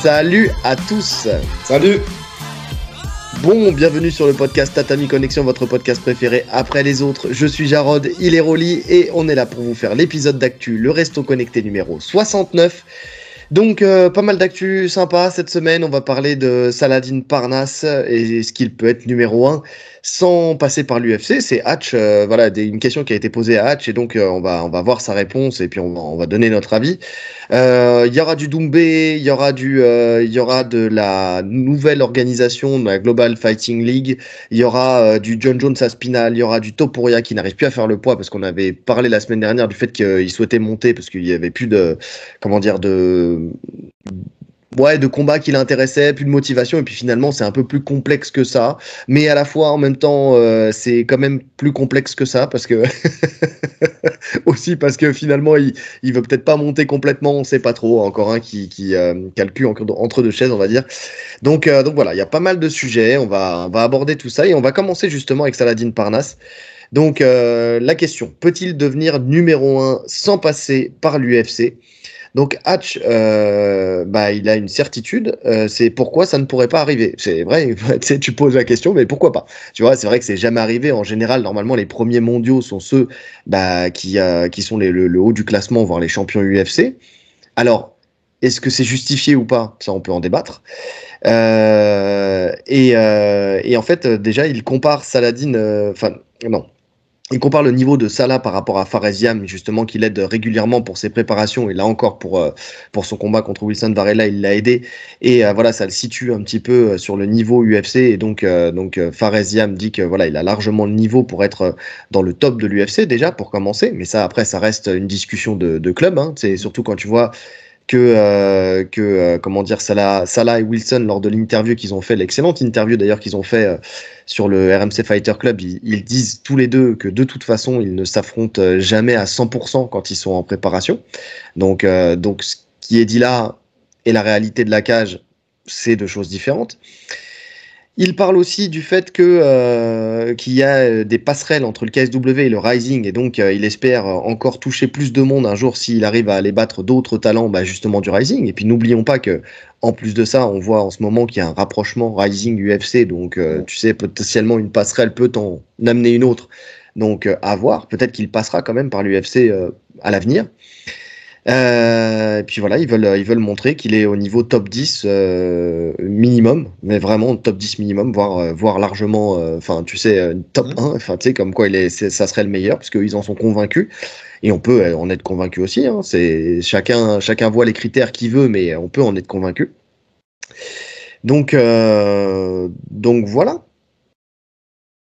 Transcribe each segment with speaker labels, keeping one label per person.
Speaker 1: Salut à tous.
Speaker 2: Salut.
Speaker 1: Bon, bienvenue sur le podcast Tatami Connexion, votre podcast préféré après les autres. Je suis Jarod, il est Rolly et on est là pour vous faire l'épisode d'actu, le Resto Connecté numéro 69. Donc, pas mal d'actu sympa cette semaine. On va parler de Saladin Parnasse et ce qu'il peut être numéro 1 sans passer par l'UFC. C'est Hatch, voilà, une question qui a été posée à Hatch et donc on va voir sa réponse et puis on va donner notre avis. Il y aura du Doumbé, il y aura de la nouvelle organisation de la Global Fighting League, il y aura du John Jones à Spinal, il y aura du Topuria qui n'arrive plus à faire le poids parce qu'on avait parlé la semaine dernière du fait qu'il souhaitait monter parce qu'il y avait plus de, de combat qui l'intéressait, plus de motivation, et puis finalement c'est un peu plus complexe que ça, mais à la fois en même temps c'est quand même plus complexe que ça parce que aussi parce que finalement il veut peut-être pas monter complètement, on sait pas trop, encore un qui a le cul entre deux chaises on va dire. Donc voilà, il y a pas mal de sujets, on va aborder tout ça et on va commencer justement avec Saladin Parnasse. Donc la question, peut-il devenir numéro 1 sans passer par l'UFC ? Donc Hatch, il a une certitude, c'est pourquoi ça ne pourrait pas arriver. C'est vrai, tu poses la question, mais pourquoi pas ? Tu vois, c'est vrai que c'est jamais arrivé. En général, normalement, les premiers mondiaux sont ceux qui sont le haut du classement, voire les champions UFC. Alors, est-ce que c'est justifié ou pas ? Ça, on peut en débattre. Et en fait, déjà, il compare Saladin... Il compare le niveau de Salah par rapport à Faresiam, justement, qui l'aide régulièrement pour ses préparations. Et là encore, pour son combat contre Wilson Varela, il l'a aidé. Et voilà, ça le situe un petit peu sur le niveau UFC. Et donc Faresiam dit que voilà, il a largement le niveau pour être dans le top de l'UFC, déjà, pour commencer. Mais ça, après, ça reste une discussion de club. Hein. C'est surtout quand tu vois Salah et Wilson, lors de l'interview qu'ils ont fait, l'excellente interview d'ailleurs qu'ils ont fait sur le RMC Fighter Club, ils disent tous les deux que de toute façon ils ne s'affrontent jamais à 100% quand ils sont en préparation. Donc ce qui est dit là et la réalité de la cage, c'est deux choses différentes. Il parle aussi du fait qu'il y a des passerelles entre le KSW et le Rising, et donc il espère encore toucher plus de monde un jour s'il arrive à aller battre d'autres talents justement du Rising. Et puis n'oublions pas que en plus de ça, on voit en ce moment qu'il y a un rapprochement Rising-UFC, donc tu sais, potentiellement une passerelle peut en amener une autre. Donc à voir, peut-être qu'il passera quand même par l'UFC à l'avenir. Et puis voilà, ils veulent montrer qu'il est au niveau top 10 minimum, mais vraiment top 10 minimum, voire largement, top 1, tu sais, comme quoi ça serait le meilleur, parce qu'ils en sont convaincus, et on peut en être convaincu aussi, hein, c'est, chacun voit les critères qu'il veut, mais on peut en être convaincu. Donc voilà.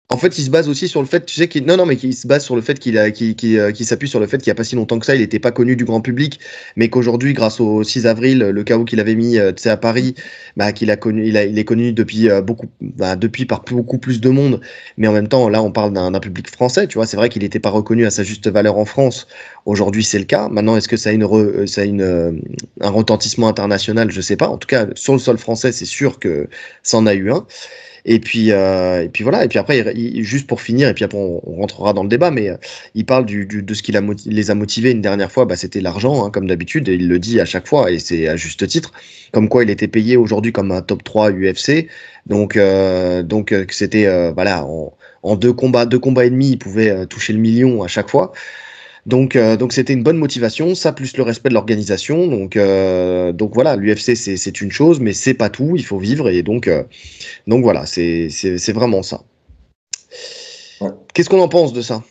Speaker 1: En fait, il se base aussi sur le fait, tu sais, qu'il se base sur le fait qu'il s'appuie sur le fait qu'il n'y a pas si longtemps que ça, il n'était pas connu du grand public, mais qu'aujourd'hui, grâce au 6 avril, le chaos qu'il avait mis, à Paris, il est connu depuis depuis par beaucoup plus de monde. Mais en même temps, là, on parle d'un public français, tu vois. C'est vrai qu'il n'était pas reconnu à sa juste valeur en France. Aujourd'hui, c'est le cas. Maintenant, est-ce que ça a un retentissement international ? Je sais pas. En tout cas, sur le sol français, c'est sûr que ça en a eu un. Et puis voilà. Et puis après, juste pour finir, et puis après on rentrera dans le débat, mais il parle de ce qui les a motivés une dernière fois. C'était l'argent, hein, comme d'habitude, et il le dit à chaque fois, et c'est à juste titre. Comme quoi, il était payé aujourd'hui comme un top 3 UFC. Donc c'était en deux combats et demi, il pouvait toucher le million à chaque fois. Donc c'était une bonne motivation, ça plus le respect de l'organisation. Donc voilà, l'UFC c'est une chose, mais c'est pas tout. Il faut vivre et donc voilà, c'est vraiment ça.
Speaker 2: Ouais.
Speaker 1: Qu'est-ce qu'on en pense de ça ?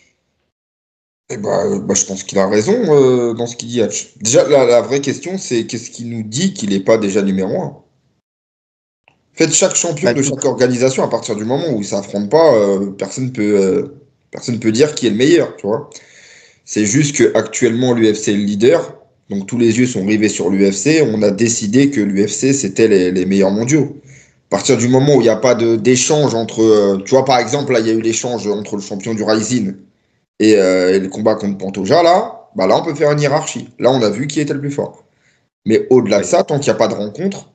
Speaker 2: Je pense qu'il a raison dans ce qu'il dit. Déjà, la vraie question, c'est qu'est-ce qui nous dit qu'il n'est pas déjà numéro 1 ? En fait, chaque champion de chaque organisation, à partir du moment où il ne s'affronte pas, personne peut dire qui est le meilleur, tu vois. C'est juste qu'actuellement, l'UFC est le leader. Donc, tous les yeux sont rivés sur l'UFC. On a décidé que l'UFC, c'était les meilleurs mondiaux. À partir du moment où il n'y a pas d'échange entre... tu vois, par exemple, là, il y a eu l'échange entre le champion du Rising et le combat contre Pantoja, là, on peut faire une hiérarchie. Là, on a vu qui était le plus fort. Mais au-delà de ça, tant qu'il n'y a pas de rencontre,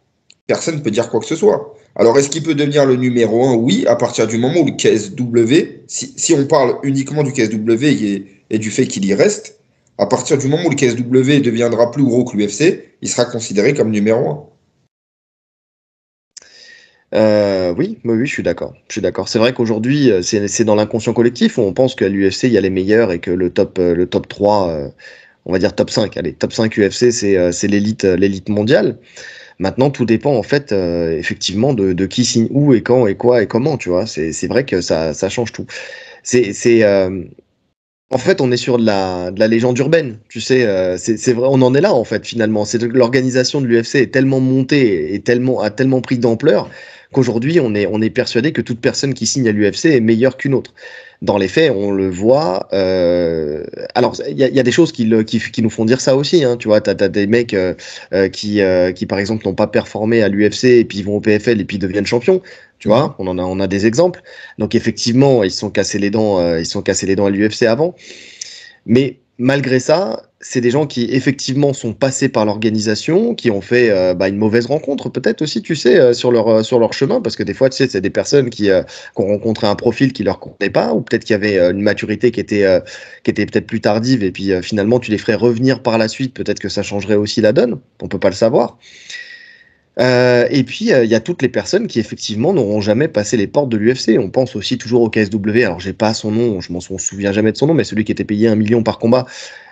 Speaker 2: personne ne peut dire quoi que ce soit. Alors, est-ce qu'il peut devenir le numéro 1 ? Oui, à partir du moment où le KSW, si on parle uniquement du KSW et du fait qu'il y reste, à partir du moment où le KSW deviendra plus gros que l'UFC, il sera considéré comme numéro 1.
Speaker 1: Oui, je suis d'accord. Je suis d'accord. C'est vrai qu'aujourd'hui, c'est dans l'inconscient collectif où on pense qu'à l'UFC, il y a les meilleurs et que le top 3, on va dire top 5. Allez, top 5 UFC, c'est l'élite mondiale. Maintenant, tout dépend en fait, effectivement, de qui signe où et quand et quoi et comment, tu vois. C'est vrai que ça change tout. C'est En fait, on est sur de la légende urbaine, tu sais. C'est vrai, on en est là en fait finalement. C'est l'organisation de l'UFC est tellement montée et a tellement pris d'ampleur qu'aujourd'hui on est persuadé que toute personne qui signe à l'UFC est meilleure qu'une autre. Dans les faits, on le voit. Alors, il y a des choses qui nous font dire ça aussi. Hein, tu vois, t'as des mecs qui, par exemple, n'ont pas performé à l'UFC et puis ils vont au PFL et puis ils deviennent champions. Tu vois, on a des exemples. Donc effectivement, ils se sont cassés les dents, à l'UFC avant. Mais malgré ça, c'est des gens qui effectivement sont passés par l'organisation, qui ont fait une mauvaise rencontre peut-être aussi, tu sais, sur leur chemin, parce que des fois, tu sais, c'est des personnes qui ont rencontré un profil qui leur convenait pas, ou peut-être qu'il y avait une maturité qui était peut-être plus tardive, et puis finalement, tu les ferais revenir par la suite, peut-être que ça changerait aussi la donne. On peut pas le savoir. Et puis, il y a toutes les personnes qui, effectivement, n'auront jamais passé les portes de l'UFC. On pense aussi toujours au KSW. Alors, j'ai pas son nom, je m'en souviens jamais de son nom, mais celui qui était payé 1 million par combat.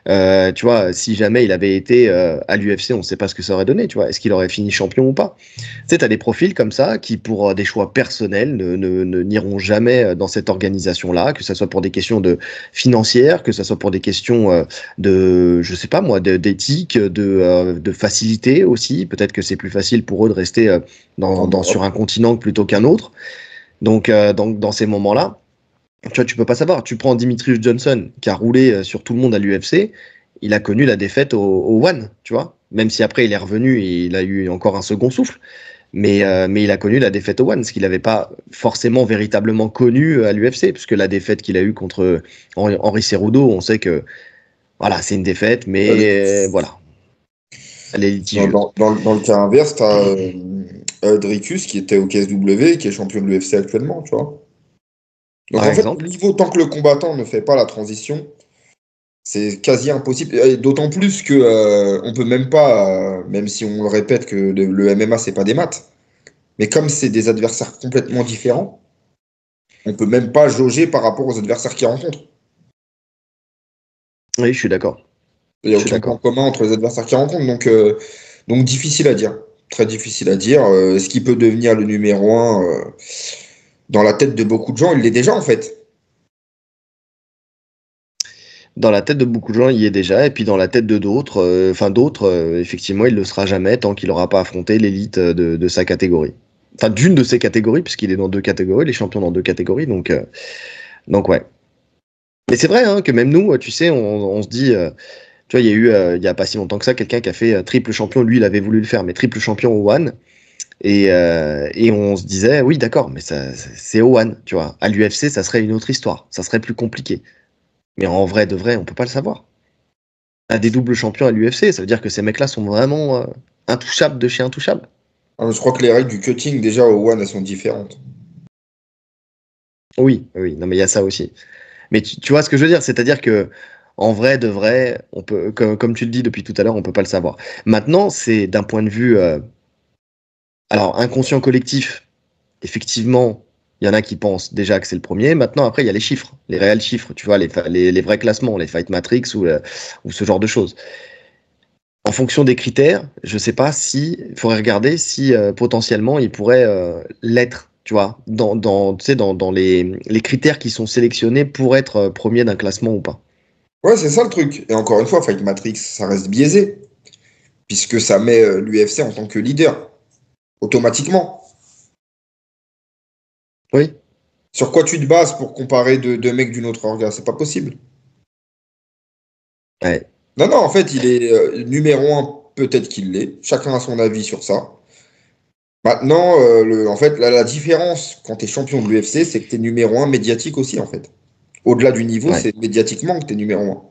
Speaker 1: Tu vois, si jamais il avait été à l'UFC, on ne sait pas ce que ça aurait donné. Tu vois, est-ce qu'il aurait fini champion ou pas? Tu sais, t'as des profils comme ça qui, pour des choix personnels, n'iront jamais dans cette organisation-là, que ce soit pour des questions financières, que ce soit pour des questions je sais pas moi, d'éthique, de facilité aussi. Peut-être que c'est plus facile pour eux de rester sur un continent plutôt qu'un autre. Donc, dans ces moments-là, tu vois, tu peux pas savoir. Tu prends Dimitrius Johnson, qui a roulé sur tout le monde à l'UFC, il a connu la défaite au One, tu vois. Même si après il est revenu et il a eu encore un second souffle. Mais il a connu la défaite au One, ce qu'il n'avait pas forcément véritablement connu à l'UFC, puisque la défaite qu'il a eue contre Henri Cerudo, on sait que voilà, c'est une défaite, mais voilà, elle est litigieuse.
Speaker 2: Dans le cas inverse, tu as Dricus qui était au KSW, qui est champion de l'UFC actuellement, tu vois. Donc
Speaker 1: Par
Speaker 2: en fait,
Speaker 1: exemple.
Speaker 2: au niveau, tant que le combattant ne fait pas la transition, c'est quasi impossible. Et d'autant plus que on peut même pas, même si on le répète que le MMA c'est pas des maths, mais comme c'est des adversaires complètement différents, on peut même pas jauger par rapport aux adversaires qu'ils rencontrent.
Speaker 1: Oui, je suis d'accord.
Speaker 2: Il n'y a aucun point commun entre les adversaires qu'ils rencontrent, donc difficile à dire. Très difficile à dire. Est-ce qu'il peut devenir le numéro 1 dans la tête de beaucoup de gens? Il l'est déjà en fait.
Speaker 1: Dans la tête de beaucoup de gens, il y est déjà, et puis dans la tête de d'autres, effectivement, il ne le sera jamais tant qu'il n'aura pas affronté l'élite de sa catégorie. Enfin, d'une de ses catégories, puisqu'il est dans deux catégories, les champions dans deux catégories, donc ouais. Mais c'est vrai hein, que même nous, tu sais, on se dit, tu vois, il y a eu, il y a pas si longtemps que ça, quelqu'un qui a fait triple champion, lui, il avait voulu le faire, mais triple champion au One, et on se disait, oui, d'accord, mais c'est au One, tu vois. À l'UFC, ça serait une autre histoire, ça serait plus compliqué. Mais en vrai de vrai, on peut pas le savoir. À des doubles champions à l'UFC, ça veut dire que ces mecs-là sont vraiment intouchables de chez intouchables.
Speaker 2: Je crois que les règles du cutting déjà au One elles sont différentes.
Speaker 1: Oui, non mais il y a ça aussi. Mais tu vois ce que je veux dire, c'est-à-dire que en vrai de vrai, on peut, comme tu le dis depuis tout à l'heure, on peut pas le savoir. Maintenant, c'est d'un point de vue, alors inconscient collectif, effectivement, il y en a qui pensent déjà que c'est le premier. Maintenant, après, il y a les chiffres, les réels chiffres, tu vois, les vrais classements, les Fight Matrix ou ce genre de choses. En fonction des critères, je sais pas si, il faudrait regarder si potentiellement il pourrait l'être, tu vois, tu sais, dans les critères qui sont sélectionnés pour être premier d'un classement ou pas.
Speaker 2: Ouais, c'est ça le truc. Et encore une fois, Fight Matrix, ça reste biaisé, puisque ça met l'UFC en tant que leader, automatiquement.
Speaker 1: Oui.
Speaker 2: Sur quoi tu te bases pour comparer deux mecs d'une autre orga? C'est pas possible.
Speaker 1: Ouais.
Speaker 2: Non, en fait, il est numéro 1, peut-être qu'il l'est. Chacun a son avis sur ça. Maintenant, en fait, la différence quand tu es champion de l'UFC, c'est que tu es numéro 1 médiatique aussi, en fait. Au-delà du niveau,
Speaker 1: Ouais.
Speaker 2: c'est médiatiquement que tu es numéro 1.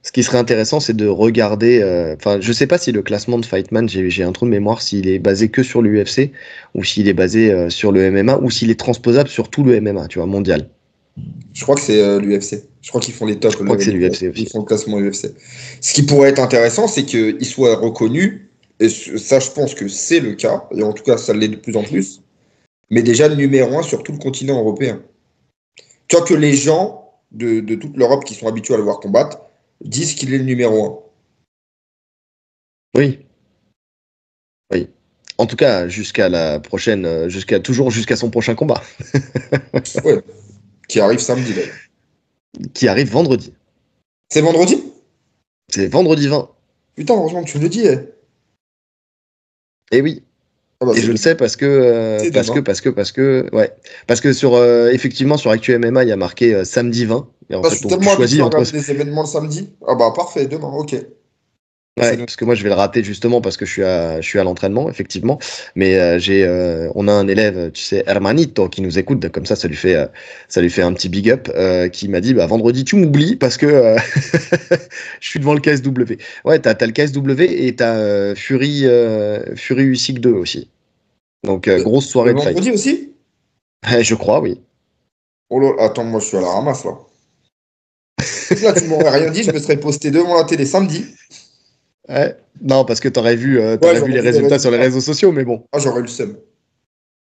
Speaker 1: Ce qui serait intéressant, c'est de regarder. Enfin, je sais pas si le classement de Fightman, j'ai un trou de mémoire, s'il est basé que sur l'UFC ou s'il est basé sur le MMA ou s'il est transposable sur tout le MMA, tu vois, mondial.
Speaker 2: Je crois que c'est l'UFC. Je crois qu'ils font les tops,
Speaker 1: Je crois que c'est l'UFC
Speaker 2: ils
Speaker 1: aussi.
Speaker 2: font le classement UFC. Ce qui pourrait être intéressant, c'est qu'il soit reconnu Et ça, je pense que c'est le cas, et en tout cas, ça l'est de plus en plus, mais déjà le numéro 1 sur tout le continent européen. Tu vois que les gens de toute l'Europe qui sont habitués à le voir combattre disent qu'il est le numéro
Speaker 1: Oui, oui. En tout cas, jusqu'à la prochaine, jusqu'à son prochain combat,
Speaker 2: 1. Ouais, qui arrive samedi d'ailleurs.
Speaker 1: qui arrive vendredi.
Speaker 2: C'est vendredi?
Speaker 1: C'est vendredi 20.
Speaker 2: Putain, heureusement que tu me le dis.
Speaker 1: Et oui.
Speaker 2: Ah bah
Speaker 1: Et
Speaker 2: c'est
Speaker 1: je le
Speaker 2: demain.
Speaker 1: sais
Speaker 2: C'est demain.
Speaker 1: ouais. Parce que effectivement, sur Actu MMA, il y a marqué samedi 20. Et en
Speaker 2: Ah, je
Speaker 1: fait,
Speaker 2: suis
Speaker 1: donc tu
Speaker 2: tellement habitué
Speaker 1: choisis
Speaker 2: à
Speaker 1: entre.
Speaker 2: regarder des événements le samedi. Ah bah parfait, demain, ok. C'est
Speaker 1: Ouais,
Speaker 2: noté.
Speaker 1: parce que moi je vais le rater justement parce que je suis à l'entraînement effectivement, mais on a un élève, tu sais, Hermanito qui nous écoute, comme ça lui fait un petit big up, qui m'a dit bah vendredi tu m'oublies parce que je suis devant le KSW. Ouais, t'as le KSW et t'as Fury Usyk 2 aussi. Donc grosse
Speaker 2: Le
Speaker 1: soirée de fight.
Speaker 2: vendredi aussi?
Speaker 1: Je crois oui.
Speaker 2: Oh là, attends, moi je suis à la ramasse là. Donc là, tu m'aurais rien dit, je me serais posté devant la télé samedi.
Speaker 1: Ouais. Non parce que
Speaker 2: Ouais,
Speaker 1: t'aurais vu
Speaker 2: j'aurais
Speaker 1: les
Speaker 2: vu les
Speaker 1: résultats sur les
Speaker 2: résultats.
Speaker 1: réseaux sociaux, mais bon,
Speaker 2: Ah, j'aurais eu le seum.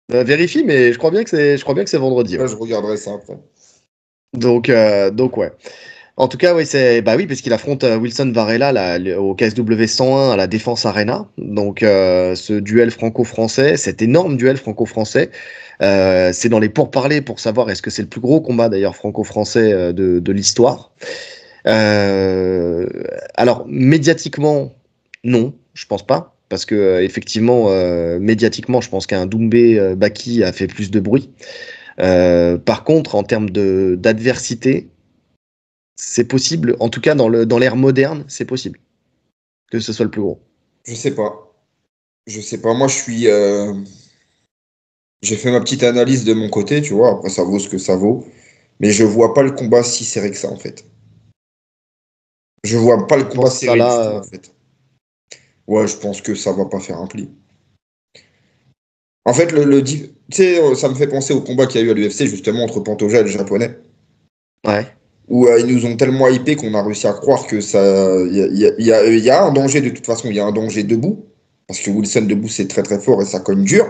Speaker 1: vérifie, mais je crois bien que c'est vendredi.
Speaker 2: Ouais,
Speaker 1: Ouais.
Speaker 2: je regarderai ça après.
Speaker 1: Donc ouais. En tout cas, oui, bah oui, parce qu'il affronte Wilson Varela là, au KSW 101 à la Défense Arena. Donc, ce duel franco-français, cet énorme duel franco-français, c'est dans les pourparlers pour savoir est-ce que c'est le plus gros combat d'ailleurs franco-français de l'histoire. Euh, alors, médiatiquement, non, je pense pas. Parce que effectivement, médiatiquement, je pense qu'un Doumbé Baki a fait plus de bruit. Par contre, en termes d'adversité, c'est possible, en tout cas dans l'ère moderne, c'est possible que ce soit le plus gros.
Speaker 2: Je sais pas. Je sais pas. Moi, j'ai fait ma petite analyse de mon côté, tu vois. Après, ça vaut ce que ça vaut. Mais je vois pas le combat si serré que ça, en fait. Je vois pas le
Speaker 1: Tu
Speaker 2: combat
Speaker 1: penses ça
Speaker 2: serré du tout, en
Speaker 1: là
Speaker 2: fait. Ouais, je pense que ça va pas faire un pli. En fait, tu sais, ça me fait penser au combat qu'il y a eu à l'UFC, justement, entre Pantoja et le japonais.
Speaker 1: ouais,
Speaker 2: Où ils nous ont tellement hypé qu'on a réussi à croire que ça. Il y a un danger de toute façon, il y a un danger debout. Parce que Wilson debout, c'est très très fort et ça cogne dur.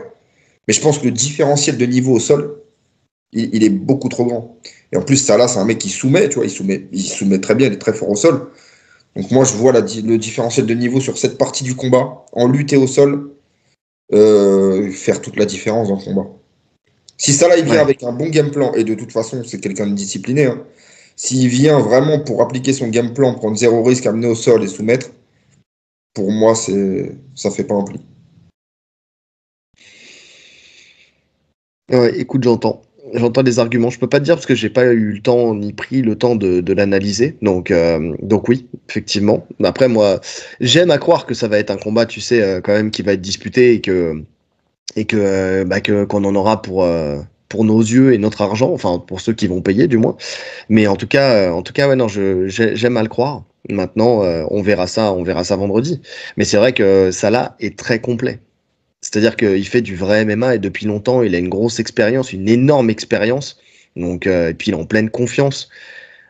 Speaker 2: Mais je pense que le différentiel de niveau au sol, il est beaucoup trop grand. Et en plus, Salah, c'est un mec qui soumet, tu vois, il soumet très bien, il est très fort au sol. Donc moi, je vois le différentiel de niveau sur cette partie du combat, en lutte et au sol, faire toute la différence dans le combat. Si Salah, il vient
Speaker 1: ouais.
Speaker 2: avec un bon game plan, et de toute façon, c'est quelqu'un de discipliné, hein, s'il vient vraiment pour appliquer son game plan, prendre zéro risque, amener au sol et soumettre, pour moi, ça fait pas un pli.
Speaker 1: Ouais, écoute, j'entends les arguments. Je peux pas te dire parce que j'ai pas eu le temps ni pris le temps de l'analyser. Donc oui, effectivement. Après, moi, j'aime à croire que ça va être un combat, tu sais, quand même qui va être disputé et qu'on en aura pour nos yeux et notre argent, enfin pour ceux qui vont payer du moins. Mais en tout cas, ouais, non, j'aime à le croire. Maintenant, on verra ça vendredi. Mais c'est vrai que Salah est très complet. C'est-à-dire qu'il fait du vrai MMA et depuis longtemps, il a une grosse expérience, une énorme expérience. Donc, et puis il est en pleine confiance.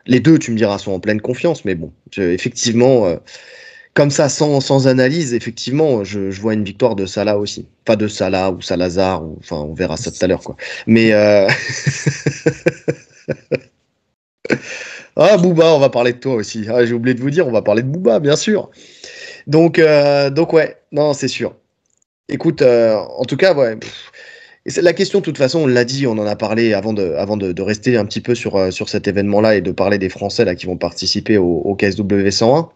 Speaker 1: Les deux, tu me diras, sont en pleine confiance. Mais bon, effectivement, comme ça, sans analyse, effectivement, je vois une victoire de Salah aussi. Pas de Salah ou Salazar, enfin, on verra ça tout à l'heure, quoi. Mais ah, Booba, on va parler de toi aussi. Ah, j'ai oublié de vous dire, on va parler de Booba, bien sûr. Donc ouais, non, c'est sûr. Écoute, en tout cas, ouais. Et la question, de toute façon, on l'a dit, on en a parlé avant de rester un petit peu sur cet événement-là et de parler des Français là qui vont participer au KSW 101.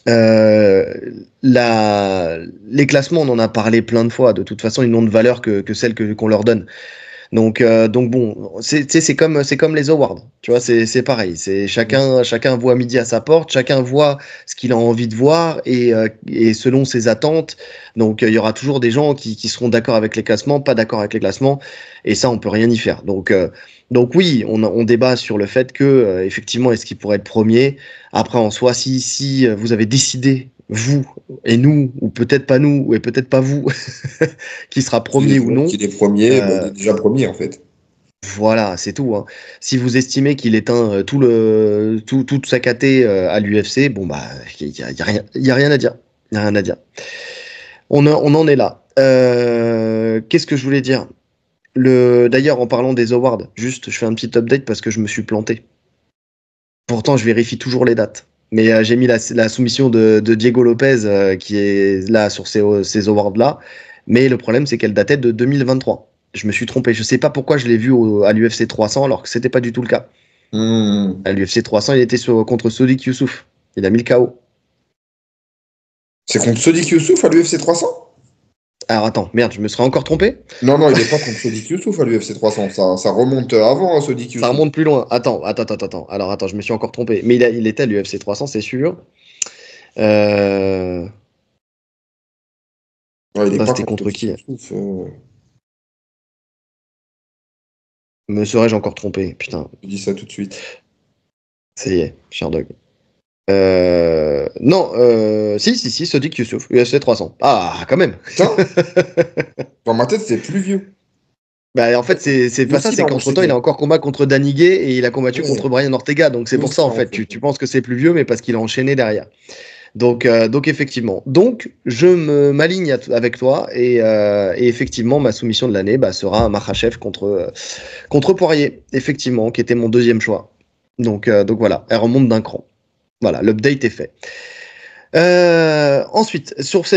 Speaker 1: Euh, les classements, on en a parlé plein de fois. De toute façon, ils n'ont de valeur que celle qu'on leur donne. Donc bon, c'est comme les awards, tu vois, c'est pareil. C'est chacun voit midi à sa porte, chacun voit ce qu'il a envie de voir et selon ses attentes. Donc il y aura toujours des gens qui seront d'accord avec les classements, pas d'accord avec les classements, et ça on peut rien y faire. Donc oui, on débat sur le fait que effectivement est-ce qu'il pourrait être premier. Après en soi, si vous avez décidé vous et nous, ou peut-être pas nous, et peut-être pas vous, qui sera premier ou non.
Speaker 2: Qu'il est premier, bah, il
Speaker 1: euh,
Speaker 2: est déjà premier en fait.
Speaker 1: voilà, c'est tout, hein. Si vous estimez qu'il éteint toute sa KT à l'UFC, bon bah, il y a rien à dire. Il y a rien à dire. On en est là. Qu'est-ce que je voulais dire? D'ailleurs, en parlant des awards, juste, je fais un petit update parce que je me suis planté. Pourtant, je vérifie toujours les dates. Mais j'ai mis la soumission de Diego Lopez qui est là sur ces awards-là. Mais le problème, c'est qu'elle datait de 2023. Je me suis trompé. Je sais pas pourquoi je l'ai vu à l'UFC 300 alors que c'était pas du tout le cas. À l'UFC 300, il était contre Sodiq Youssouf. Il a mis le KO.
Speaker 2: C'est contre Sodiq Youssouf à l'UFC 300?
Speaker 1: Alors attends, merde, je me serais encore trompé?
Speaker 2: Non, il n'est pas contre Sodiq Youssouf à l'UFC 300. Ça remonte avant, hein, Sodiq Youssouf.
Speaker 1: Ça remonte plus loin. Attends. Alors attends, je me suis encore trompé. Mais il était à l'UFC 300, c'est sûr.
Speaker 2: Ouais, il est pas
Speaker 1: c'était contre qui? Me serais-je encore trompé? Putain.
Speaker 2: Je dis ça tout de suite.
Speaker 1: Ça y est, Sherdog. Non, si, Sodiq Youssouf, UFC 300. Ah, quand même.
Speaker 2: Putain. Dans ma tête, c'est plus vieux.
Speaker 1: Bah, en fait, c'est pas ça, c'est qu'entre-temps, il a encore combat contre Danny Gay et il a combattu contre Brian Ortega. Donc, c'est pour ça, en fait. Tu penses que c'est plus vieux, mais parce qu'il a enchaîné derrière. Donc effectivement. Donc, je m'aligne avec toi et effectivement, ma soumission de l'année sera un Makhachev contre Poirier, effectivement, qui était mon deuxième choix. Donc voilà, elle remonte d'un cran. Voilà, l'update est fait. Ensuite, sur ce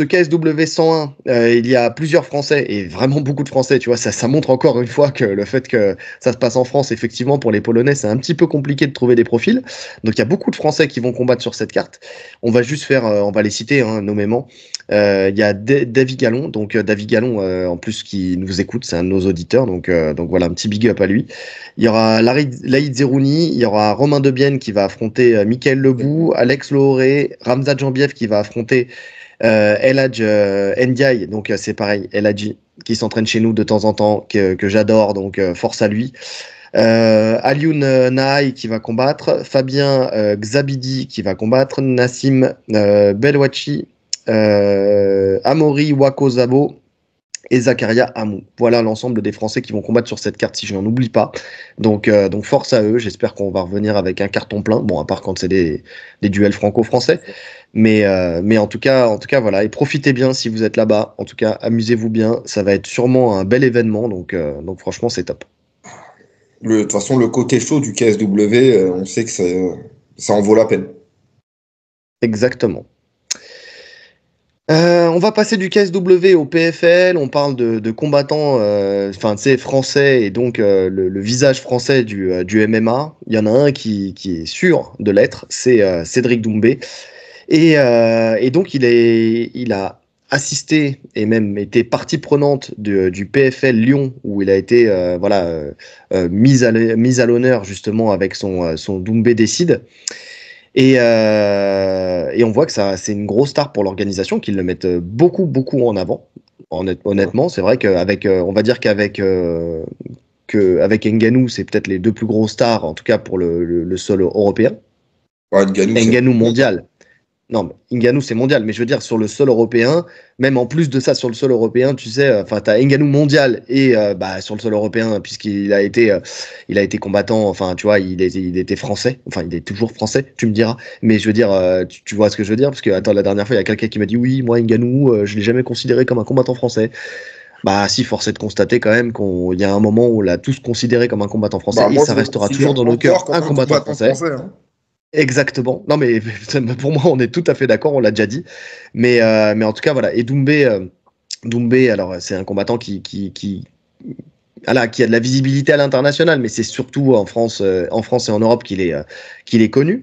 Speaker 1: KSW 101, il y a plusieurs Français et vraiment beaucoup de Français. Tu vois, ça montre encore une fois que le fait que ça se passe en France, effectivement, pour les Polonais, c'est un petit peu compliqué de trouver des profils. Donc, il y a beaucoup de Français qui vont combattre sur cette carte. On va juste on va les citer nommément. Il y a David Gallon, David Gallon, en plus qui nous écoute, c'est un de nos auditeurs, donc voilà, un petit big up à lui. Il y aura Laïd Zerouni, il y aura Romain Debienne qui va affronter Mickaël Lebou, Alex Lohoré, Ramzat Jambiev qui va affronter El Hadj Ndiaye, donc c'est pareil, El Hadji qui s'entraîne chez nous de temps en temps, que j'adore, donc force à lui. Alioune Nahaï qui va combattre, Fabien Xabidi qui va combattre, Nassim Belwachi, Amaury Wakozabo et Zakaria Amou. Voilà l'ensemble des Français qui vont combattre sur cette carte, si je n'en oublie pas. Donc force à eux, j'espère qu'on va revenir avec un carton plein, bon, à part quand c'est des duels franco-français, mais en tout cas voilà, et profitez bien si vous êtes là-bas, en tout cas amusez-vous bien, ça va être sûrement un bel événement, donc franchement c'est top.
Speaker 2: De toute façon, le côté chaud du KSW, on sait que ça en vaut la peine.
Speaker 1: Exactement. On va passer du KSW au PFL, on parle de combattants français et donc le visage français du MMA. Il y en a un qui est sûr de l'être, c'est Cédric Doumbé. Et donc il a assisté et même été partie prenante du PFL Lyon où il a été mis à l'honneur justement avec son Doumbé Décide. Et on voit que c'est une grosse star pour l'organisation, qu'ils le mettent beaucoup en avant. Honnêtement, c'est vrai qu'avec, on va dire qu'avec Ngannou, c'est peut-être les deux plus grosses stars, en tout cas pour le sol européen.
Speaker 2: Ouais,
Speaker 1: Ngannou mondial. Non, mais Ngannou c'est mondial, mais je veux dire sur le sol européen, même en plus de ça sur le sol européen, tu sais, t'as Ngannou mondial et sur le sol européen puisqu'il a été combattant, enfin tu vois, il était français, enfin il est toujours français, tu me diras, mais je veux dire, tu vois ce que je veux dire, parce que attends, la dernière fois il y a quelqu'un qui m'a dit oui, moi Ngannou, je l'ai jamais considéré comme un combattant français. Bah si, force est de constater quand même qu'il y a un moment où on l'a tous considéré comme un combattant français et ça restera toujours dans nos cœurs un combattant français. Hein. Exactement. Non, mais pour moi, on est tout à fait d'accord, on l'a déjà dit. Mais en tout cas, voilà. Et Doumbé, alors, c'est un combattant qui a de la visibilité à l'international, mais c'est surtout en France et en Europe qu'il est connu.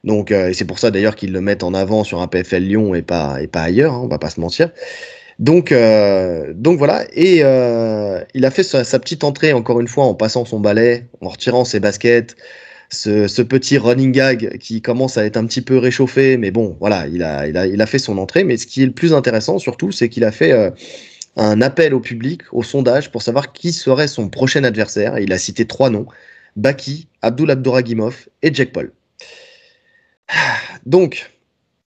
Speaker 1: Donc, c'est pour ça d'ailleurs qu'ils le mettent en avant sur un PFL Lyon et pas ailleurs, hein, on va pas se mentir. Donc voilà. Et il a fait sa petite entrée, encore une fois, en passant son balai, en retirant ses baskets. Ce petit running gag qui commence à être un petit peu réchauffé, mais bon, voilà, il a fait son entrée. Mais ce qui est le plus intéressant, surtout, c'est qu'il a fait un appel au public, au sondage, pour savoir qui serait son prochain adversaire. Et il a cité 3 noms, Baki, Abdul Abdouragimov et Jake Paul. Donc,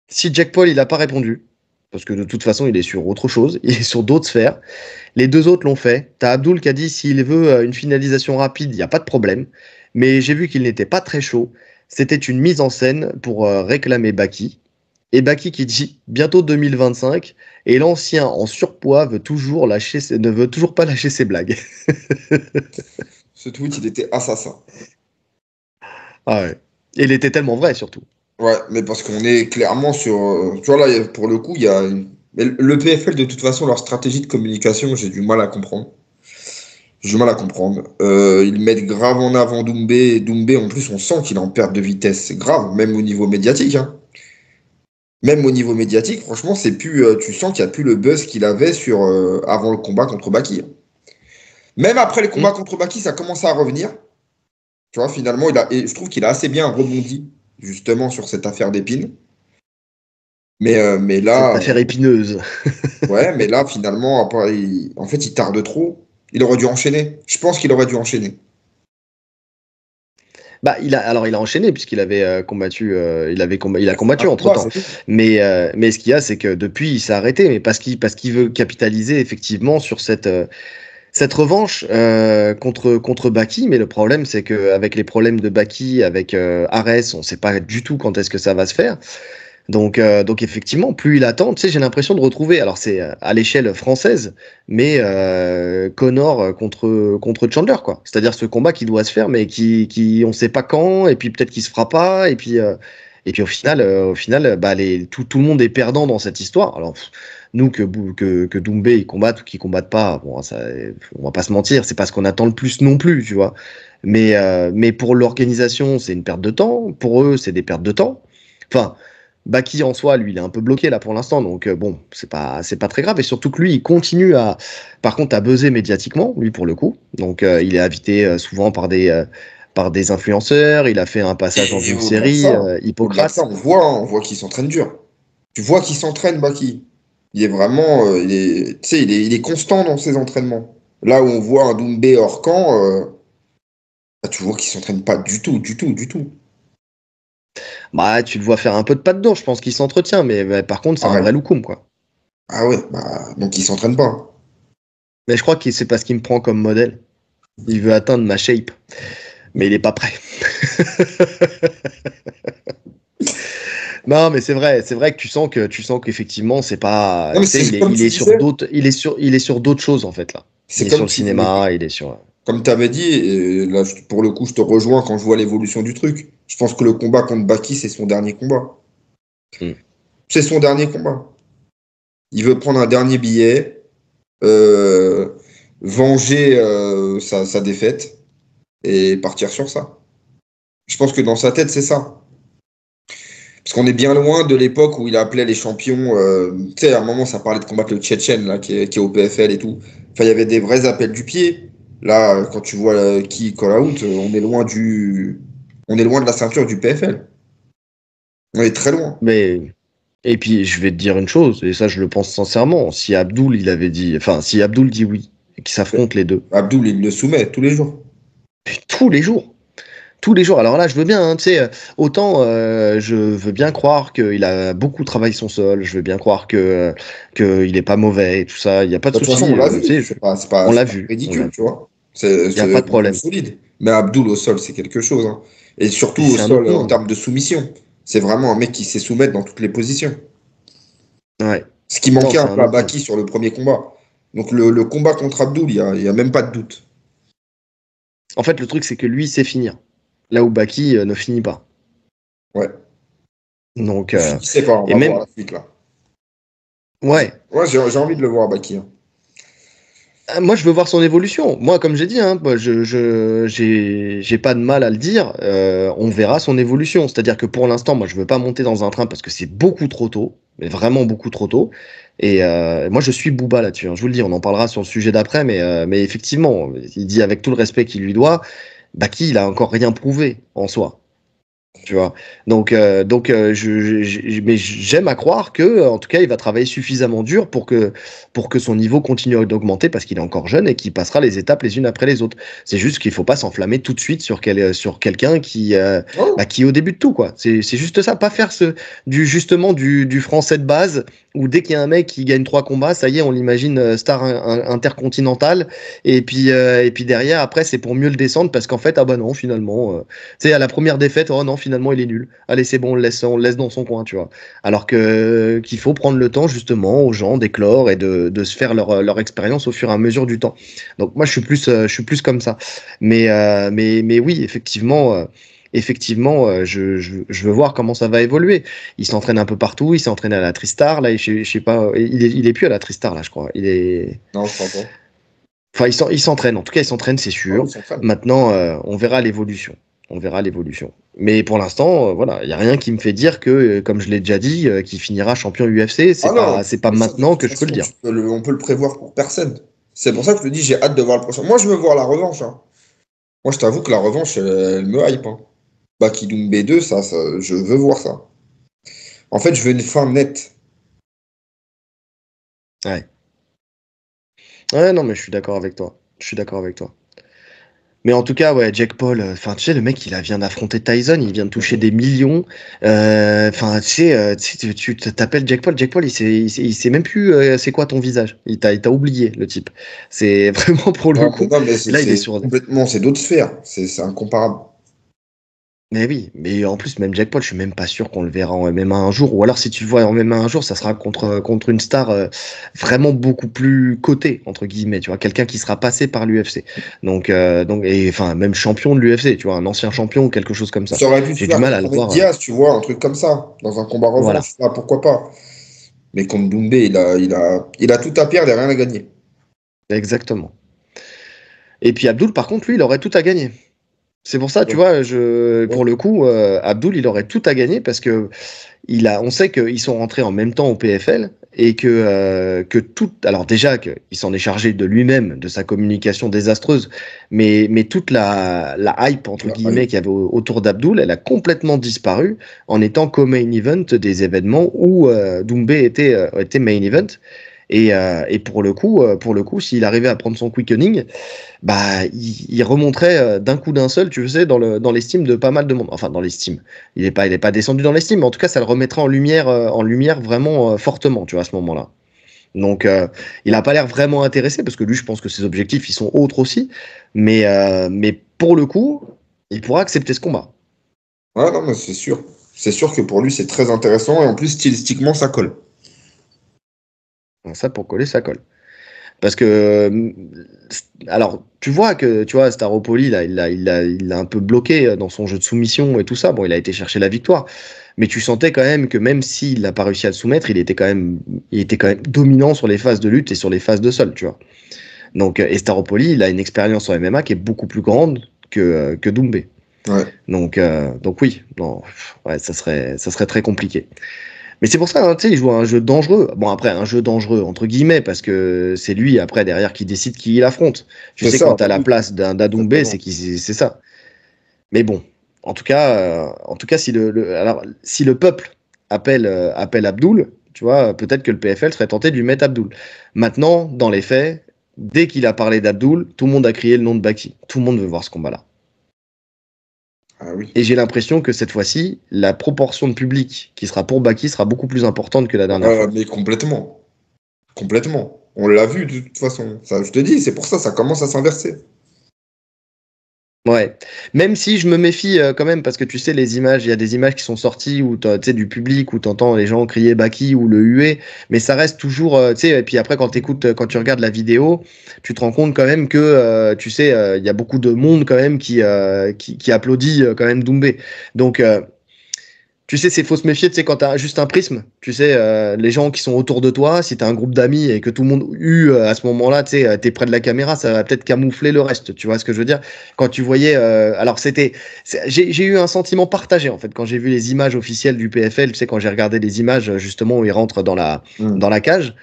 Speaker 1: si Jake Paul, il n'a pas répondu, parce que de toute façon, il est sur autre chose, il est sur d'autres sphères, les 2 autres l'ont fait. T'as Abdul qui a dit, s'il veut une finalisation rapide, il n'y a pas de problème. Mais j'ai vu qu'il n'était pas très chaud. C'était une mise en scène pour réclamer Baki. Et Baki qui dit bientôt 2025 et l'ancien en surpoids ne veut toujours pas lâcher ses blagues.
Speaker 2: Ce tweet, il était assassin.
Speaker 1: Ah ouais. Et il était tellement vrai surtout.
Speaker 2: Ouais, mais parce qu'on est clairement sur. Tu vois, là, pour le coup, il y a. Mais le PFL, de toute façon, leur stratégie de communication, j'ai du mal à comprendre. J'ai du mal à comprendre. Ils mettent grave en avant Doumbé. Doumbé, en plus, on sent qu'il est en perte de vitesse. C'est grave, même au niveau médiatique. Hein. Même au niveau médiatique, franchement, c'est plus. Tu sens qu'il n'y a plus le buzz qu'il avait sur avant le combat contre Baki. Hein. Même après le combat contre Baki, ça commence à revenir. Tu vois, finalement, et je trouve qu'il a assez bien rebondi, justement, sur cette affaire d'Épine. Mais là.
Speaker 1: Cette affaire épineuse.
Speaker 2: Ouais, mais là, finalement, après, en fait, il tarde trop. Il aurait dû enchaîner. Je pense qu'il aurait dû enchaîner.
Speaker 1: Bah, il a enchaîné puisqu'il avait combattu, il a combattu entre-temps. Mais ce qu'il y a, c'est que depuis, il s'est arrêté, mais parce qu'il veut capitaliser effectivement sur cette revanche contre Baki. Mais le problème, c'est qu'avec les problèmes de Baki, avec Ares, on ne sait pas du tout quand est-ce que ça va se faire. Donc effectivement, plus il attend, tu sais, j'ai l'impression de retrouver, alors c'est à l'échelle française, mais Conor contre Chandler, quoi. C'est-à-dire ce combat qui doit se faire, mais qui on sait pas quand, et puis peut-être qu'il se fera pas, et puis au final, bah tout le monde est perdant dans cette histoire. Alors nous que Doumbé il combatte ou qu'il combatte pas, bon ça, on va pas se mentir, c'est pas ce qu'on attend le plus non plus, tu vois. Mais pour l'organisation, c'est une perte de temps. Pour eux, c'est des pertes de temps. Enfin. Baki en soi, lui, il est un peu bloqué là pour l'instant, donc bon, c'est pas très grave. Et surtout que lui, il continue par contre, à buzzer médiatiquement, lui pour le coup. Donc il est invité souvent par des influenceurs. Il a fait un passage dans une série, Hippocrate.
Speaker 2: Ça, on voit qu'il s'entraîne dur. Tu vois qu'il s'entraîne, Baki. Il est vraiment, il est constant dans ses entraînements. Là où on voit un Doumbé hors camp, tu vois qu'il s'entraîne pas du tout.
Speaker 1: Bah, tu le vois faire un peu de pas dedans, je pense qu'il s'entretient, mais par contre, c'est un vrai loukoum, quoi.
Speaker 2: Ah ouais, donc il s'entraîne pas.
Speaker 1: Mais je crois que c'est parce qu'il me prend comme modèle. Il veut atteindre ma shape, mais il est pas prêt. Non, mais c'est vrai que tu sens qu'effectivement, c'est pas.
Speaker 2: Non,
Speaker 1: il est sur d'autres choses en fait là. Il est sur le cinéma, il est sur.
Speaker 2: Comme tu avais dit, et là pour le coup, je te rejoins quand je vois l'évolution du truc. Je pense que le combat contre Baki, c'est son dernier combat. C'est son dernier combat. Il veut prendre un dernier billet, venger sa défaite et partir sur ça. Je pense que dans sa tête, c'est ça. Parce qu'on est bien loin de l'époque où il appelait les champions. Tu sais, à un moment, ça parlait de combattre le Tchétchène, là, qui est au PFL et tout. Enfin, il y avait des vrais appels du pied. Là, quand tu vois qui call out, on est loin de la ceinture du PFL. On est très loin.
Speaker 1: Et puis, je vais te dire une chose, et ça, je le pense sincèrement. Si Abdul dit oui, et qu'ils s'affrontent les deux.
Speaker 2: Abdul, il le soumet tous les jours.
Speaker 1: Tous les jours. Tous les jours. Alors là, je veux bien, tu sais, autant je veux bien croire qu'il a beaucoup travaillé son sol, je veux bien croire qu'il est pas mauvais et tout ça, il n'y a pas de souci.
Speaker 2: On l'a vu, on l'a vu. Ridicule, tu vois.
Speaker 1: Il n'y a pas de problème.
Speaker 2: Solide. Mais Abdul au sol, c'est quelque chose. Hein. Et surtout au sol, en termes de soumission. C'est vraiment un mec qui sait soumettre dans toutes les positions.
Speaker 1: Ouais.
Speaker 2: Ce qui manquait un peu à Baki sur le premier combat. Donc le combat contre Abdul, il n'y a même pas de doute.
Speaker 1: En fait, le truc, c'est que lui, il sait finir. Là où Baki ne finit pas.
Speaker 2: Ouais.
Speaker 1: Donc,
Speaker 2: je sais pas, on va voir la suite là.
Speaker 1: Ouais.
Speaker 2: Ouais, j'ai envie de le voir, Baki. Hein.
Speaker 1: Moi, je veux voir son évolution. Moi, comme j'ai dit, hein, j'ai pas de mal à le dire. On verra son évolution. C'est-à-dire que pour l'instant, moi, je veux pas monter dans un train parce que c'est beaucoup trop tôt, mais vraiment beaucoup trop tôt. Et moi, je suis Booba là-dessus. Hein. Je vous le dis, on en parlera sur le sujet d'après, mais effectivement, il dit avec tout le respect qu'il lui doit, Baki, il a encore rien prouvé en soi. Tu vois, donc mais j'aime à croire que, en tout cas, il va travailler suffisamment dur pour que son niveau continue d'augmenter parce qu'il est encore jeune et qu'il passera les étapes les unes après les autres. C'est juste qu'il faut pas s'enflammer tout de suite sur quelqu'un qui est au début de tout, quoi. C'est juste ça, pas faire du français de base où dès qu'il y a un mec qui gagne 3 combats, ça y est, on l'imagine star intercontinental, et puis derrière, après, c'est pour mieux le descendre, parce qu'en fait, ah bah non, finalement, tu sais, à la première défaite, oh non, finalement, il est nul. Allez, c'est bon, on le laisse dans son coin, tu vois. Alors qu'il faut prendre le temps, justement, aux gens d'éclore et de se faire leur expérience au fur et à mesure du temps. Donc, moi, je suis plus comme ça. Mais oui, effectivement, je veux voir comment ça va évoluer. Il s'entraîne un peu partout, il s'est entraîné à la Tristar, là, je sais pas, il est plus à la Tristar, là, je crois.
Speaker 2: Non, je crois pas.
Speaker 1: Enfin, il s'entraîne, en tout cas, il s'entraîne, c'est sûr. Maintenant, on verra l'évolution. On verra l'évolution. Mais pour l'instant, voilà, il n'y a rien qui me fait dire que, comme je l'ai déjà dit, qu'il finira champion UFC. C'est pas maintenant que je peux le dire.
Speaker 2: On peut le prévoir pour personne. C'est pour ça que je te dis, j'ai hâte de voir le prochain. Moi, je veux voir la revanche. Hein. Moi, je t'avoue que la revanche, elle me hype. Hein. Baki Doumbé 2, ça, je veux voir ça. En fait, je veux une fin nette.
Speaker 1: Ouais. Ouais, non, mais je suis d'accord avec toi. Je suis d'accord avec toi. Mais en tout cas, ouais, Jake Paul, enfin, tu sais, le mec, vient d'affronter Tyson, il vient de toucher des millions. Enfin, tu t'appelles Jake Paul. Jake Paul, il sait même plus c'est quoi ton visage. Il t'a oublié, le type. C'est vraiment pour le coup.
Speaker 2: Non, mais
Speaker 1: là, il est sur.
Speaker 2: Complètement, c'est d'autres sphères. C'est incomparable.
Speaker 1: Mais oui, mais en plus, même Jack Paul, je suis même pas sûr qu'on le verra en MMA un jour. Ou alors, si tu le vois en MMA un jour, ça sera contre une star vraiment beaucoup plus cotée, entre guillemets, tu vois, quelqu'un qui sera passé par l'UFC. Et enfin, même champion de l'UFC, tu vois, un ancien champion ou quelque chose comme ça.
Speaker 2: Ça aurait pu
Speaker 1: J'ai du mal à le voir.
Speaker 2: Diaz, tu vois, un truc comme ça, dans un combat revanche, voilà. Là, pourquoi pas. Mais contre Doumbé, il a tout à perdre et rien à gagner.
Speaker 1: Exactement. Et puis Abdul, par contre, lui, il aurait tout à gagner. C'est pour ça, tu vois, pour le coup, Abdul, il aurait tout à gagner parce que on sait qu'ils sont rentrés en même temps au PFL et que tout. Alors déjà qu'il s'en est chargé de lui-même, de sa communication désastreuse, mais toute la hype entre guillemets qu'il y avait autour d'Abdul, elle a complètement disparu en étant co-main event des événements où Doumbé était main event. Et pour le coup, s'il arrivait à prendre son quickening, bah, il remonterait d'un coup d'un seul, tu sais, dans l'estime de pas mal de monde. Enfin, dans l'estime. Il est pas descendu dans l'estime, mais en tout cas, ça le remettrait en lumière vraiment fortement, tu vois, à ce moment-là. Donc, il a pas l'air vraiment intéressé, parce que lui, je pense que ses objectifs, ils sont autres aussi. Mais pour le coup, il pourra accepter ce combat.
Speaker 2: Ouais, non, mais c'est sûr. C'est sûr que pour lui, c'est très intéressant, et en plus, stylistiquement, ça colle.
Speaker 1: Ça, pour coller, ça colle. Parce que, alors, tu vois, Staropoli, là, il l'a un peu bloqué dans son jeu de soumission et tout ça. Bon, il a été chercher la victoire. Mais tu sentais quand même que même s'il n'a pas réussi à le soumettre, il était quand même dominant sur les phases de lutte et sur les phases de sol, tu vois. Donc, et Staropoli, il a une expérience en MMA qui est beaucoup plus grande que Doumbé.
Speaker 2: Ouais.
Speaker 1: Donc oui, non, ouais, ça serait très compliqué. Mais c'est pour ça, hein, tu sais, il joue un jeu dangereux. Bon, après, un jeu dangereux, entre guillemets, parce que c'est lui, après, derrière, qui décide qui il affronte. Tu sais, quand t'as la place d'un Doumbé, c'est ça. Mais bon, en tout cas, si le peuple appelle Abdul, tu vois, peut-être que le PFL serait tenté de lui mettre Abdul. Maintenant, dans les faits, dès qu'il a parlé d'Abdul, tout le monde a crié le nom de Baki. Tout le monde veut voir ce combat-là.
Speaker 2: Ah oui.
Speaker 1: Et j'ai l'impression que cette fois-ci, la proportion de public qui sera pour Baki sera beaucoup plus importante que la dernière fois.
Speaker 2: Mais complètement. Complètement. On l'a vu de toute façon. Ça, je te dis, c'est pour ça commence à s'inverser.
Speaker 1: Ouais, même si je me méfie quand même, parce que tu sais, il y a des images qui sont sorties où tu sais, du public, où tu entends les gens crier Baki ou le huer, mais ça reste toujours, tu sais, et puis après quand tu regardes la vidéo, tu te rends compte quand même que, tu sais, il y a beaucoup de monde quand même qui applaudit quand même Doumbé. Donc, tu sais, c'est faut se méfier, tu sais, quand t'as juste un prisme, tu sais, les gens qui sont autour de toi, si t'as un groupe d'amis et que tout le monde à ce moment-là, tu sais, t'es près de la caméra, ça va peut-être camoufler le reste, tu vois ce que je veux dire? Quand tu voyais, alors j'ai eu un sentiment partagé, en fait, quand j'ai vu les images officielles du PFL, tu sais, quand j'ai regardé les images, justement, où il rentre dans la cage,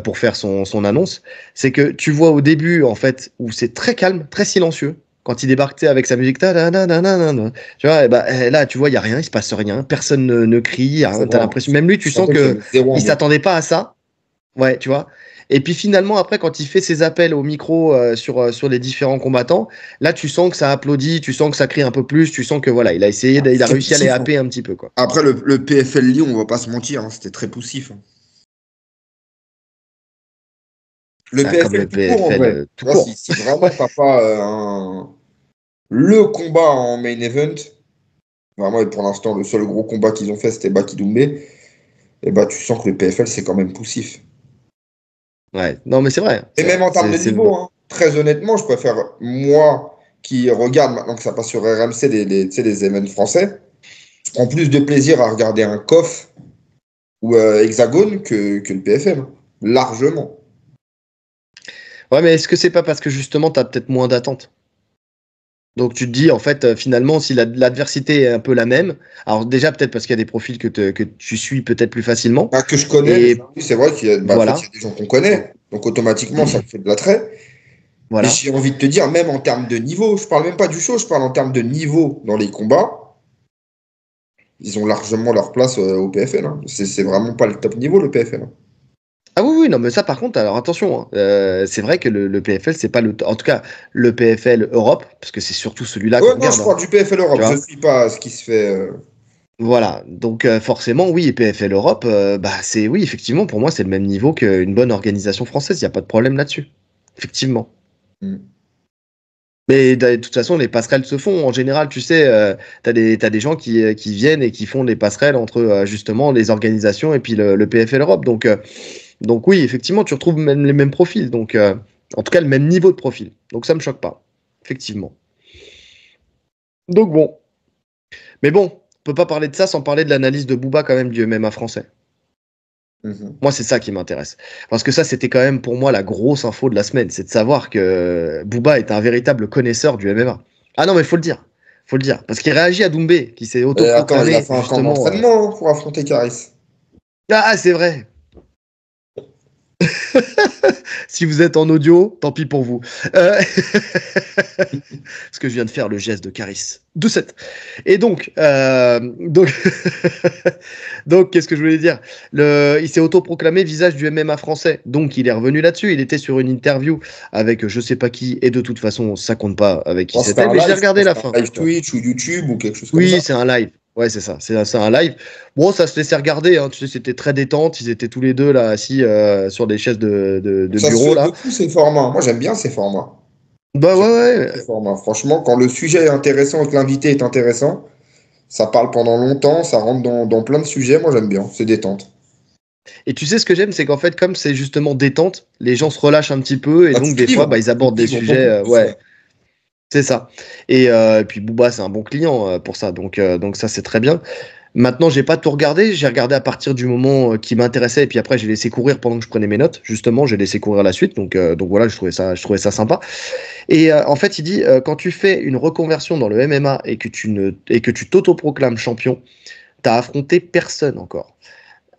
Speaker 1: pour faire son annonce, c'est que tu vois au début, en fait, où c'est très calme, très silencieux, quand il débarque avec sa musique, tu vois, là, tu vois, il n'y a rien, il se passe rien, personne ne crie, t'as l'impression, même lui, tu sens qu'il ne s'attendait pas à ça. Ouais, tu vois. Et puis finalement, après, quand il fait ses appels au micro sur les différents combattants, là, tu sens que ça applaudit, tu sens que ça crie un peu plus, tu sens que voilà, il a réussi à les happer un petit peu, quoi.
Speaker 2: Après, le PFL Lyon, on va pas se mentir, hein, c'était très poussif. Hein. Le
Speaker 1: comme le
Speaker 2: PFL tout court, en vrai.
Speaker 1: PFL tout court.
Speaker 2: Si vraiment t'as pas le combat en main event, vraiment, et pour l'instant, le seul gros combat qu'ils ont fait, c'était Baki Doumbé, et bah, tu sens que le PFL, c'est quand même poussif.
Speaker 1: Ouais, non, mais c'est vrai.
Speaker 2: Et même en termes de
Speaker 1: C'est
Speaker 2: niveau, hein, très honnêtement, je préfère, moi, qui regarde maintenant que ça passe sur RMC, tu sais, les événements français, je prends plus de plaisir à regarder un KOF ou Hexagone que le PFL, hein. Largement.
Speaker 1: Ouais, mais est-ce que c'est pas parce que justement, tu as peut-être moins d'attentes? Donc tu te dis, en fait, finalement, si l'adversité est un peu la même, alors déjà peut-être parce qu'il y a des profils que tu suis peut-être plus facilement,
Speaker 2: Bah, que je connais,
Speaker 1: et
Speaker 2: oui, c'est vrai qu'il y a, bah, en fait, il y
Speaker 1: voilà,
Speaker 2: a des gens qu'on connaît, donc automatiquement, ça fait de l'attrait. Mais
Speaker 1: voilà.
Speaker 2: j'ai envie de te dire, même en termes de niveau, je parle même pas du show, je parle en termes de niveau dans les combats, ils ont largement leur place au PFL, hein. C'est vraiment pas le top niveau, le PFL, hein.
Speaker 1: Ah oui, oui, non, mais ça par contre, alors attention, hein, c'est vrai que le PFL, c'est pas en tout cas, le PFL Europe, parce que c'est surtout celui-là qu'on
Speaker 2: Ouais, non, je
Speaker 1: regarde, hein,
Speaker 2: parle du PFL
Speaker 1: tu
Speaker 2: Europe, je
Speaker 1: vois.
Speaker 2: suis pas ce qui se fait.
Speaker 1: Voilà, donc forcément, oui, PFL Europe, bah c'est, oui, effectivement, pour moi, c'est le même niveau qu'une bonne organisation française, il n'y a pas de problème là-dessus, effectivement.
Speaker 2: Hmm.
Speaker 1: Mais de toute façon, les passerelles se font. En général, tu sais, t'as des gens qui viennent et qui font des passerelles entre justement les organisations et puis le PFL Europe. Donc oui, effectivement, tu retrouves même les mêmes profils. Donc, en tout cas, le même niveau de profil. Donc ça me choque pas, effectivement. Donc bon. Mais bon, on peut pas parler de ça sans parler de l'analyse de Booba quand même du MMA français.
Speaker 2: Mhm.
Speaker 1: Moi, c'est ça qui m'intéresse. Parce que ça, c'était quand même pour moi la grosse info de la semaine. C'est de savoir que Booba est un véritable connaisseur du MMA. Ah non, mais faut le dire. Faut le dire. Parce qu'il réagit à Doumbé, qui s'est
Speaker 2: Et attends, il a
Speaker 1: autoproclamé,
Speaker 2: fait un camp
Speaker 1: justement.
Speaker 2: d'entraînement, hein, pour affronter Caris.
Speaker 1: Ah, c'est vrai. Si vous êtes en audio, tant pis pour vous. Parce que je viens de faire le geste de Caris. De 7. Et donc, donc qu'est-ce que je voulais dire? Il s'est autoproclamé visage du MMA français. Donc, il est revenu là-dessus. Il était sur une interview avec je sais pas qui. Et de toute façon, ça compte pas avec qui
Speaker 2: Bon, c'était
Speaker 1: c'était.
Speaker 2: un
Speaker 1: Mais je l'ai
Speaker 2: live,
Speaker 1: regardé la
Speaker 2: c'était
Speaker 1: fin.
Speaker 2: un live
Speaker 1: Tu vois.
Speaker 2: Twitch ou YouTube ou quelque chose comme ça.
Speaker 1: Oui, c'est un live. Ouais, c'est ça. C'est un live. Bon, ça se laissait regarder. Hein. Tu sais, c'était très détente. Ils étaient tous les deux là, assis sur des chaises de
Speaker 2: Ça se
Speaker 1: bureau
Speaker 2: fait
Speaker 1: là.
Speaker 2: beaucoup ces formats. Moi, j'aime bien ces formats.
Speaker 1: Bah
Speaker 2: J'aime
Speaker 1: ouais,
Speaker 2: beaucoup ces
Speaker 1: ouais.
Speaker 2: formats. Franchement, quand le sujet est intéressant et que l'invité est intéressant, ça parle pendant longtemps, ça rentre dans plein de sujets. Moi, j'aime bien. C'est détente.
Speaker 1: Et tu sais ce que j'aime, c'est qu'en fait, comme c'est justement détente, les gens se relâchent un petit peu et
Speaker 2: Bah, tu
Speaker 1: donc
Speaker 2: te
Speaker 1: des fois,
Speaker 2: livres.
Speaker 1: bah, ils
Speaker 2: Tu
Speaker 1: abordent
Speaker 2: te
Speaker 1: des
Speaker 2: livres
Speaker 1: sujets.
Speaker 2: beaucoup dessus.
Speaker 1: Ouais, c'est ça. Et puis Booba, c'est un bon client pour ça, donc ça c'est très bien. Maintenant, j'ai pas tout regardé, j'ai regardé à partir du moment qui m'intéressait et puis après j'ai laissé courir pendant que je prenais mes notes. Justement, j'ai laissé courir la suite, donc voilà, je trouvais ça sympa. Et en fait, il dit quand tu fais une reconversion dans le MMA et que tu t'autoproclames champion, t'as affronté personne encore.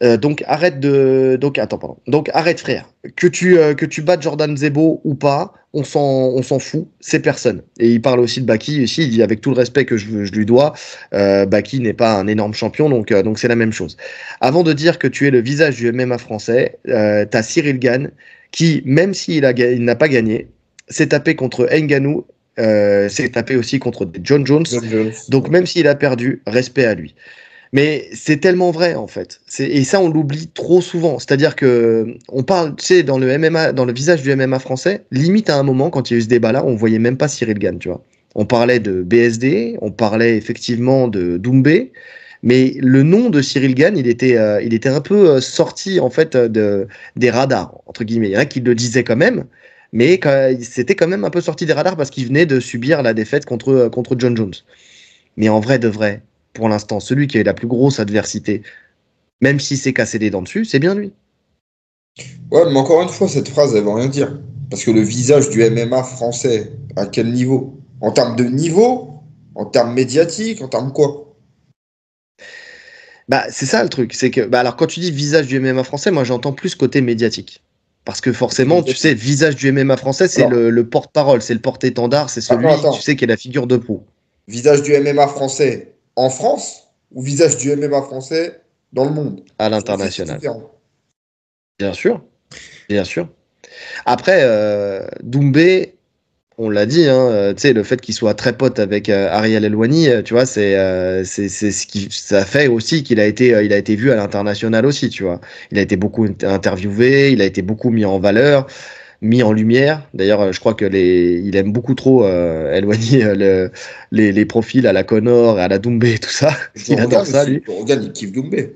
Speaker 1: Donc arrête donc attends pardon donc arrête frère que tu battes Jordan Zebo ou pas on s'en fout c'est personne et il parle aussi de Baki ici il dit avec tout le respect que je lui dois Baki n'est pas un énorme champion donc c'est la même chose avant de dire que tu es le visage du MMA français t'as Cyril Gane qui même s'il il n'a pas gagné s'est tapé contre Ngannou s'est tapé aussi contre John Jones
Speaker 2: John Jones.
Speaker 1: donc même s'il a perdu respect à lui mais c'est tellement vrai en fait. Et ça, on l'oublie trop souvent. C'est-à-dire que on parle, tu sais, dans le MMA, dans le visage du MMA français, limite à un moment, quand il y a eu ce débat-là, on voyait même pas Cyril Gane, tu vois. On parlait de BSD, on parlait effectivement de Doumbé, mais le nom de Cyril Gane, il était un peu sorti en fait des radars entre guillemets. Il y en a qui le disaient quand même, mais c'était quand même un peu sorti des radars parce qu'il venait de subir la défaite contre John Jones. Mais en vrai de vrai, pour l'instant, celui qui a eu la plus grosse adversité, même s'il s'est cassé les dents dessus, c'est bien lui.
Speaker 2: Ouais, mais encore une fois, cette phrase, elle veut rien dire. Parce que le visage du MMA français, à quel niveau? En termes de niveau? En termes médiatiques? En termes quoi?
Speaker 1: Bah, c'est ça le truc. C'est que, bah, alors, quand tu dis visage du MMA français, moi, j'entends plus côté médiatique. Parce que forcément, tu sais, visage du MMA français, c'est
Speaker 2: Alors,
Speaker 1: le porte-parole, c'est le porte-étendard, c'est celui, tu
Speaker 2: attends.
Speaker 1: sais, qui est la figure de proue.
Speaker 2: Visage du MMA français en France ou visage du MMA français dans le monde?
Speaker 1: À
Speaker 2: Je sais que c'est
Speaker 1: l'international.
Speaker 2: différent.
Speaker 1: Bien sûr, bien sûr. Après, Doumbé, on l'a dit, hein, tu sais, le fait qu'il soit très pote avec Ariel Elwani, tu vois, c'est ce qui ça fait aussi il a été vu à l'international aussi, tu vois. Il a été beaucoup interviewé, il a été beaucoup mis en valeur. mis en lumière. D'ailleurs, je crois que il aime beaucoup trop éloigner les profils à la Conor et à la Doumbé et tout ça. Il adore ça, lui.
Speaker 2: Joe Rogan, il kiffe Doumbé.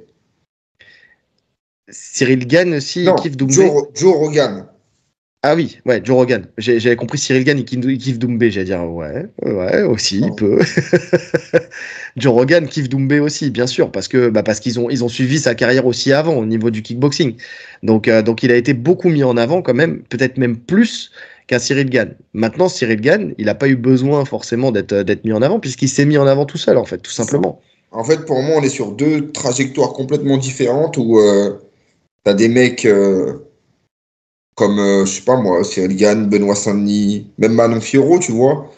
Speaker 1: Cyril Gane aussi, il
Speaker 2: Non,
Speaker 1: kiffe Doumbé.
Speaker 2: Joe Rogan.
Speaker 1: Ah oui, ouais, Joe Rogan. J'avais compris Cyril Gane, il kiffe Doumbé. J'allais dire, ouais, aussi, il peut. Joe Rogan kiffe Doumbé aussi, bien sûr, parce qu'ils ont suivi sa carrière aussi avant au niveau du kickboxing. Donc il a été beaucoup mis en avant quand même, peut-être même plus qu'un Cyril Gane. Maintenant, Cyril Gane, il n'a pas eu besoin forcément d'être mis en avant, puisqu'il s'est mis en avant tout seul, en fait, tout simplement.
Speaker 2: En fait, pour moi, on est sur deux trajectoires complètement différentes où t'as des mecs comme, je sais pas moi, Cyril Gane, Benoît Saint-Denis, même Manon Fiorot, tu vois,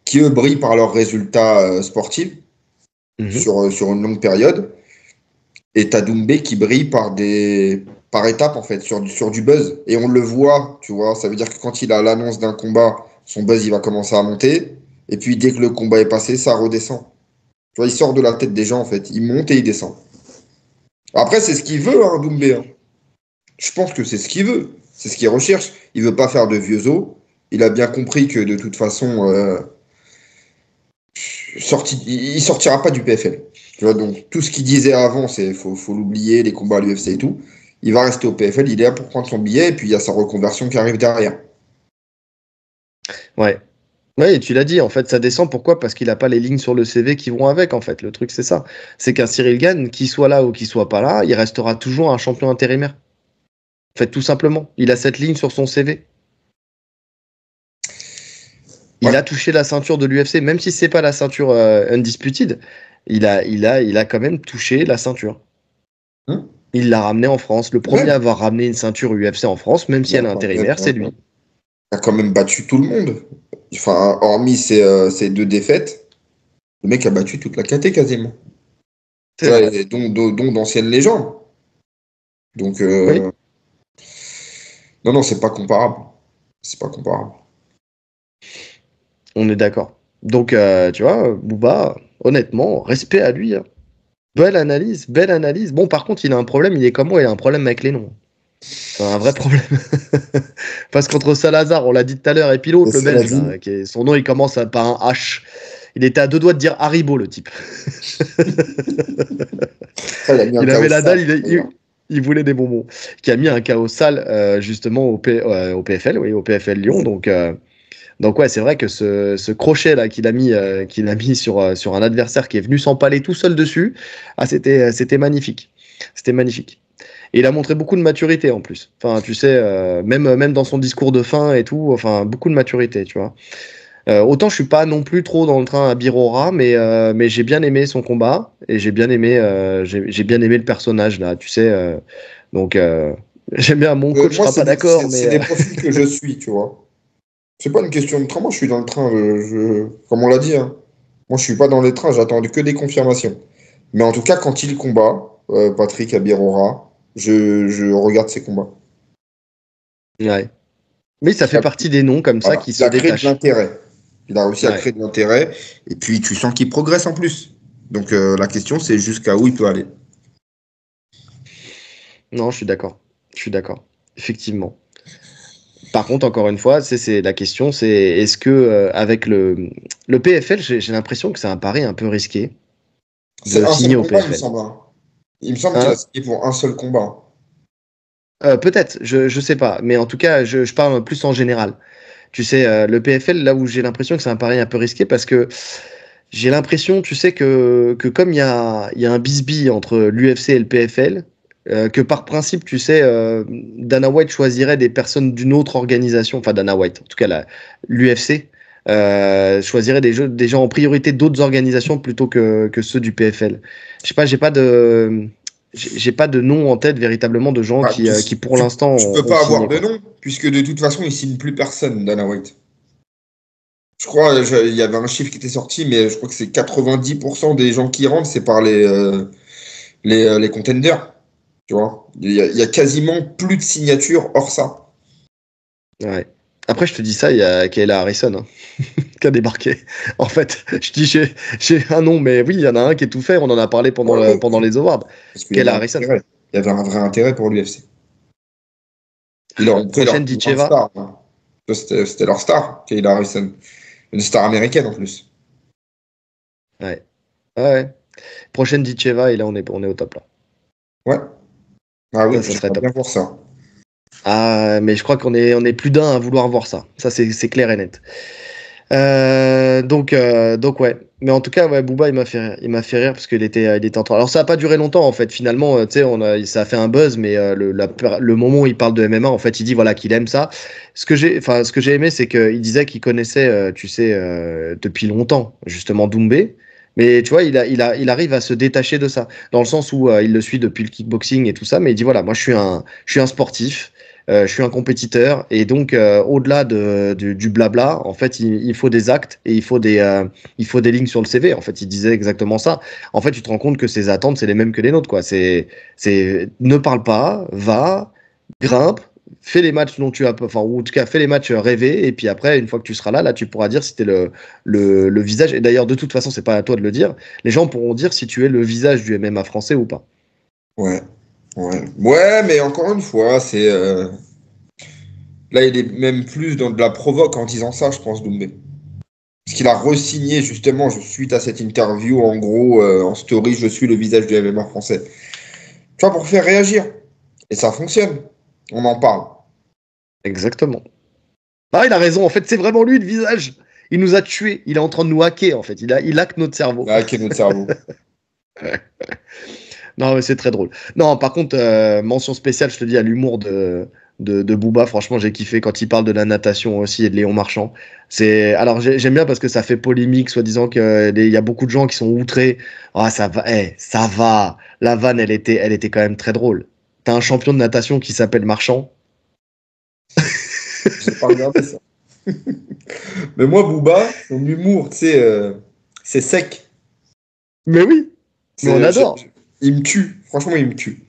Speaker 2: qui eux brillent par leurs résultats sportifs
Speaker 1: Mhm.
Speaker 2: sur une longue période. Et t'as Doumbé qui brille par étapes, en fait, sur du buzz. Et on le voit, tu vois, ça veut dire que quand il a l'annonce d'un combat, son buzz, il va commencer à monter. Et puis, dès que le combat est passé, ça redescend. Tu vois, il sort de la tête des gens, en fait. Il monte et il descend. Après, c'est ce qu'il veut, hein, Doumbé, hein. Je pense que c'est ce qu'il veut. C'est ce qu'il recherche. Il veut pas faire de vieux os. Il a bien compris que, de toute façon, il sortira pas du PFL. Tu vois, donc tout ce qu'il disait avant, faut l'oublier, les combats à l'UFC et tout. Il va rester au PFL, il est là pour prendre son billet, et puis il y a sa reconversion qui arrive derrière.
Speaker 1: Ouais. Ouais, et tu l'as dit, en fait, ça descend. Pourquoi? Parce qu'il n'a pas les lignes sur le CV qui vont avec, en fait. Le truc, c'est ça. C'est qu'un Cyril Gane, qu'il soit là ou qu'il soit pas là, il restera toujours un champion intérimaire. En fait, tout simplement. Il a cette ligne sur son CV. Il
Speaker 2: Ouais.
Speaker 1: a touché la ceinture de l'UFC, même si c'est pas la ceinture undisputed. Il a quand même touché la ceinture.
Speaker 2: Hein.
Speaker 1: Il l'a ramené en France. Le premier à
Speaker 2: Même,
Speaker 1: avoir ramené une ceinture UFC en France, même si
Speaker 2: il a
Speaker 1: elle est
Speaker 2: quand même,
Speaker 1: intérimaire, c'est lui.
Speaker 2: il a quand même battu tout le monde. Enfin, hormis ses deux défaites, le mec a battu toute la KT quasiment. Tu
Speaker 1: C'est
Speaker 2: vois,
Speaker 1: vrai.
Speaker 2: et dont d'anciennes légendes. Donc,
Speaker 1: Oui,
Speaker 2: non, c'est pas comparable. C'est pas comparable.
Speaker 1: on est d'accord. Donc, tu vois, Booba, honnêtement, respect à lui, hein. Belle analyse, belle analyse. Bon, par contre, il a un problème. Il est comme moi, il a un problème avec les noms. Enfin, un vrai problème. Parce qu'entre Salazar, on l'a dit tout à l'heure, et puis
Speaker 2: Et
Speaker 1: l'autre, le belge,
Speaker 2: Saladin,
Speaker 1: là, son nom, il commence par un H. Il était à deux doigts de dire Haribo, le type.
Speaker 2: il a mis un
Speaker 1: Il
Speaker 2: chaos
Speaker 1: avait la dalle,
Speaker 2: sale, d'ailleurs.
Speaker 1: il voulait des bonbons. Qui a mis un chaos sale, justement, au PFL, oui, au PFL Lyon. Donc ouais, c'est vrai que ce crochet-là qu'il a mis sur un adversaire qui est venu s'empaler tout seul dessus, c'était magnifique. C'était magnifique. Et il a montré beaucoup de maturité en plus. Enfin, tu sais, même dans son discours de fin et tout, enfin, beaucoup de maturité, tu vois. Autant je suis pas non plus trop dans le train à Birora, mais j'ai bien aimé son combat et j'ai bien aimé le personnage là, tu sais. Donc j'aime bien mon coach
Speaker 2: Moi,
Speaker 1: sera pas d'accord,
Speaker 2: c'est
Speaker 1: mais
Speaker 2: des profils que je suis, tu vois. C'est pas une question de train. Moi, je suis dans le train, comme on l'a dit, hein. Moi, je suis pas dans les trains, j'attends que des confirmations. Mais en tout cas, quand il combat, Patrick Abirora, je regarde ses combats.
Speaker 1: ouais. Mais ça
Speaker 2: Il
Speaker 1: fait
Speaker 2: a,
Speaker 1: partie des noms comme ça
Speaker 2: voilà,
Speaker 1: qui
Speaker 2: il
Speaker 1: se
Speaker 2: a créé de
Speaker 1: détachent.
Speaker 2: l'intérêt. Il a réussi à
Speaker 1: Ouais.
Speaker 2: créer de l'intérêt. Et puis, tu sens qu'il progresse en plus. Donc, la question, c'est jusqu'à où il peut aller.
Speaker 1: Non, je suis d'accord. Je suis d'accord. Effectivement. Par contre, encore une fois, c'est la question, c'est est-ce que avec le PFL, j'ai l'impression que c'est un pari un peu risqué
Speaker 2: C'est
Speaker 1: de
Speaker 2: un seul
Speaker 1: signer au
Speaker 2: combat, il me
Speaker 1: PFL.
Speaker 2: semble, hein. Il me semble qu'il a
Speaker 1: Hein?
Speaker 2: signé pour un seul combat.
Speaker 1: Peut-être, je sais pas, mais en tout cas, je parle plus en général. Tu sais, le PFL, là où j'ai l'impression que c'est un pari un peu risqué, parce que j'ai l'impression, tu sais, que comme il y a un bisbille entre l'UFC et le PFL, que par principe, tu sais, Dana White choisirait des personnes d'une autre organisation, enfin Dana White, en tout cas l'UFC, choisirait des gens en priorité d'autres organisations plutôt que ceux du PFL. Je sais pas, j'ai pas de nom en tête véritablement de gens
Speaker 2: Bah,
Speaker 1: qui pour l'instant
Speaker 2: tu
Speaker 1: ont,
Speaker 2: peux
Speaker 1: ont
Speaker 2: pas avoir
Speaker 1: signé,
Speaker 2: de
Speaker 1: quoi.
Speaker 2: nom, puisque de toute façon, il signe plus personne, Dana White. Je crois, il y avait un chiffre qui était sorti, mais je crois que c'est 90% des gens qui rentrent, c'est par les contenders. Tu vois, il y a quasiment plus de signatures hors ça.
Speaker 1: Ouais. Après, je te dis ça, il y a Kayla Harrison, hein, qui a débarqué. En fait, je dis j'ai un nom, mais oui, il y en a un qui est tout fait. On en a parlé pendant,
Speaker 2: Ouais, ouais,
Speaker 1: pendant les awards.
Speaker 2: parce qu'il y avait
Speaker 1: Kayla
Speaker 2: un
Speaker 1: Harrison.
Speaker 2: intérêt. Il y avait un vrai intérêt pour l'UFC. Ils ont pris leur
Speaker 1: Prochaine Ditcheva.
Speaker 2: star. Hein. C'était leur star, Kayla Harrison. Une star américaine en plus.
Speaker 1: Ouais. Ouais. Prochaine Ditcheva, et là, on est au top, là.
Speaker 2: Ouais. Ah oui,
Speaker 1: Ça serait
Speaker 2: j'aimerais
Speaker 1: top.
Speaker 2: bien voir ça.
Speaker 1: Ah, mais je crois qu'on est plus d'un à vouloir voir ça. Ça, c'est clair et net. Donc ouais. Mais en tout cas, ouais, Booba, il m'a fait rire. Il m'a fait rire parce qu'il était en train. Alors ça a pas duré longtemps en fait. Finalement, tu sais, ça a fait un buzz, mais le moment où il parle de MMA, en fait, il dit voilà qu'il aime ça. Ce que j'ai aimé, c'est qu'il disait qu'il connaissait, tu sais, depuis longtemps justement Doumbé. Mais tu vois, il arrive à se détacher de ça, dans le sens où il le suit depuis le kickboxing et tout ça. Mais il dit voilà, moi je suis un sportif. Je suis un compétiteur et donc au-delà du blabla, en fait, il faut des actes et il faut des lignes sur le CV. En fait, il disait exactement ça. En fait, tu te rends compte que ses attentes, c'est les mêmes que les nôtres, quoi. C'est ne parle pas, va, grimpe, fais les matchs dont tu as, enfin, ou en tout cas, fais les matchs rêvés et puis après, une fois que tu seras là, tu pourras dire si t'es le visage. Et d'ailleurs, de toute façon, c'est pas à toi de le dire. Les gens pourront dire si tu es le visage du MMA français ou pas.
Speaker 2: Ouais. Ouais, mais encore une fois, c'est. Là, il est même plus dans de la provoque en disant ça, je pense, Doumbé. Parce qu'il a re-signé justement suite à cette interview, en gros, en story, je suis le visage du MMA français. Tu vois, pour faire réagir. Et ça fonctionne. On en parle.
Speaker 1: Exactement. Ah, il a raison. En fait, c'est vraiment lui le visage. Il nous a tués. Il est en train de nous hacker, en fait. Il hack notre cerveau.
Speaker 2: Là, quel est notre cerveau.
Speaker 1: Non, mais c'est très drôle. Non, par contre, mention spéciale, je te dis, à l'humour de Booba. Franchement, j'ai kiffé quand il parle de la natation aussi et de Léon Marchand. Alors, j'aime bien parce que ça fait polémique, soi-disant qu'il y a beaucoup de gens qui sont outrés. Ah, ça va, ça va. La vanne, elle était quand même très drôle. T'as un champion de natation qui s'appelle Marchand.
Speaker 2: J'ai pas regardé ça. Mais moi, Booba, son humour, tu sais, c'est sec.
Speaker 1: Mais oui, mais on
Speaker 2: C'est,
Speaker 1: adore.
Speaker 2: il me tue. Franchement, il me tue.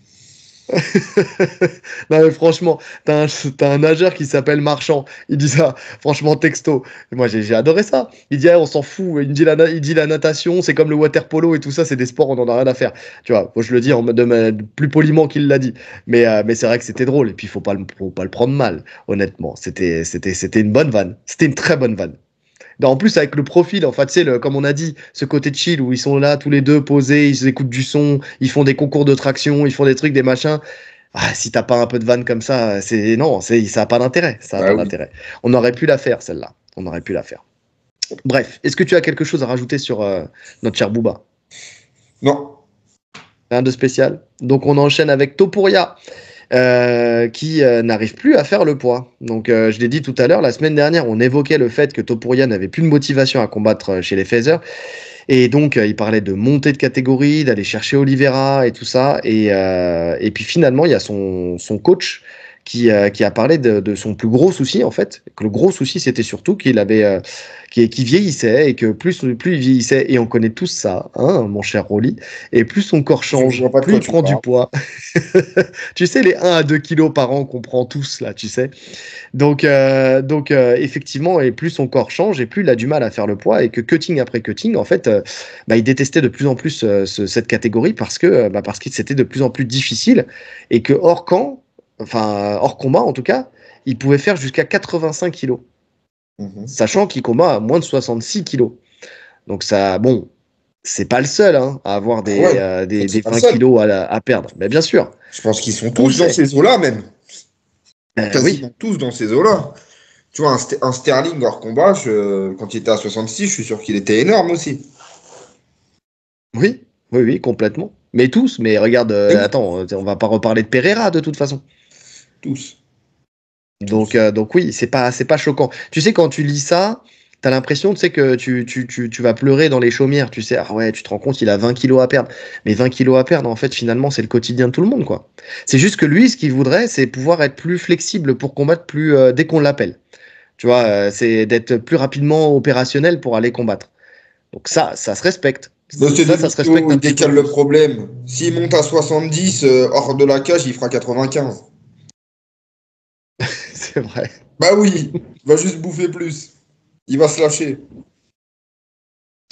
Speaker 1: Non mais franchement, t'as un nageur qui s'appelle Marchand. Il dit ça, franchement, texto. Et moi, j'ai adoré ça. Il dit, ah, on s'en fout. Il dit il dit la natation, c'est comme le water polo et tout ça, c'est des sports, on en a rien à faire. Tu vois, moi, je le dis plus poliment qu'il l'a dit. Mais c'est vrai que c'était drôle. Et puis, faut pas le prendre mal, honnêtement. C'était une bonne vanne. C'était une très bonne vanne. En plus, avec le profil, en fait, tu sais, comme on a dit, ce côté chill où ils sont là tous les deux posés, ils écoutent du son, ils font des concours de traction, ils font des trucs, des machins. Ah, si t'as pas un peu de vanne comme ça, non, ça a pas d'intérêt. Ça a
Speaker 2: Bah
Speaker 1: pas
Speaker 2: oui.
Speaker 1: d'intérêt. On aurait pu la faire, celle-là. On aurait pu la faire. Bref, est-ce que tu as quelque chose à rajouter sur notre cher Booba?
Speaker 2: Non.
Speaker 1: Rien de spécial. Donc on enchaîne avec Topuria. Qui n'arrive plus à faire le poids. Donc, je l'ai dit tout à l'heure, la semaine dernière, on évoquait le fait que Topuria n'avait plus de motivation à combattre chez les Feather. Et donc, il parlait de monter de catégorie, d'aller chercher Oliveira et tout ça. Et puis finalement, il y a son coach qui a parlé de son plus gros souci, en fait. Que le gros souci, c'était surtout qu'il vieillissait et que plus il vieillissait, et on connaît tous ça, hein, mon cher Rolly, et plus son corps
Speaker 2: Je
Speaker 1: change,
Speaker 2: vois pas de
Speaker 1: plus
Speaker 2: quoi
Speaker 1: il
Speaker 2: tu
Speaker 1: prend du
Speaker 2: parles.
Speaker 1: poids. Tu sais, les 1 à 2 kilos par an qu'on prend tous, là, tu sais. Donc effectivement, et plus son corps change, et plus il a du mal à faire le poids, et que cutting après cutting, en fait, il détestait de plus en plus cette catégorie parce que c'était de plus en plus difficile, et que hors combat en tout cas, il pouvait faire jusqu'à 85 kilos,
Speaker 2: Mhm.
Speaker 1: sachant qu'il combat à moins de 66 kilos. Donc ça, bon, c'est pas le seul hein, à avoir
Speaker 2: Ah ouais. Donc c'est
Speaker 1: des
Speaker 2: pas le
Speaker 1: 20
Speaker 2: seul.
Speaker 1: kilos à perdre. Mais bien sûr,
Speaker 2: Je pense qu'ils sont
Speaker 1: on le
Speaker 2: tous dans
Speaker 1: sait.
Speaker 2: ces eaux-là, même.
Speaker 1: Oui,
Speaker 2: Quasiment tous dans ces eaux-là. Tu vois, un Sterling hors combat, quand il était à 66, je suis sûr qu'il était énorme aussi.
Speaker 1: oui, complètement. Mais tous, mais regarde,
Speaker 2: Et oui,
Speaker 1: attends, on va pas reparler de Pereira de toute façon.
Speaker 2: tous. Tous.
Speaker 1: Donc oui, c'est pas choquant. Tu sais, quand tu lis ça, t'as l'impression, tu sais, que tu vas pleurer dans les chaumières. Tu sais, ah ouais, tu te rends compte, il a 20 kilos à perdre. Mais 20 kilos à perdre, en fait, finalement, c'est le quotidien de tout le monde, quoi. C'est juste que lui, ce qu'il voudrait, c'est pouvoir être plus flexible pour combattre dès qu'on l'appelle. Tu vois, c'est d'être plus rapidement opérationnel pour aller combattre. Donc ça se respecte.
Speaker 2: Bah, c'est des
Speaker 1: Ça se respecte
Speaker 2: mythos,
Speaker 1: un
Speaker 2: il
Speaker 1: petit peu
Speaker 2: décale le
Speaker 1: plus.
Speaker 2: problème. S'il monte à 70, hors de la cage, il fera 95.
Speaker 1: C'est vrai.
Speaker 2: Bah oui, il va juste bouffer plus. Il va se lâcher.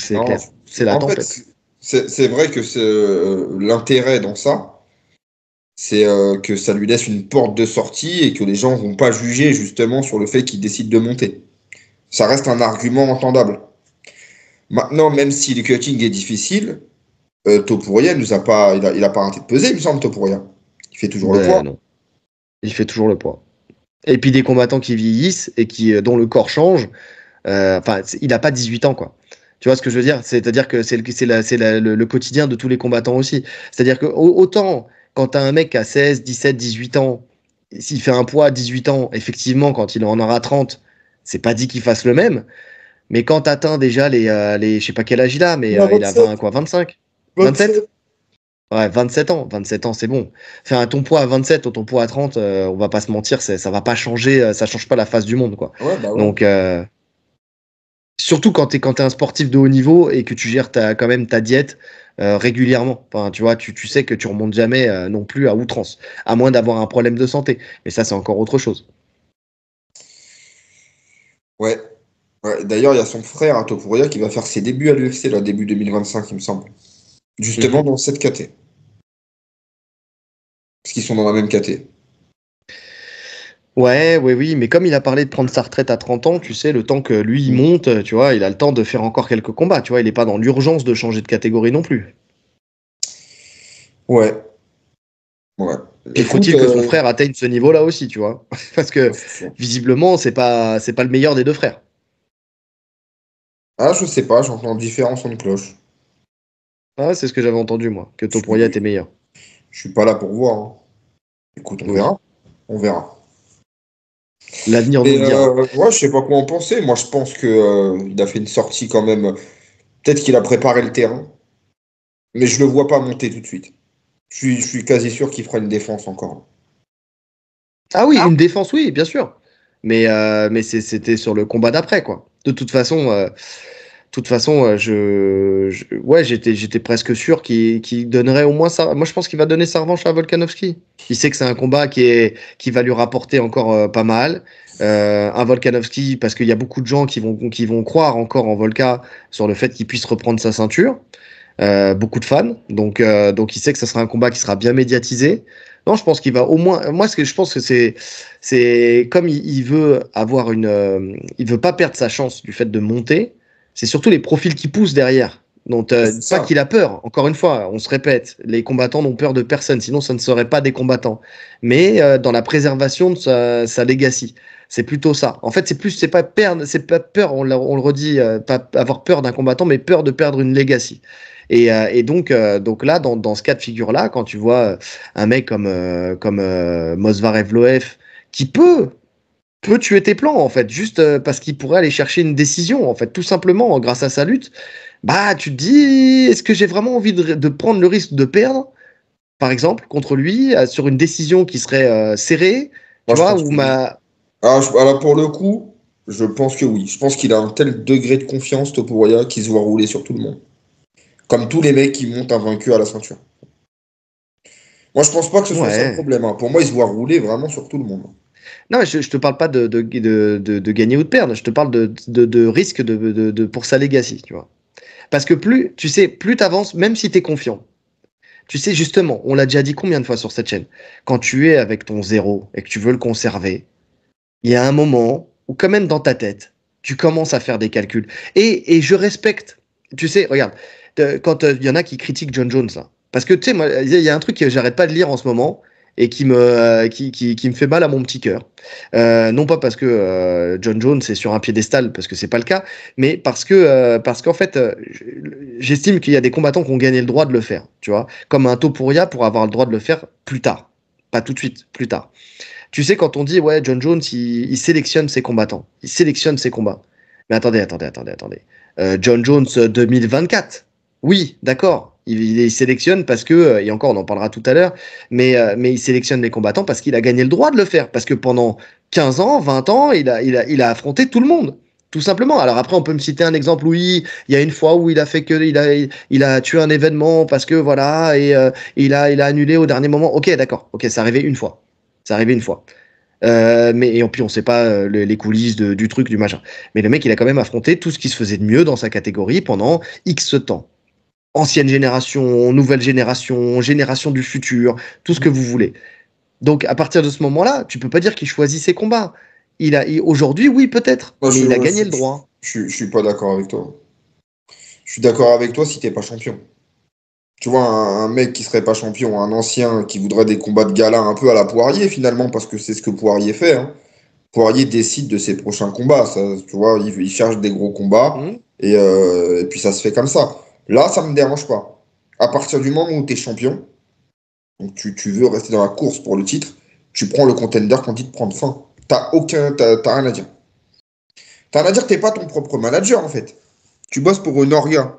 Speaker 1: C'est
Speaker 2: Non,
Speaker 1: clair. C'est la
Speaker 2: en fait,
Speaker 1: tempête.
Speaker 2: c'est vrai que c'est l'intérêt dans ça, C'est que ça lui laisse une porte de sortie et que les gens vont pas juger justement sur le fait qu'il décide de monter. Ça reste un argument entendable. Maintenant, même si le cutting est difficile, Topuria nous a pas, il a pas arrêté de peser, il me semble, Topuria. Il fait toujours le poids.
Speaker 1: Ben non, il fait toujours le poids. Et puis des combattants qui vieillissent et dont le corps change. Enfin, il n'a pas 18 ans, quoi. Tu vois ce que je veux dire? C'est-à-dire que le quotidien de tous les combattants aussi. C'est-à-dire que autant quand tu as un mec qui a 16, 17, 18 ans, s'il fait un poids à 18 ans, effectivement, quand il en aura 30, c'est pas dit qu'il fasse le même. Mais quand tu atteins déjà je sais pas quel âge il a, mais
Speaker 2: Il a
Speaker 1: il a
Speaker 2: 27.
Speaker 1: 20, quoi, 25? 27?
Speaker 2: 27.
Speaker 1: Ouais, 27 ans. 27 ans, c'est bon. Faire ton poids à 27 ou ton poids à 30, on va pas se mentir, ça va pas changer, ça change pas la face du monde, quoi.
Speaker 2: Ouais, bah ouais.
Speaker 1: Donc, surtout quand t'es un sportif de haut niveau et que tu gères quand même ta diète régulièrement. Enfin, tu vois, tu sais que tu remontes jamais non plus à outrance, à moins d'avoir un problème de santé. Mais ça, c'est encore autre chose.
Speaker 2: Ouais. Ouais. D'ailleurs, il y a son frère, hein, Topuria, qui va faire ses débuts à l'UFC, là, début 2025, il me semble. Justement
Speaker 1: Mhm.
Speaker 2: dans cette KT. Parce qu'ils sont dans la même KT.
Speaker 1: Ouais, oui, oui, mais comme il a parlé de prendre sa retraite à 30 ans, tu sais, le temps que lui il monte, tu vois, il a le temps de faire encore quelques combats, tu vois, il n'est pas dans l'urgence de changer de catégorie non plus.
Speaker 2: Ouais. Ouais.
Speaker 1: Puis
Speaker 2: Écoute,
Speaker 1: faut-il que son frère atteigne ce niveau-là aussi, tu vois, parce que
Speaker 2: c'est sûr.
Speaker 1: visiblement, c'est pas le meilleur des deux frères.
Speaker 2: Ah, je sais pas, j'entends différents sons de cloche.
Speaker 1: Ah, c'est ce que j'avais entendu, moi, que
Speaker 2: Je
Speaker 1: Topuria
Speaker 2: suis,
Speaker 1: était meilleur.
Speaker 2: je suis pas là pour voir, hein. Écoute, on
Speaker 1: Oui,
Speaker 2: verra. On verra.
Speaker 1: l'avenir nous
Speaker 2: Mais
Speaker 1: le dira.
Speaker 2: ouais, je sais pas quoi en penser. Moi, je pense que il a fait une sortie quand même. Peut-être qu'il a préparé le terrain, mais je le vois pas monter tout de suite. Je suis quasi sûr qu'il fera une défense encore.
Speaker 1: Ah oui, une défense, oui, bien sûr. Mais c'était sur le combat d'après, quoi. De toute façon, ouais, j'étais presque sûr qu'il donnerait au moins ça. Moi, je pense qu'il va donner sa revanche à Volkanovski. Il sait que c'est un combat qui va lui rapporter encore pas mal. Un Volkanovski, parce qu'il y a beaucoup de gens qui vont croire encore en Volka sur le fait qu'il puisse reprendre sa ceinture. Beaucoup de fans. Donc il sait que ça sera un combat qui sera bien médiatisé. Non, je pense qu'il va au moins. Moi, ce que je pense que c'est comme il veut avoir il veut pas perdre sa chance du fait de monter. C'est surtout les profils qui poussent derrière. Donc,
Speaker 2: C'est
Speaker 1: pas
Speaker 2: ça.
Speaker 1: qu'il a peur. Encore une fois, on se répète, les combattants n'ont peur de personne, sinon ça ne serait pas des combattants. Mais dans la préservation de sa legacy, c'est plutôt ça. En fait, c'est pas perdre, c'est pas peur. On le redit, pas avoir peur d'un combattant, mais peur de perdre une legacy. Et donc là, dans ce cas de figure-là, quand tu vois un mec comme Movsar Evloev qui peut tuer tes plans en fait, juste parce qu'il pourrait aller chercher une décision en fait, tout simplement grâce à sa lutte, bah tu te dis, est-ce que j'ai vraiment envie de prendre le risque de perdre, par exemple, contre lui sur une décision qui serait serrée,
Speaker 2: Moi,
Speaker 1: tu
Speaker 2: je
Speaker 1: vois,
Speaker 2: pense
Speaker 1: ou
Speaker 2: que oui. Alors, pour le coup, je pense que oui. Je pense qu'il a un tel degré de confiance, Topuria, qu'il se voit rouler sur tout le monde. Comme tous les mecs qui montent invaincus à la ceinture. Moi, je pense pas que ce soit ça le
Speaker 1: ouais.
Speaker 2: problème, hein. Pour moi, il se voit rouler vraiment sur tout le monde.
Speaker 1: Non, je te parle pas de gagner ou de perdre, je te parle de risque pour sa legacy, tu vois. Parce que tu sais, plus t'avances, même si t'es confiant, tu sais, justement, on l'a déjà dit combien de fois sur cette chaîne, quand tu es avec ton zéro et que tu veux le conserver, il y a un moment où, quand même dans ta tête, tu commences à faire des calculs. Et je respecte, tu sais, regarde, quand il y en a qui critiquent John Jones, là, parce que tu sais, moi, il y a un truc que j'arrête pas de lire en ce moment et qui me fait mal à mon petit cœur. Non pas parce que John Jones est sur un piédestal, parce que c'est pas le cas, mais parce qu'en fait, j'estime qu'il y a des combattants qui ont gagné le droit de le faire, tu vois, comme un Topuria pour avoir le droit de le faire plus tard, pas tout de suite, plus tard. Tu sais, quand on dit, ouais, John Jones, il sélectionne ses combattants, il sélectionne ses combats. Mais attendez. John Jones 2024. Oui, d'accord. Il sélectionne parce que, et encore, on en parlera tout à l'heure, mais il sélectionne les combattants parce qu'il a gagné le droit de le faire. Parce que pendant 15 ans, 20 ans, il a affronté tout le monde. Tout simplement. Alors après, on peut me citer un exemple où il y a une fois où il a fait que il a tué un événement parce que voilà et il a annulé au dernier moment. Ok, d'accord. Ok, ça arrivait une fois. Ça arrivait une fois. Mais et puis on sait pas les coulisses du truc, du machin. Mais le mec, il a quand même affronté tout ce qui se faisait de mieux dans sa catégorie pendant X temps. ancienne génération, nouvelle génération, génération du futur, tout ce que vous voulez. Donc, à partir de ce moment-là, tu peux pas dire qu'il choisit ses combats. Aujourd'hui, oui, peut-être,
Speaker 2: Moi,
Speaker 1: mais il a gagné le droit.
Speaker 2: je suis pas d'accord avec toi. Je suis d'accord avec toi si t'es pas champion. Tu vois, un mec qui serait pas champion, un ancien qui voudrait des combats de gala un peu à la Poirier finalement, parce que c'est ce que Poirier fait, hein. Poirier décide de ses prochains combats. Ça, tu vois, il cherche des gros combats
Speaker 1: Hmm.
Speaker 2: et puis ça se fait comme ça. Là, ça me dérange pas. À partir du moment où tu es champion, donc tu veux rester dans la course pour le titre, tu prends le contender quand il te prend fin. T'as rien à dire. T'as rien à dire que t'es pas ton propre manager en fait. Tu bosses pour une orga.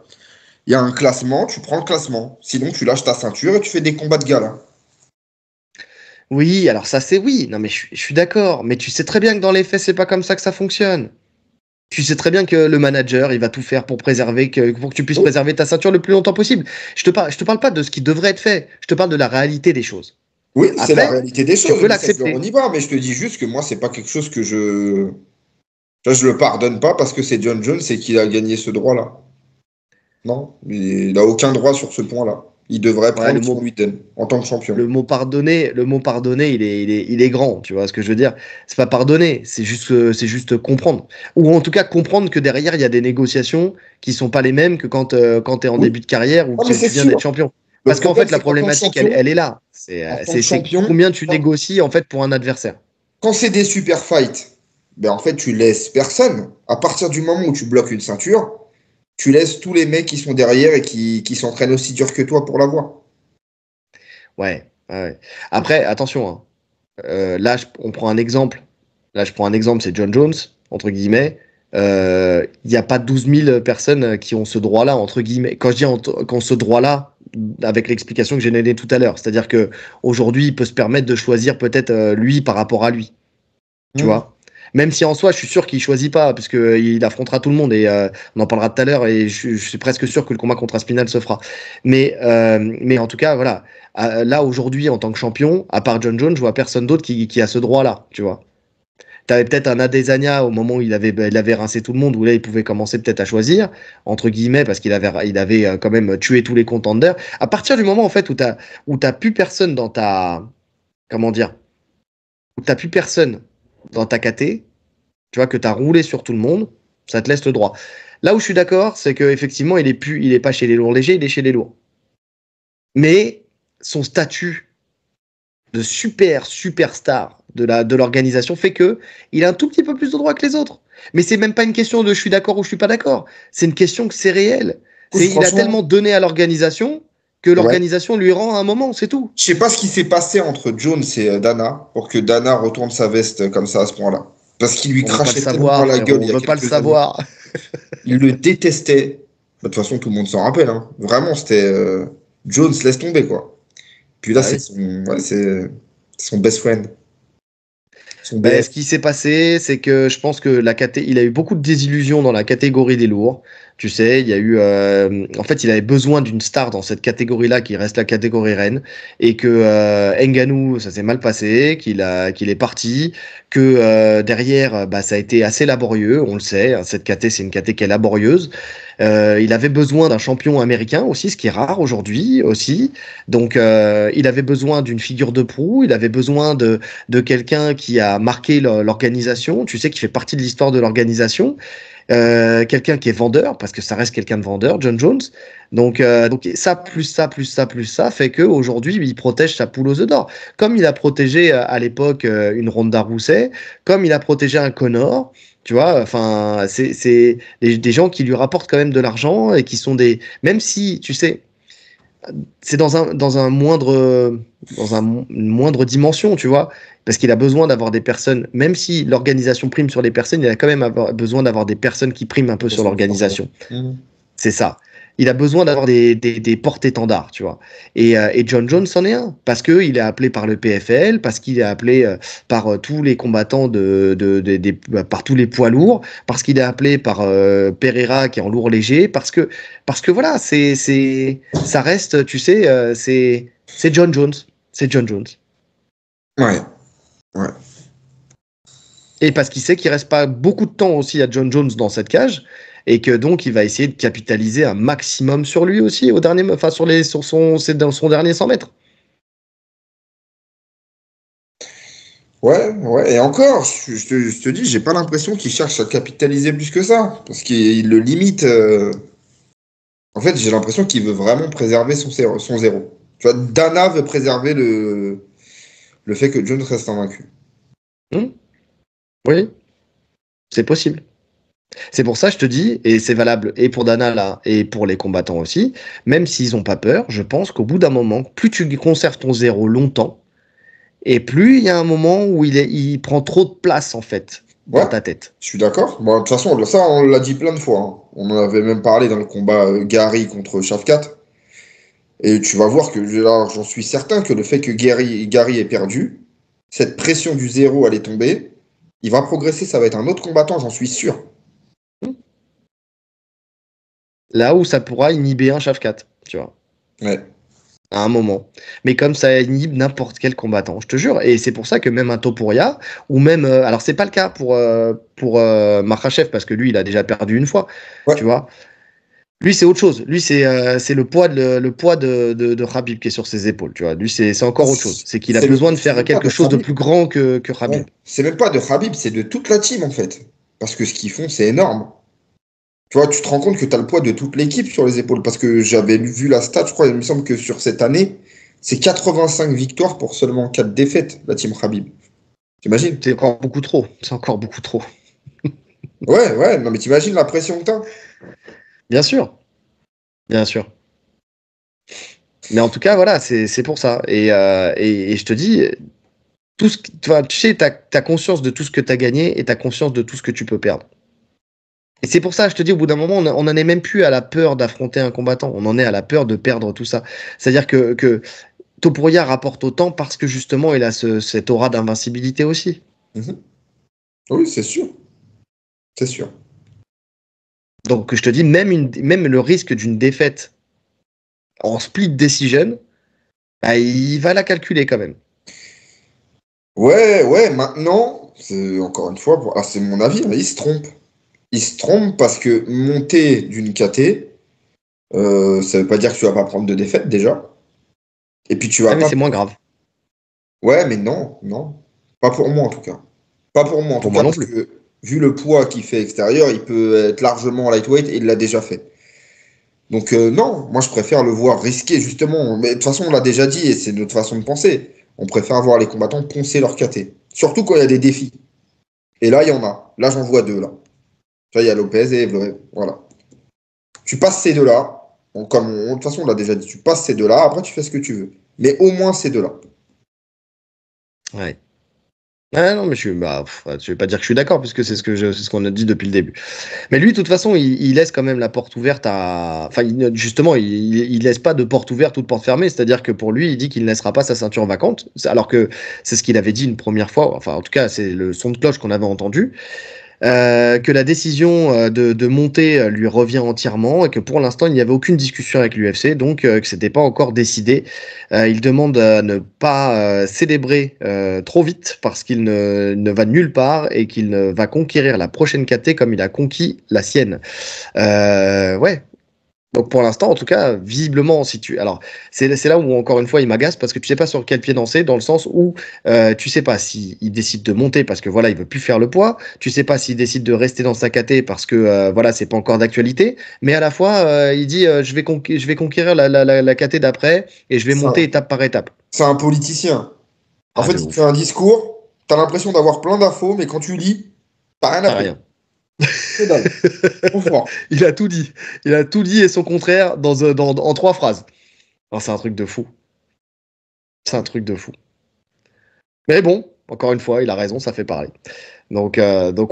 Speaker 2: Il y a un classement, tu prends le classement. Sinon, tu lâches ta ceinture et tu fais des combats de gala.
Speaker 1: Oui, alors ça c'est oui. Non mais je suis d'accord. Mais tu sais très bien que dans les faits, c'est pas comme ça que ça fonctionne. Tu sais très bien que le manager, il va tout faire pour pour que tu puisses
Speaker 2: Oui,
Speaker 1: préserver ta ceinture le plus longtemps possible. Je te parle pas de ce qui devrait être fait. Je te parle de la réalité des choses.
Speaker 2: oui, c'est la
Speaker 1: Après,
Speaker 2: réalité des
Speaker 1: tu
Speaker 2: choses.
Speaker 1: peux
Speaker 2: Et puis ça, je le
Speaker 1: l'accepter.
Speaker 2: renie pas, mais je te dis juste que moi, c'est pas quelque chose que je. Ça, je le pardonne pas parce que c'est John Jones et qu'il a gagné ce droit-là. Non, il n'a aucun droit sur ce point-là. Il devrait
Speaker 1: Ouais,
Speaker 2: prendre ce qu'on lui donne en tant que champion.
Speaker 1: le mot pardonner, il est grand. Tu vois ce que je veux dire? C'est pas pardonner, c'est juste comprendre. Ou en tout cas comprendre que derrière, il y a des négociations qui sont pas les mêmes que quand tu es en
Speaker 2: Oui,
Speaker 1: début de carrière ou
Speaker 2: non, mais
Speaker 1: que
Speaker 2: c'est
Speaker 1: tu viens d'être
Speaker 2: sûr.
Speaker 1: champion.
Speaker 2: Le
Speaker 1: Parce qu'en
Speaker 2: problème,
Speaker 1: fait, la
Speaker 2: c'est qu'en tant que
Speaker 1: problématique,
Speaker 2: champion,
Speaker 1: elle est là.
Speaker 2: en tant que
Speaker 1: C'est
Speaker 2: champion,
Speaker 1: combien tu négocies en fait pour un adversaire.
Speaker 2: quand c'est des super fights, ben en fait, tu laisses personne. À partir du moment où tu bloques une ceinture, tu laisses tous les mecs qui sont derrière et qui s'entraînent aussi dur que toi pour l'avoir.
Speaker 1: Ouais, ouais, ouais. Après, attention, hein. Là, on prend un exemple. Là, je prends un exemple, c'est John Jones, entre guillemets. Il n'y a pas 12 000 personnes qui ont ce droit-là, entre guillemets. Quand je dis quand ce droit-là, avec l'explication que j'ai donnée tout à l'heure, c'est-à-dire que aujourd'hui, il peut se permettre de choisir peut-être lui par rapport à lui, tu
Speaker 2: Hmm.
Speaker 1: vois. Même si en soi, je suis sûr qu'il choisit pas, parce que il affrontera tout le monde et on en parlera tout à l'heure. Et je suis presque sûr que le combat contre Aspinall se fera. Mais en tout cas, voilà. Là aujourd'hui, en tant que champion, à part John Jones, je vois personne d'autre qui a ce droit-là, tu vois. T'avais peut-être un Adesanya au moment où il avait rincé tout le monde, où là il pouvait commencer peut-être à choisir, entre guillemets, parce il avait quand même tué tous les contenders. À partir du moment en fait où t'as plus personne dans ta, comment dire, où t'as plus personne dans ta KT, tu vois, que t'as roulé sur tout le monde, ça te laisse le droit. Là où je suis d'accord, c'est qu'effectivement, il est pas chez les lourds légers, il est chez les lourds. Mais son statut de superstar de l'organisation fait que il a un tout petit peu plus de droits que les autres. Mais c'est même pas une question de je suis d'accord ou je suis pas d'accord. C'est une question que c'est réel.
Speaker 2: Écoute,
Speaker 1: Il a tellement
Speaker 2: franchement,
Speaker 1: donné à l'organisation que
Speaker 2: ouais.
Speaker 1: l'organisation lui rend à un moment, c'est tout.
Speaker 2: Je sais pas ce qui s'est passé entre Jones et Dana pour que Dana retourne sa veste comme ça à ce point-là. Parce qu'il lui
Speaker 1: On veut pas le
Speaker 2: crachait tellement dans
Speaker 1: savoir,
Speaker 2: la gueule
Speaker 1: frérot.
Speaker 2: il
Speaker 1: On
Speaker 2: y a
Speaker 1: veut pas le
Speaker 2: quelques années.
Speaker 1: savoir.
Speaker 2: Il le détestait. Bah, de toute façon, tout le monde s'en rappelle, hein. Vraiment, c'était Jones, laisse tomber, quoi. Puis là,
Speaker 1: Bah oui.
Speaker 2: c'est son best friend. Son
Speaker 1: Ben, ce
Speaker 2: BF.
Speaker 1: qui s'est passé, c'est que je pense que il a eu beaucoup de désillusions dans la catégorie des lourds. Tu sais, il y a eu, en fait, il avait besoin d'une star dans cette catégorie-là qui reste la catégorie reine et que Ngannou, ça s'est mal passé, qu'il est parti, que derrière, bah, ça a été assez laborieux, on le sait. Hein, cette caté, c'est une caté qui est laborieuse. Il avait besoin d'un champion américain aussi, ce qui est rare aujourd'hui aussi. Donc, il avait besoin d'une figure de proue. Il avait besoin de quelqu'un qui a marqué l'organisation, tu sais, qui fait partie de l'histoire de l'organisation, quelqu'un qui est vendeur, parce que ça reste quelqu'un de vendeur, John Jones. Donc ça, plus ça, plus ça, plus ça, fait qu'aujourd'hui, il protège sa poule aux œufs d'or. Comme il a protégé à l'époque une Ronda Rousey, comme il a protégé un Connor, tu vois, enfin, c'est des gens qui lui rapportent quand même de l'argent et qui sont des... Même si, tu sais, c'est une moindre dimension, tu vois, parce qu'il a besoin d'avoir des personnes, même si l'organisation prime sur les personnes, il a quand même besoin d'avoir des personnes qui priment un peu sur l'organisation.
Speaker 2: Mhm.
Speaker 1: C'est ça. Il a besoin d'avoir des porte-étendards, tu vois. Et John Jones en est un, parce qu'il est appelé par le PFL, parce qu'il est appelé par tous les combattants par tous les poids lourds, parce qu'il est appelé par Pereira qui est en lourd léger, parce que voilà, ça reste, tu sais, c'est John Jones. C'est John Jones.
Speaker 2: Ouais, ouais.
Speaker 1: Et parce qu'il sait qu'il reste pas beaucoup de temps aussi à John Jones dans cette cage, et que donc il va essayer de capitaliser un maximum sur lui aussi au dernier, enfin dans son dernier 100 mètres.
Speaker 2: Ouais, et encore, je te dis, j'ai pas l'impression qu'il cherche à capitaliser plus que ça, parce qu'il le limite. En fait, j'ai l'impression qu'il veut vraiment préserver son zéro. Tu vois, Dana veut préserver le fait que Jones reste invaincu.
Speaker 1: Oui, c'est possible. C'est pour ça, je te dis, et c'est valable et pour Dana là, et pour les combattants aussi, même s'ils n'ont pas peur, je pense qu'au bout d'un moment, plus tu conserves ton zéro longtemps, et plus il y a un moment où il prend trop de place, en fait, dans
Speaker 2: Ouais,
Speaker 1: ta tête.
Speaker 2: je suis d'accord. Bon, de toute façon, ça, on l'a dit plein de fois, hein. On en avait même parlé dans le combat Gary contre Shavkat. Et tu vas voir que là, j'en suis certain que le fait que Gary ait perdu, cette pression du zéro allait tomber. Il va progresser, ça va être un autre combattant, j'en suis sûr.
Speaker 1: Là où ça pourra inhiber un Shavkat, tu vois,
Speaker 2: Ouais.
Speaker 1: à un moment. Mais comme ça inhibe n'importe quel combattant, je te jure. Et c'est pour ça que même un Topuria, ou même... alors, c'est pas le cas pour Makhachev, parce que lui, il a déjà perdu une fois,
Speaker 2: Ouais.
Speaker 1: tu vois. Lui, c'est autre chose. Lui, c'est le poids de Khabib qui est sur ses épaules, tu vois. Lui, c'est encore autre chose. C'est qu'il a besoin de
Speaker 2: C'est
Speaker 1: faire
Speaker 2: même pas
Speaker 1: quelque
Speaker 2: de
Speaker 1: chose de
Speaker 2: Khabib.
Speaker 1: plus grand que Khabib.
Speaker 2: Ouais. C'est même pas de Khabib, c'est de toute la team en fait. Parce que ce qu'ils font, c'est énorme. Tu vois, tu te rends compte que tu as le poids de toute l'équipe sur les épaules. Parce que j'avais vu la stat, je crois, il me semble que sur cette année, c'est 85 victoires pour seulement 4 défaites, la team Khabib. T'imagines?
Speaker 1: C'est encore beaucoup trop. C'est encore beaucoup trop.
Speaker 2: Ouais, non mais t'imagines la pression que t'as?
Speaker 1: Bien sûr. Bien sûr. Mais en tout cas, voilà, c'est pour ça. Et je te dis, tu sais, t'as conscience de tout ce que t'as gagné et t'as conscience de tout ce que tu peux perdre. Et c'est pour ça, je te dis, au bout d'un moment, on n'en est même plus à la peur d'affronter un combattant. On en est à la peur de perdre tout ça. C'est-à-dire que Topuria rapporte autant parce que justement, il a cette aura d'invincibilité aussi.
Speaker 2: Mhm. Oui, c'est sûr. C'est sûr.
Speaker 1: Donc, je te dis, même le risque d'une défaite en split decision, bah, il va la calculer quand même.
Speaker 2: Ouais, maintenant, c'est encore une fois, c'est mon avis, hein, il se trompe. Il se trompe parce que monter d'une KT, ça veut pas dire que tu vas pas prendre de défaite déjà. Et puis tu vas
Speaker 1: Ah, mais
Speaker 2: pas.
Speaker 1: c'est moins grave.
Speaker 2: Ouais, mais non, non. Pas pour moi en tout cas. Pas pour moi en tout
Speaker 1: Pour moi
Speaker 2: cas,
Speaker 1: non
Speaker 2: parce
Speaker 1: plus.
Speaker 2: que vu le poids qu'il fait extérieur, il peut être largement lightweight et il l'a déjà fait. Donc non, moi je préfère le voir risquer justement. Mais de toute façon, on l'a déjà dit et c'est notre façon de penser. On préfère voir les combattants poncer leur KT. Surtout quand il y a des défis. Et là, il y en a. Là, j'en vois deux là. Tu vois, il y a Lopez et Evloev. Voilà. Tu passes ces deux-là. De toute façon, on l'a déjà dit. Tu passes ces deux-là. Après, tu fais ce que tu veux. Mais au moins ces deux-là.
Speaker 1: Ouais. Ah non, mais je vais pas dire que je suis d'accord, puisque c'est ce qu'on a dit depuis le début. Mais lui, de toute façon, il laisse quand même la porte ouverte à. Enfin, justement, il laisse pas de porte ouverte ou de porte fermée. C'est-à-dire que pour lui, il dit qu'il ne laissera pas sa ceinture vacante, alors que c'est ce qu'il avait dit une première fois. Enfin, en tout cas, c'est le son de cloche qu'on avait entendu. Que la décision de monter lui revient entièrement et que pour l'instant il n'y avait aucune discussion avec l'UFC, donc que c'était pas encore décidé. Il demande à ne pas célébrer trop vite parce qu'il ne va nulle part et qu'il ne va conquérir la prochaine KT comme il a conquis la sienne. Ouais. Donc pour l'instant, en tout cas, visiblement, si tu... Alors, c'est là où, encore une fois, il m'agace parce que tu sais pas sur quel pied danser, dans le sens où tu sais pas s'il décide de monter parce que voilà, il veut plus faire le poids, tu sais pas s'il décide de rester dans sa KT parce que voilà, c'est pas encore d'actualité, mais à la fois, il dit je vais conquérir la KT d'après et je vais
Speaker 2: C'est
Speaker 1: monter
Speaker 2: un,
Speaker 1: étape par étape.
Speaker 2: c'est un politicien. En
Speaker 1: Ah,
Speaker 2: fait,
Speaker 1: de
Speaker 2: il te fait
Speaker 1: ouf.
Speaker 2: un discours. T'as l'impression d'avoir plein d'infos, mais quand tu lis, t'as rien
Speaker 1: T'as
Speaker 2: appris.
Speaker 1: rien.
Speaker 2: Que dalle. Trop fort.
Speaker 1: Il a tout dit. Il a tout dit et son contraire en 3 phrases. Alors, c'est un truc de fou. C'est un truc de fou. Mais bon, encore une fois, il a raison, ça fait parler. Donc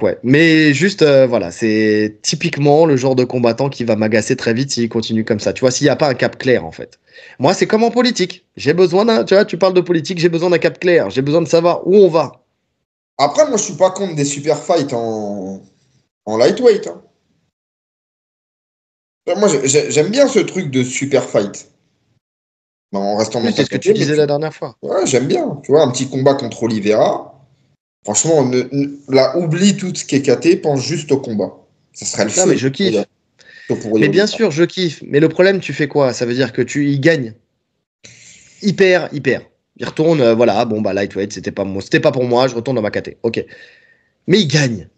Speaker 1: ouais. Mais juste, voilà, c'est typiquement le genre de combattant qui va m'agacer très vite s'il continue comme ça. Tu vois, s'il n'y a pas un cap clair, en fait. Moi, c'est comme en politique. J'ai besoin d'un, tu vois, tu parles de politique, j'ai besoin d'un cap clair. J'ai besoin de savoir où on va.
Speaker 2: Après, moi, je suis pas contre des super fights en lightweight, hein. Moi, j'aime bien ce truc de super fight. Bon, en restant
Speaker 1: Oui,
Speaker 2: dans ta
Speaker 1: c'est ce que tu
Speaker 2: KT, mais
Speaker 1: disais la dernière fois.
Speaker 2: ouais, j'aime bien. Tu vois, un petit combat contre Oliveira. Franchement, là, oublie tout ce qui est KT, pense juste au combat. Ça serait le
Speaker 1: Non,
Speaker 2: feu.
Speaker 1: mais je kiffe. Mais bien sûr, je kiffe. Mais le problème, tu fais quoi? Ça veut dire que il gagne. Hyper. Il retourne, voilà, bon, bah, lightweight, c'était pas pour moi, je retourne dans ma KT. Ok. Mais il gagne.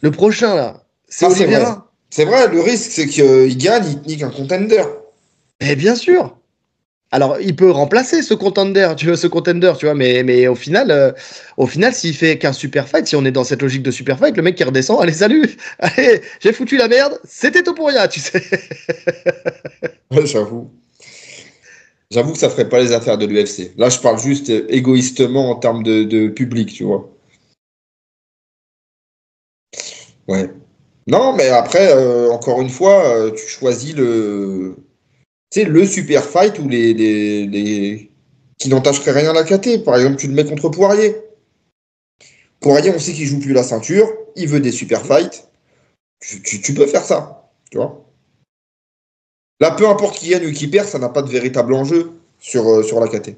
Speaker 1: Le prochain, là, c'est Oliveira.
Speaker 2: C'est vrai, le risque, c'est qu'il gagne, il te nique un contender.
Speaker 1: Et bien sûr. Alors, il peut remplacer ce contender, tu vois, mais au final, s'il fait qu'un super fight, si on est dans cette logique de super fight, le mec qui redescend, allez, salut, allez, j'ai foutu la merde, c'était tout pour rien, tu sais.
Speaker 2: Ouais, j'avoue. J'avoue que ça ferait pas les affaires de l'UFC. Là, je parle juste égoïstement en termes de public, tu vois. Ouais. Non, mais après, encore une fois, tu choisis le super fight ou qui n'entacherait rien à la KT. Par exemple, tu le mets contre Poirier. Poirier, on sait qu'il joue plus la ceinture, il veut des super fights. Tu peux faire ça, tu vois. Là, peu importe qui gagne ou qui perd, ça n'a pas de véritable enjeu sur la KT.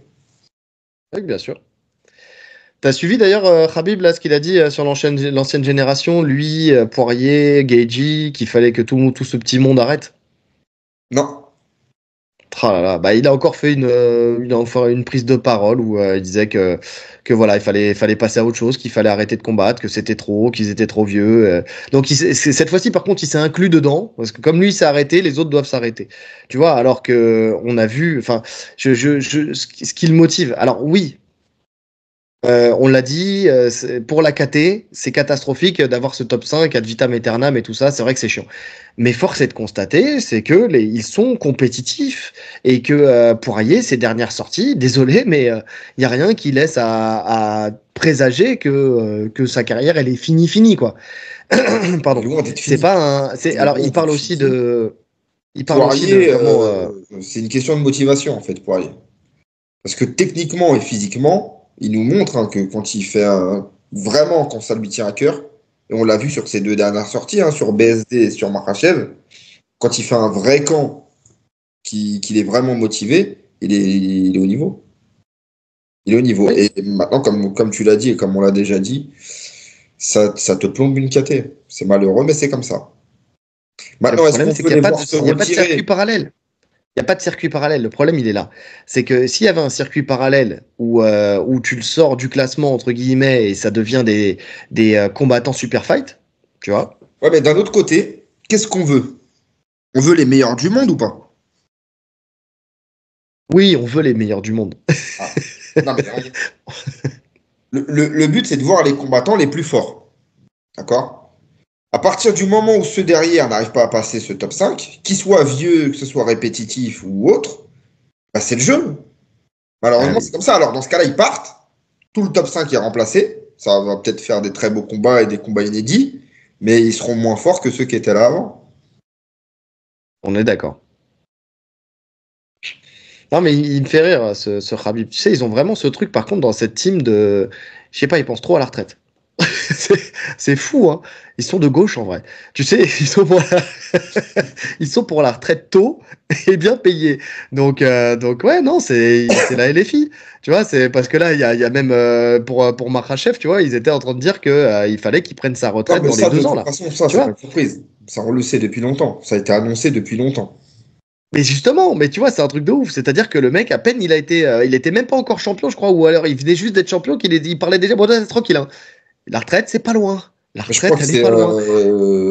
Speaker 1: Oui, bien sûr. T'as suivi d'ailleurs Khabib, là, ce qu'il a dit sur l'ancienne génération, lui, Poirier, Gaethje, qu'il fallait que tout ce petit monde arrête?
Speaker 2: Non.
Speaker 1: Ah là là, bah, il a encore fait une prise de parole où il disait que voilà, il fallait passer à autre chose, qu'il fallait arrêter de combattre, que c'était trop, qu'ils étaient trop vieux. Donc cette fois-ci, par contre, il s'est inclus dedans, parce que comme lui il s'est arrêté, les autres doivent s'arrêter. Tu vois, alors que on a vu, enfin, ce qui le motive. Alors oui, on l'a dit, pour la KT, c'est catastrophique d'avoir ce top 5 ad vitam aeternam et tout ça, c'est vrai que c'est chiant. Mais force est de constater, c'est que ils sont compétitifs et que Poirier, ses dernières sorties, désolé, mais il n'y a rien qui laisse à présager que sa carrière, elle est finie, quoi. Pardon.
Speaker 2: Loin d'être
Speaker 1: C'est
Speaker 2: fini.
Speaker 1: pas un. Alors, il parle aussi de. Il parle aussi de
Speaker 2: Poirier,
Speaker 1: comment.
Speaker 2: c'est une question de motivation, en fait, Poirier. Parce que techniquement et physiquement, il nous montre que quand il fait vraiment, quand ça lui tient à cœur, et on l'a vu sur ses deux dernières sorties, sur BSD et sur Makhachev, quand il fait un vrai camp, qu'il est vraiment motivé, il est au niveau. Il est au niveau.
Speaker 1: Oui.
Speaker 2: Et maintenant, comme tu l'as dit et comme on l'a déjà dit, ça te plombe une KT. C'est malheureux, mais c'est comme ça.
Speaker 1: Le
Speaker 2: Maintenant, est-ce
Speaker 1: problème,
Speaker 2: qu'on
Speaker 1: c'est
Speaker 2: peut
Speaker 1: qu'il
Speaker 2: les
Speaker 1: n'y a,
Speaker 2: voir se
Speaker 1: y a pas de circuit
Speaker 2: retirer?
Speaker 1: parallèle. Il n'y a pas de circuit parallèle. Le problème, il est là. C'est que s'il y avait un circuit parallèle où tu le sors du classement, entre guillemets, et ça devient des combattants super fight, tu vois.
Speaker 2: Ouais, mais d'un autre côté, qu'est-ce qu'on veut? On veut les meilleurs du monde ou pas?
Speaker 1: Oui, on veut les meilleurs du monde.
Speaker 2: Ah. Non, mais le but, c'est de voir les combattants les plus forts. D'accord? À partir du moment où ceux derrière n'arrivent pas à passer ce top 5, qu'ils soient vieux, que ce soit répétitif ou autre, bah, c'est le jeu.
Speaker 1: Ah
Speaker 2: Malheureusement,
Speaker 1: oui.
Speaker 2: c'est comme ça. Alors, dans ce cas-là, ils partent. Tout le top 5 est remplacé. Ça va peut-être faire des très beaux combats et des combats inédits, mais ils seront moins forts que ceux qui étaient là avant.
Speaker 1: On est d'accord. Non, mais il me fait rire, ce Khabib. Tu sais, ils ont vraiment ce truc, par contre, dans cette team de. Je sais pas, ils pensent trop à la retraite. C'est fou, hein. Ils sont de gauche, en vrai. Tu sais, ils sont pour la retraite tôt et bien payés. Donc ouais, non, c'est la LFI. Tu vois, c'est parce que là, il y a même pour Makhachev, tu vois, ils étaient en train de dire que il fallait qu'il prenne sa
Speaker 2: Non,
Speaker 1: retraite
Speaker 2: mais
Speaker 1: dans les
Speaker 2: ça, de
Speaker 1: 2 ans,
Speaker 2: toute
Speaker 1: là.
Speaker 2: façon, ça,
Speaker 1: Tu
Speaker 2: c'est pas
Speaker 1: vois?
Speaker 2: une surprise. Ça, on le sait depuis longtemps. Ça a été annoncé depuis longtemps.
Speaker 1: Mais justement, mais tu vois, c'est un truc de ouf. C'est-à-dire que le mec, à peine il était même pas encore champion, je crois, ou alors il venait juste d'être champion, il parlait déjà, bon, c'est tranquille, hein. La retraite, c'est pas loin. La
Speaker 2: Mais je crois
Speaker 1: retraite,
Speaker 2: que
Speaker 1: elle est
Speaker 2: c'est
Speaker 1: pas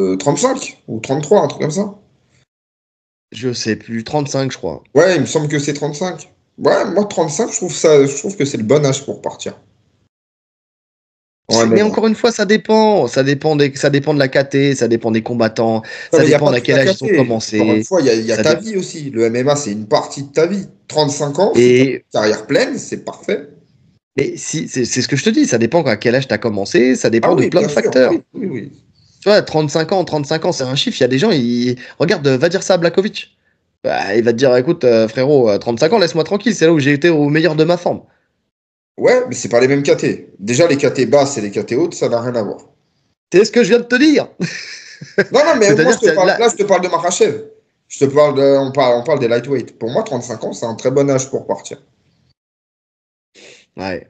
Speaker 1: loin.
Speaker 2: 35 ou 33, un truc comme ça.
Speaker 1: Je sais plus, 35, je crois.
Speaker 2: Ouais, il me semble que c'est 35. Ouais, moi, 35, je trouve que c'est le bon âge pour partir. Ouais, mais
Speaker 1: Mais encore une fois, ça dépend. Ça dépend de la KT, ça dépend des combattants,
Speaker 2: non,
Speaker 1: ça
Speaker 2: mais il n'y a
Speaker 1: dépend
Speaker 2: pas
Speaker 1: à
Speaker 2: que
Speaker 1: quel
Speaker 2: la
Speaker 1: âge ils ont
Speaker 2: KT. Encore une
Speaker 1: commencé.
Speaker 2: fois, il y a
Speaker 1: Ça
Speaker 2: ta
Speaker 1: dé-
Speaker 2: vie aussi. Le MMA, c'est une partie de ta vie. 35 ans, si tu as une
Speaker 1: Et
Speaker 2: carrière pleine, c'est parfait.
Speaker 1: mais si, c'est ce que je te dis, ça dépend à quel âge tu as commencé, ça
Speaker 2: Ah
Speaker 1: dépend de
Speaker 2: oui,
Speaker 1: plein
Speaker 2: bien
Speaker 1: de
Speaker 2: sûr.
Speaker 1: facteurs.
Speaker 2: Oui, oui, oui.
Speaker 1: Tu vois, 35 ans, c'est un chiffre. Il y a des gens, regarde, va dire ça à Blakovic. Bah, il va te dire, écoute, frérot, 35 ans, laisse-moi tranquille, c'est là où j'ai été au meilleur de ma forme.
Speaker 2: Ouais, mais c'est pas les mêmes KT. Déjà, les KT basses et les KT hautes, ça n'a rien à voir.
Speaker 1: C'est ce que je viens de te dire.
Speaker 2: Non, non, mais moi,
Speaker 1: C'est-à-dire que là,
Speaker 2: là, je te parle de Makhachev. On parle des lightweight. Pour moi, 35 ans, c'est un très bon âge pour partir.
Speaker 1: ouais.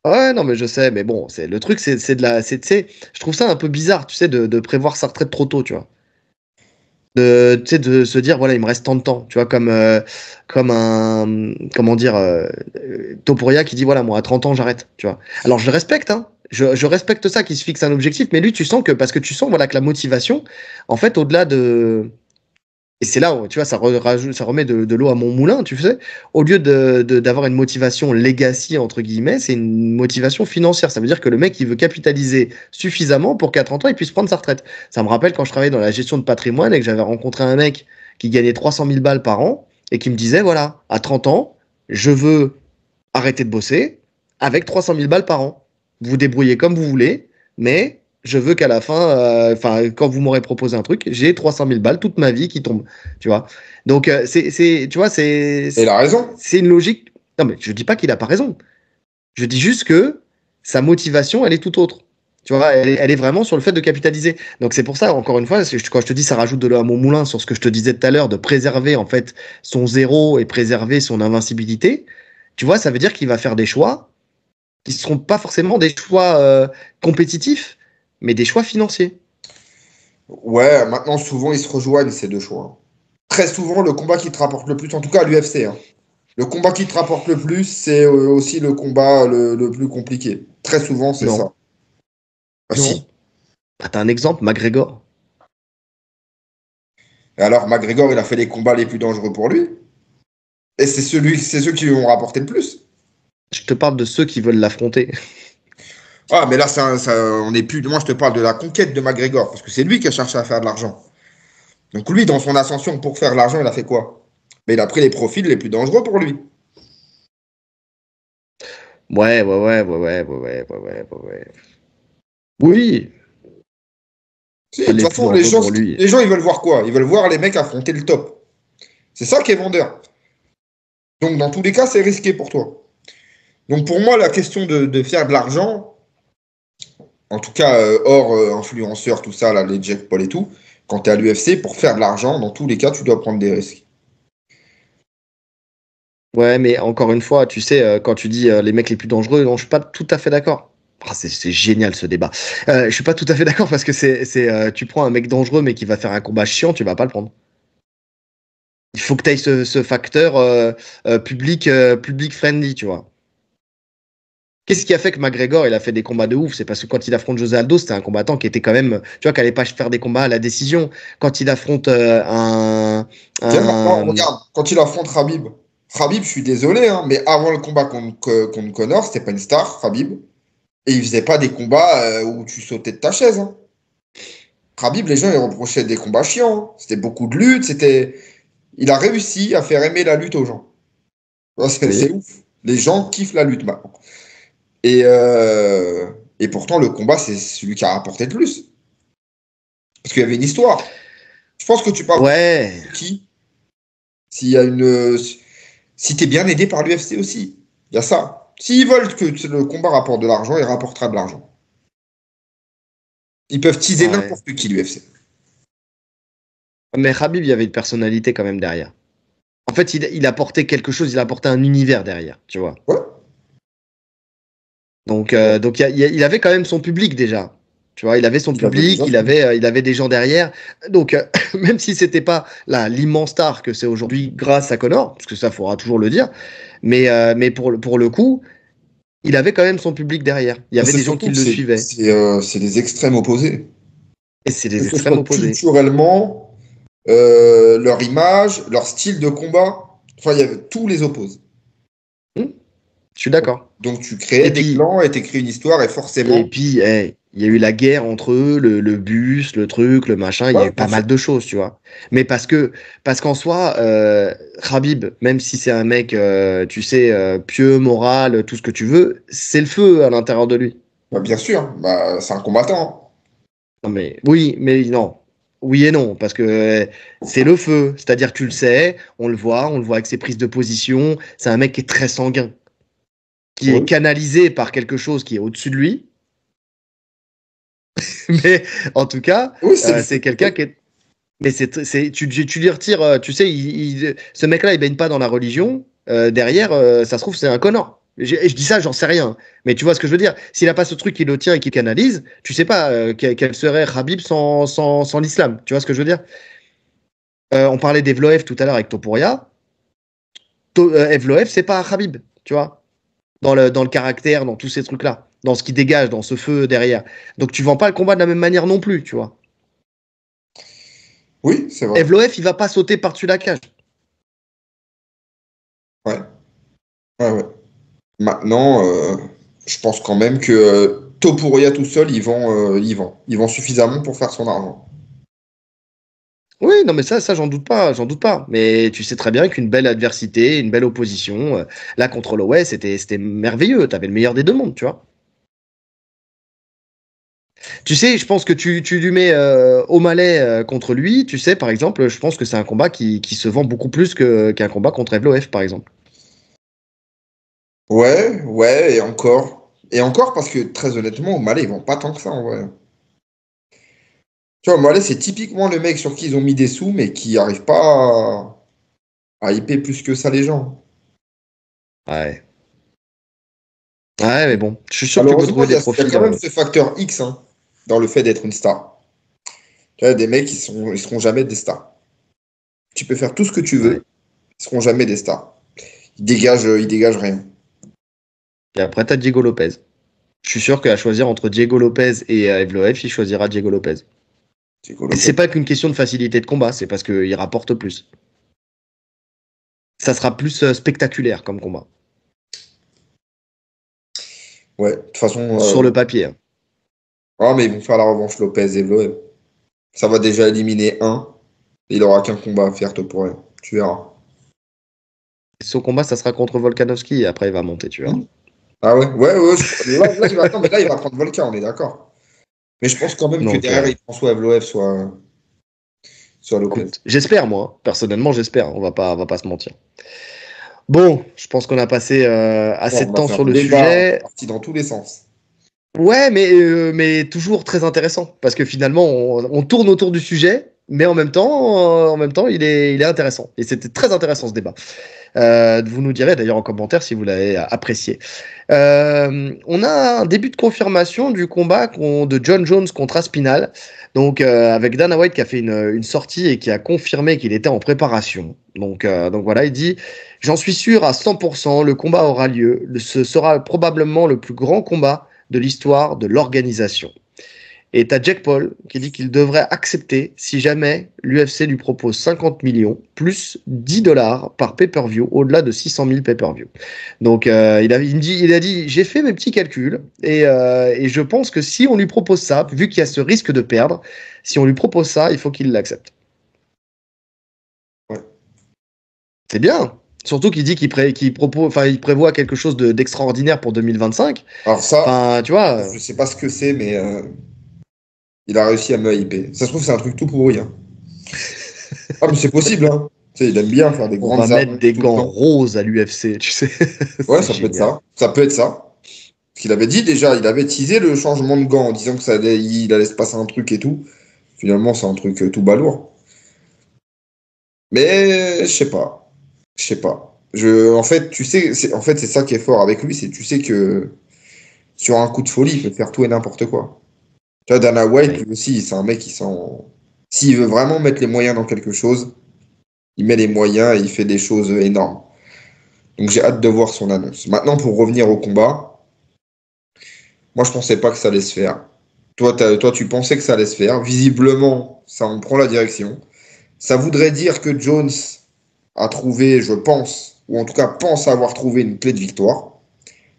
Speaker 1: Ouais, non, mais je sais, mais bon, le truc, c'est de la. Tu sais, je trouve ça un peu bizarre, tu sais, de prévoir sa retraite trop tôt, tu vois. Tu sais, de se dire, voilà, il me reste tant de temps, tu vois, comme un. Comment dire, Topuria qui dit, voilà, moi, à 30 ans, j'arrête, tu vois. Alors, je le respecte, hein. Je respecte ça, qu'il se fixe un objectif, mais lui, tu sens que. Parce que tu sens, voilà, que la motivation, en fait, au-delà de. Et c'est là où, tu vois, ça remet de l'eau à mon moulin, tu sais. Au lieu d'avoir une motivation legacy, entre guillemets, c'est une motivation financière. Ça veut dire que le mec, il veut capitaliser suffisamment pour qu'à 30 ans, il puisse prendre sa retraite. Ça me rappelle quand je travaillais dans la gestion de patrimoine et que j'avais rencontré un mec qui gagnait 300 000 balles par an et qui me disait, voilà, à 30 ans, je veux arrêter de bosser avec 300 000 balles par an. Vous vous débrouillez comme vous voulez, mais je veux qu'à la fin, quand vous m'aurez proposé un truc, j'ai 300 000 balles toute ma vie qui tombe, tu vois. Donc, tu vois,
Speaker 2: Et il a raison.
Speaker 1: c'est une logique. Non, mais je dis pas qu'il a pas raison. Je dis juste que sa motivation, elle est tout autre. Tu vois, elle est vraiment sur le fait de capitaliser. Donc c'est pour ça, encore une fois, quand je te dis ça rajoute de l'eau à mon moulin sur ce que je te disais tout à l'heure, de préserver en fait son zéro et préserver son invincibilité, tu vois, ça veut dire qu'il va faire des choix qui ne seront pas forcément des choix compétitifs, mais des choix financiers.
Speaker 2: Ouais, maintenant, souvent, ils se rejoignent, ces deux choix. Très souvent, le combat qui te rapporte le plus, en tout cas à l'UFC, hein, le combat qui te rapporte le plus, c'est aussi le combat le plus compliqué. Très souvent, c'est
Speaker 1: Non,
Speaker 2: ça. Ah,
Speaker 1: non.
Speaker 2: si.
Speaker 1: Ah, t'as un exemple, McGregor.
Speaker 2: Et alors, McGregor, il a fait les combats les plus dangereux pour lui. Et c'est ceux qui lui ont rapporté le plus.
Speaker 1: Je te parle de ceux qui veulent l'affronter.
Speaker 2: Ah, mais là, on est plus. Moi, je te parle de la conquête de McGregor, parce que c'est lui qui a cherché à faire de l'argent. Donc, lui, dans son ascension pour faire de l'argent, il a fait quoi? Mais il a pris les profils les plus dangereux pour lui.
Speaker 1: Ouais, ouais, ouais, ouais, ouais, ouais, ouais, ouais, ouais, ouais. Oui,
Speaker 2: Si, de
Speaker 1: pas
Speaker 2: toute
Speaker 1: les plus
Speaker 2: façon,
Speaker 1: dangereux pour lui.
Speaker 2: les gens, ils veulent voir quoi? Ils veulent voir les mecs affronter le top. C'est ça qui est vendeur. Donc, dans tous les cas, c'est risqué pour toi. Donc, pour moi, la question de faire de l'argent, en tout cas, hors influenceur, tout ça, là, les Jack Paul et tout, quand tu es à l'UFC, pour faire de l'argent, dans tous les cas, tu dois prendre des risques.
Speaker 1: Ouais, mais encore une fois, tu sais, quand tu dis les mecs les plus dangereux, non, je suis pas tout à fait d'accord. Ah, c'est génial ce débat. Je suis pas tout à fait d'accord parce que tu prends un mec dangereux mais qui va faire un combat chiant, tu vas pas le prendre. Il faut que tu aies ce facteur public friendly, tu vois. Qu'est-ce qui a fait que McGregor il a fait des combats de ouf? C'est parce que quand il affronte José Aldo, c'était un combattant qui était quand même, tu vois, qui allait pas faire des combats à la décision. Quand il affronte
Speaker 2: Tiens, maintenant,
Speaker 1: un...
Speaker 2: regarde, quand il affronte Khabib, Khabib, je suis désolé, hein, mais avant le combat contre Connor, c'était pas une star, Khabib. Et il faisait pas des combats où tu sautais de ta chaise, hein. Khabib, les gens, ils reprochaient des combats chiants, hein. C'était beaucoup de lutte, c'était. Il a réussi à faire aimer la lutte aux gens. Tu vois, c'est
Speaker 1: Oui.
Speaker 2: ouf. Les gens kiffent la lutte maintenant. Et, euh, et pourtant, le combat, c'est celui qui a rapporté le plus. Parce qu'il y avait une histoire. Je pense que tu parles
Speaker 1: Ouais.
Speaker 2: de qui? S'il y a une. Si tu es bien aidé par l'UFC aussi. Il y a ça. S'ils veulent que le combat rapporte de l'argent, il rapportera de l'argent. Ils peuvent teaser
Speaker 1: Ouais.
Speaker 2: n'importe qui, l'UFC.
Speaker 1: Mais Khabib, il y avait une personnalité quand même derrière. En fait, il apportait quelque chose, il apportait un univers derrière, tu vois.
Speaker 2: Ouais.
Speaker 1: Donc il avait quand même son public déjà. Tu vois, il avait son
Speaker 2: Il avait
Speaker 1: public,
Speaker 2: déjà fait.
Speaker 1: il avait des gens derrière. Donc, même si c'était pas l'immense star que c'est aujourd'hui grâce à Connor, parce que ça, faudra toujours le dire, mais pour le coup, il avait quand même son public derrière. Il y
Speaker 2: Mais
Speaker 1: avait
Speaker 2: c'est
Speaker 1: des gens qui
Speaker 2: surtout que
Speaker 1: le suivaient.
Speaker 2: c'est des extrêmes opposés.
Speaker 1: Et c'est
Speaker 2: Que
Speaker 1: des
Speaker 2: ce
Speaker 1: extrêmes
Speaker 2: soit
Speaker 1: opposés.
Speaker 2: culturellement, leur image, leur style de combat. Enfin, il y avait tous les opposés.
Speaker 1: Hmm, je suis d'accord.
Speaker 2: Donc tu créais
Speaker 1: Et
Speaker 2: des
Speaker 1: puis,
Speaker 2: clans et t'écris une histoire et
Speaker 1: Et
Speaker 2: forcément.
Speaker 1: puis, il y a eu la guerre entre eux, le bus, le truc, le machin. Il y a
Speaker 2: Ouais,
Speaker 1: eu
Speaker 2: bien
Speaker 1: pas
Speaker 2: sûr.
Speaker 1: mal de choses, tu vois. Mais parce qu'en soi, Khabib, même si c'est un mec, tu sais, pieux, moral, tout ce que tu veux, c'est le feu à l'intérieur de lui.
Speaker 2: Bah, bien sûr. Bah, c'est un combattant.
Speaker 1: Non, mais oui, mais non. Oui et non, parce que c'est le feu. C'est-à-dire, tu le sais, on le voit avec ses prises de position. C'est un mec qui est très sanguin, qui est
Speaker 2: Oui.
Speaker 1: canalisé par quelque chose qui est au-dessus de lui. Mais en tout cas,
Speaker 2: Oui, c'est le
Speaker 1: c'est
Speaker 2: feu.
Speaker 1: quelqu'un qui est. Mais tu lui retires, tu sais, ce mec-là, il baigne pas dans la religion. Derrière, ça se trouve, c'est un connard. Je dis ça, j'en sais rien. Mais tu vois ce que je veux dire. S'il n'a pas ce truc qui le tient et qui canalise, tu sais pas quel serait Khabib sans l'islam. Tu vois ce que je veux dire. On parlait d'Evloev tout à l'heure avec Topuria. Evloev, c'est pas Khabib, tu vois. Dans le caractère, dans tous ces trucs-là. Dans ce qui dégage, dans ce feu derrière. Donc tu vends pas le combat de la même manière non plus, tu vois.
Speaker 2: Oui, c'est vrai.
Speaker 1: Evloev, il va pas sauter par-dessus la cage.
Speaker 2: Ouais. Ouais. Maintenant, je pense quand même que Topuria tout seul, il vend suffisamment pour faire son argent.
Speaker 1: Oui, non, mais ça, j'en doute pas, j'en doute pas. Mais tu sais très bien qu'une belle adversité, une belle opposition, là contre l'OS, c'était merveilleux. T'avais le meilleur des deux mondes, tu vois. Tu sais, je pense que tu lui mets O'Malley contre lui. Tu sais, par exemple, je pense que c'est un combat qui se vend beaucoup plus qu'un combat contre Evloev, par exemple.
Speaker 2: Ouais, et encore. Et encore parce que très honnêtement, O'Malley, ils vont pas tant que ça en vrai. Tu vois, O'Malley, c'est typiquement le mec sur qui ils ont mis des sous, mais qui arrive pas à hyper plus que ça les gens.
Speaker 1: Ouais. Ouais, mais bon, je suis sûr que tu peux
Speaker 2: Malheureusement,
Speaker 1: trouver
Speaker 2: il y
Speaker 1: des
Speaker 2: a
Speaker 1: profils.
Speaker 2: quand même ce facteur X hein, dans le fait d'être une star. Tu vois, des mecs, ils seront jamais des stars. Tu peux faire tout ce que tu
Speaker 1: Ouais.
Speaker 2: veux, ils seront jamais des stars. Ils dégagent rien.
Speaker 1: Et après, t'as Diego Lopez. Je suis sûr qu'à choisir entre Diego Lopez et Evloev, il choisira Diego Lopez.
Speaker 2: C'est cool,
Speaker 1: Et
Speaker 2: Lopez.
Speaker 1: c'est pas qu'une question de facilité de combat, c'est parce qu'il rapporte plus. Ça sera plus spectaculaire comme combat.
Speaker 2: Ouais, de toute façon,
Speaker 1: Sur le papier. Hein.
Speaker 2: ah, mais ils vont faire la revanche Lopez et Vloem. Ça va déjà éliminer un. Et il aura qu'un combat à faire, pour rien. Tu verras.
Speaker 1: Son combat, ça sera contre Volkanovski et après, il va monter, tu verras.
Speaker 2: Ah ouais, là, il va... non, mais là, il va prendre Volkan, on est d'accord. Mais je pense quand même que
Speaker 1: Donc,
Speaker 2: derrière, il prend soit Evloev, soit Lopez.
Speaker 1: écoute, j'espère, moi. Personnellement, j'espère. On va pas se mentir. Bon, je pense qu'on a passé
Speaker 2: Bon,
Speaker 1: assez de
Speaker 2: on a
Speaker 1: temps
Speaker 2: fait
Speaker 1: sur
Speaker 2: un
Speaker 1: le
Speaker 2: débat, on est
Speaker 1: sujet.
Speaker 2: parti dans tous les sens.
Speaker 1: Ouais, mais toujours très intéressant. Parce que finalement, on tourne autour du sujet, mais en même temps, il est intéressant. Et c'était très intéressant ce débat. Vous nous direz d'ailleurs en commentaire si vous l'avez apprécié. On a un début de confirmation du combat de John Jones contre Aspinall. Donc avec Dana White qui a fait une sortie et qui a confirmé qu'il était en préparation. Donc voilà, il dit « J'en suis sûr à 100%, le combat aura lieu. Ce sera probablement le plus grand combat de l'histoire de l'organisation. » Et t'as Jack Paul qui dit qu'il devrait accepter si jamais l'UFC lui propose 50 millions plus 10 dollars par pay-per-view au-delà de 600 000 pay-per-view. Donc il a dit j'ai fait mes petits calculs et je pense que si on lui propose ça, vu qu'il y a ce risque de perdre, si on lui propose ça, il faut qu'il l'accepte.
Speaker 2: Ouais.
Speaker 1: C'est bien. Surtout qu'il dit qu'il prévoit quelque chose d'extraordinaire pour 2025.
Speaker 2: Alors ça,
Speaker 1: Enfin, tu vois.
Speaker 2: je sais pas ce que c'est, mais il a réussi à me hyper. Ça se trouve, c'est un truc tout pourri. Hein. Ah, mais c'est possible, hein. Tu sais, il aime bien faire des
Speaker 1: On va
Speaker 2: grandes
Speaker 1: mettre
Speaker 2: annonces
Speaker 1: des
Speaker 2: tout le
Speaker 1: gants
Speaker 2: temps.
Speaker 1: roses à l'UFC, tu sais.
Speaker 2: Ouais,
Speaker 1: C'est
Speaker 2: ça peut être
Speaker 1: génial.
Speaker 2: ça. Ça peut être ça. Parce qu'il avait dit déjà, il avait teasé le changement de gants en disant que il allait se passer un truc et tout. Finalement, c'est un truc tout balourd. Mais je sais pas. Je sais pas. En fait, tu sais, en fait, c'est ça qui est fort avec lui, c'est tu sais que sur un coup de folie, il peut faire tout et n'importe quoi. Tu vois, Dana White,
Speaker 1: Oui.
Speaker 2: lui aussi, c'est un mec qui s'en. S'il veut vraiment mettre les moyens dans quelque chose, il met les moyens et il fait des choses énormes. Donc j'ai hâte de voir son annonce. Maintenant, pour revenir au combat, moi je pensais pas que ça allait se faire. Toi, tu pensais que ça allait se faire. Visiblement, ça en prend la direction. Ça voudrait dire que Jones a trouvé, je pense, ou en tout cas pense avoir trouvé une clé de victoire.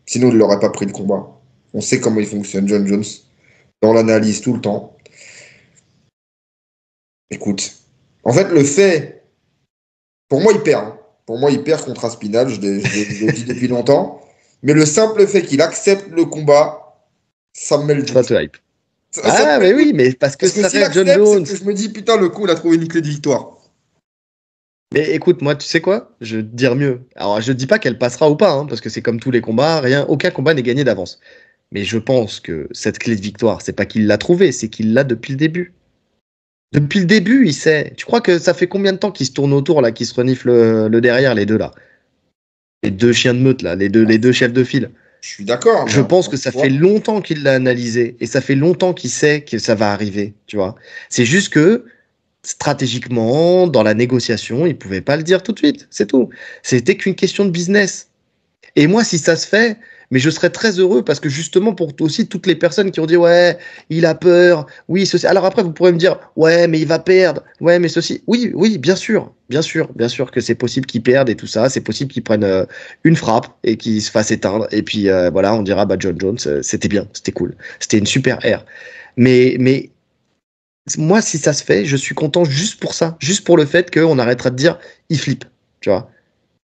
Speaker 2: Sinon, il n'aurait pas pris le combat. On sait comment il fonctionne, John Jones, dans l'analyse tout le temps. Écoute, en fait, le fait, pour moi, il perd. Hein. Pour moi, il perd contre Aspinall, je le dis depuis longtemps. Mais le simple fait qu'il accepte le combat, ça me met le
Speaker 1: Ça
Speaker 2: doute.
Speaker 1: te hype.
Speaker 2: Ça me
Speaker 1: Ah,
Speaker 2: met
Speaker 1: mais
Speaker 2: le doute.
Speaker 1: oui, mais parce que
Speaker 2: Parce que
Speaker 1: ça
Speaker 2: s'il
Speaker 1: reste John
Speaker 2: accepte, c'est
Speaker 1: Jones.
Speaker 2: que je me dis, putain, le coup, il a trouvé une clé de victoire.
Speaker 1: Mais écoute, moi, tu sais quoi? Je vais te dire mieux. Alors, je dis pas qu'elle passera ou pas, hein, parce que c'est comme tous les combats, aucun combat n'est gagné d'avance. Mais je pense que cette clé de victoire, c'est pas qu'il l'a trouvée, c'est qu'il l'a depuis le début. Depuis le début, il sait. Tu crois que ça fait combien de temps qu'ils se tournent autour, là, qu'ils se reniflent le derrière, les deux, là? Les deux chiens de meute, là, les deux chefs de file.
Speaker 2: Je suis d'accord.
Speaker 1: Je pense que ça fait longtemps qu'il l'a analysé et ça fait longtemps qu'il sait que ça va arriver, tu vois. C'est juste que stratégiquement, dans la négociation, il pouvait pas le dire tout de suite, c'est tout. C'était qu'une question de business. Et moi, si ça se fait, mais je serais très heureux parce que justement pour aussi toutes les personnes qui ont dit ouais, il a peur, oui, ceci. Alors après, vous pourrez me dire ouais, mais il va perdre, ouais, mais ceci. Oui, oui, bien sûr que c'est possible qu'il perde et tout ça. C'est possible qu'il prenne une frappe et qu'il se fasse éteindre. Et puis voilà, on dira bah John Jones, c'était bien, c'était cool, c'était une super ère. Mais moi, si ça se fait, je suis content juste pour ça, juste pour le fait qu'on arrêtera de dire il flippe, tu vois.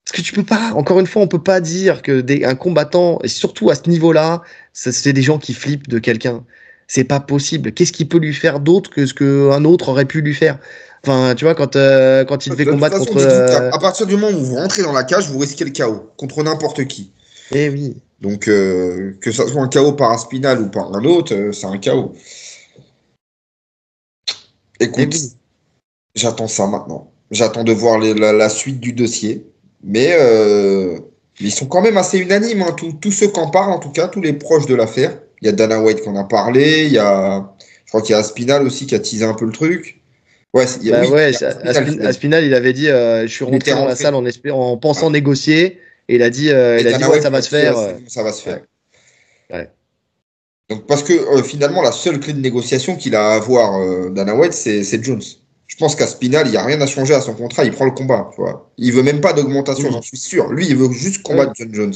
Speaker 1: Parce que tu peux pas, encore une fois, on peut pas dire que un combattant, et surtout à ce niveau-là, c'est des gens qui flippent de quelqu'un. C'est pas possible. Qu'est-ce qu'il peut lui faire d'autre que ce qu'un autre aurait pu lui faire? Enfin, tu vois, quand il devait combattre
Speaker 2: façon,
Speaker 1: contre.
Speaker 2: à partir du moment où vous rentrez dans la cage, vous risquez le chaos contre n'importe qui.
Speaker 1: Eh oui.
Speaker 2: Donc, que ça soit un chaos par un spinal ou par un autre, c'est un chaos. Écoute, j'attends ça maintenant. J'attends de voir la suite du dossier. Mais ils sont quand même assez unanimes, hein, tous ceux qui en parlent, en tout cas, tous les proches de l'affaire. Il y a Dana White qui en a parlé, je crois qu'il y a Aspinall aussi qui a teasé un peu le truc. Ouais,
Speaker 1: Aspinall, il avait dit je suis rentré dans la salle en pensant négocier, et il a dit,
Speaker 2: ouais,
Speaker 1: ça va se faire.
Speaker 2: Ça va se faire.
Speaker 1: Ouais.
Speaker 2: Donc, parce que finalement, la seule clé de négociation qu'il a à avoir, Dana White, c'est Jones. Je pense qu'à Spinal, il n'y a rien à changer à son contrat, il prend le combat. Tu vois. Il veut même pas d'augmentation, j'en suis sûr. Lui, il veut juste combattre John Jones.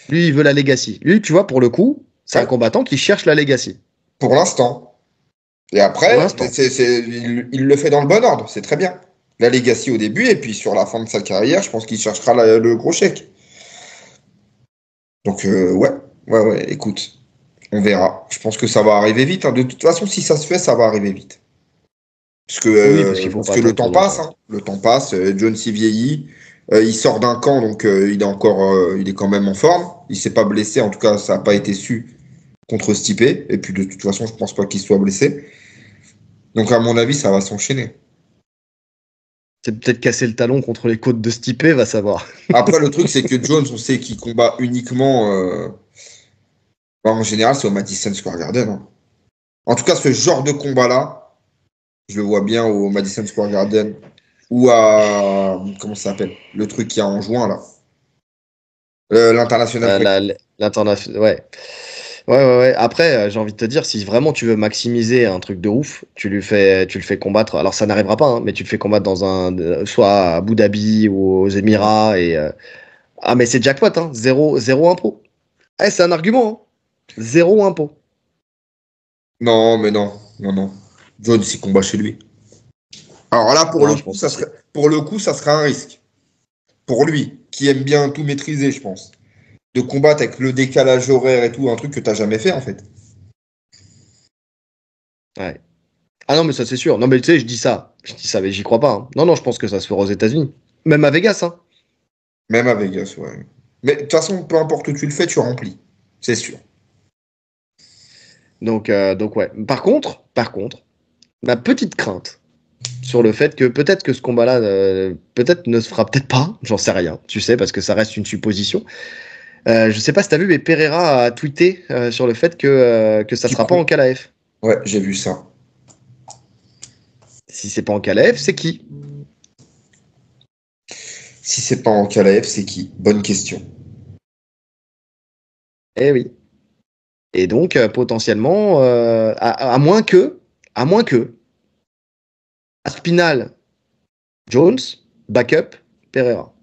Speaker 1: Lui, il veut la legacy. Lui, tu vois, pour le coup, c'est un combattant qui cherche la legacy.
Speaker 2: Pour l'instant. Et après, il le fait dans le bon ordre, c'est très bien. La legacy au début, et puis sur la fin de sa carrière, je pense qu'il cherchera le gros chèque. Donc, ouais, écoute, on verra. Je pense que ça va arriver vite. Hein. De toute façon, si ça se fait, ça va arriver vite. Parce que le temps passe, hein. Le temps passe, Jones s'y vieillit, il sort d'un camp, donc il est quand même en forme. Il s'est pas blessé, en tout cas, ça n'a pas été su contre Stipe. Et puis de toute façon, je pense pas qu'il soit blessé. Donc à mon avis, ça va s'enchaîner.
Speaker 1: C'est peut-être casser le talon contre les côtes de Stipe, va savoir.
Speaker 2: Après, le truc, c'est que Jones, on sait qu'il combat uniquement. En général, c'est au Madison Square Garden. Hein. En tout cas, ce genre de combat-là. Je le vois bien au Madison Square Garden ou à. Comment ça s'appelle? Le truc qu'il y a en juin, là. L'international.
Speaker 1: L'international, ouais. Ouais. Après, j'ai envie de te dire, si vraiment tu veux maximiser un truc de ouf, tu le fais combattre. Alors, ça n'arrivera pas, hein, mais tu le fais combattre soit à Abu Dhabi ou aux Émirats. Ah, mais c'est jackpot, hein. Zéro impôt. C'est un argument, hein. Zéro impôt.
Speaker 2: Non, mais non. Jones, il combat chez lui. Alors là, pour le coup, ça serait un risque. Pour lui, qui aime bien tout maîtriser, je pense. De combattre avec le décalage horaire et tout, un truc que tu n'as jamais fait, en fait.
Speaker 1: Ouais. Ah non, mais ça, c'est sûr. Non, mais tu sais, je dis ça, mais j'y crois pas. Hein. Non, je pense que ça se fera aux États-Unis. Même à Vegas, hein.
Speaker 2: Même à Vegas, ouais. Mais de toute façon, peu importe où tu le fais, tu remplis. C'est sûr.
Speaker 1: Donc ouais. Par contre, ma petite crainte sur le fait que peut-être que ce combat-là peut-être ne se fera peut-être pas, j'en sais rien, tu sais, parce que ça reste une supposition. Je sais pas si t'as vu, mais Pereira a tweeté sur le fait que ça sera pas en KLAF.
Speaker 2: Ouais, j'ai vu ça.
Speaker 1: Si c'est pas en KLAF, c'est qui?
Speaker 2: Si c'est pas en KLAF, c'est qui? Bonne question.
Speaker 1: Eh oui. Et donc potentiellement, à moins que Aspinall, Jones, backup, Pereira.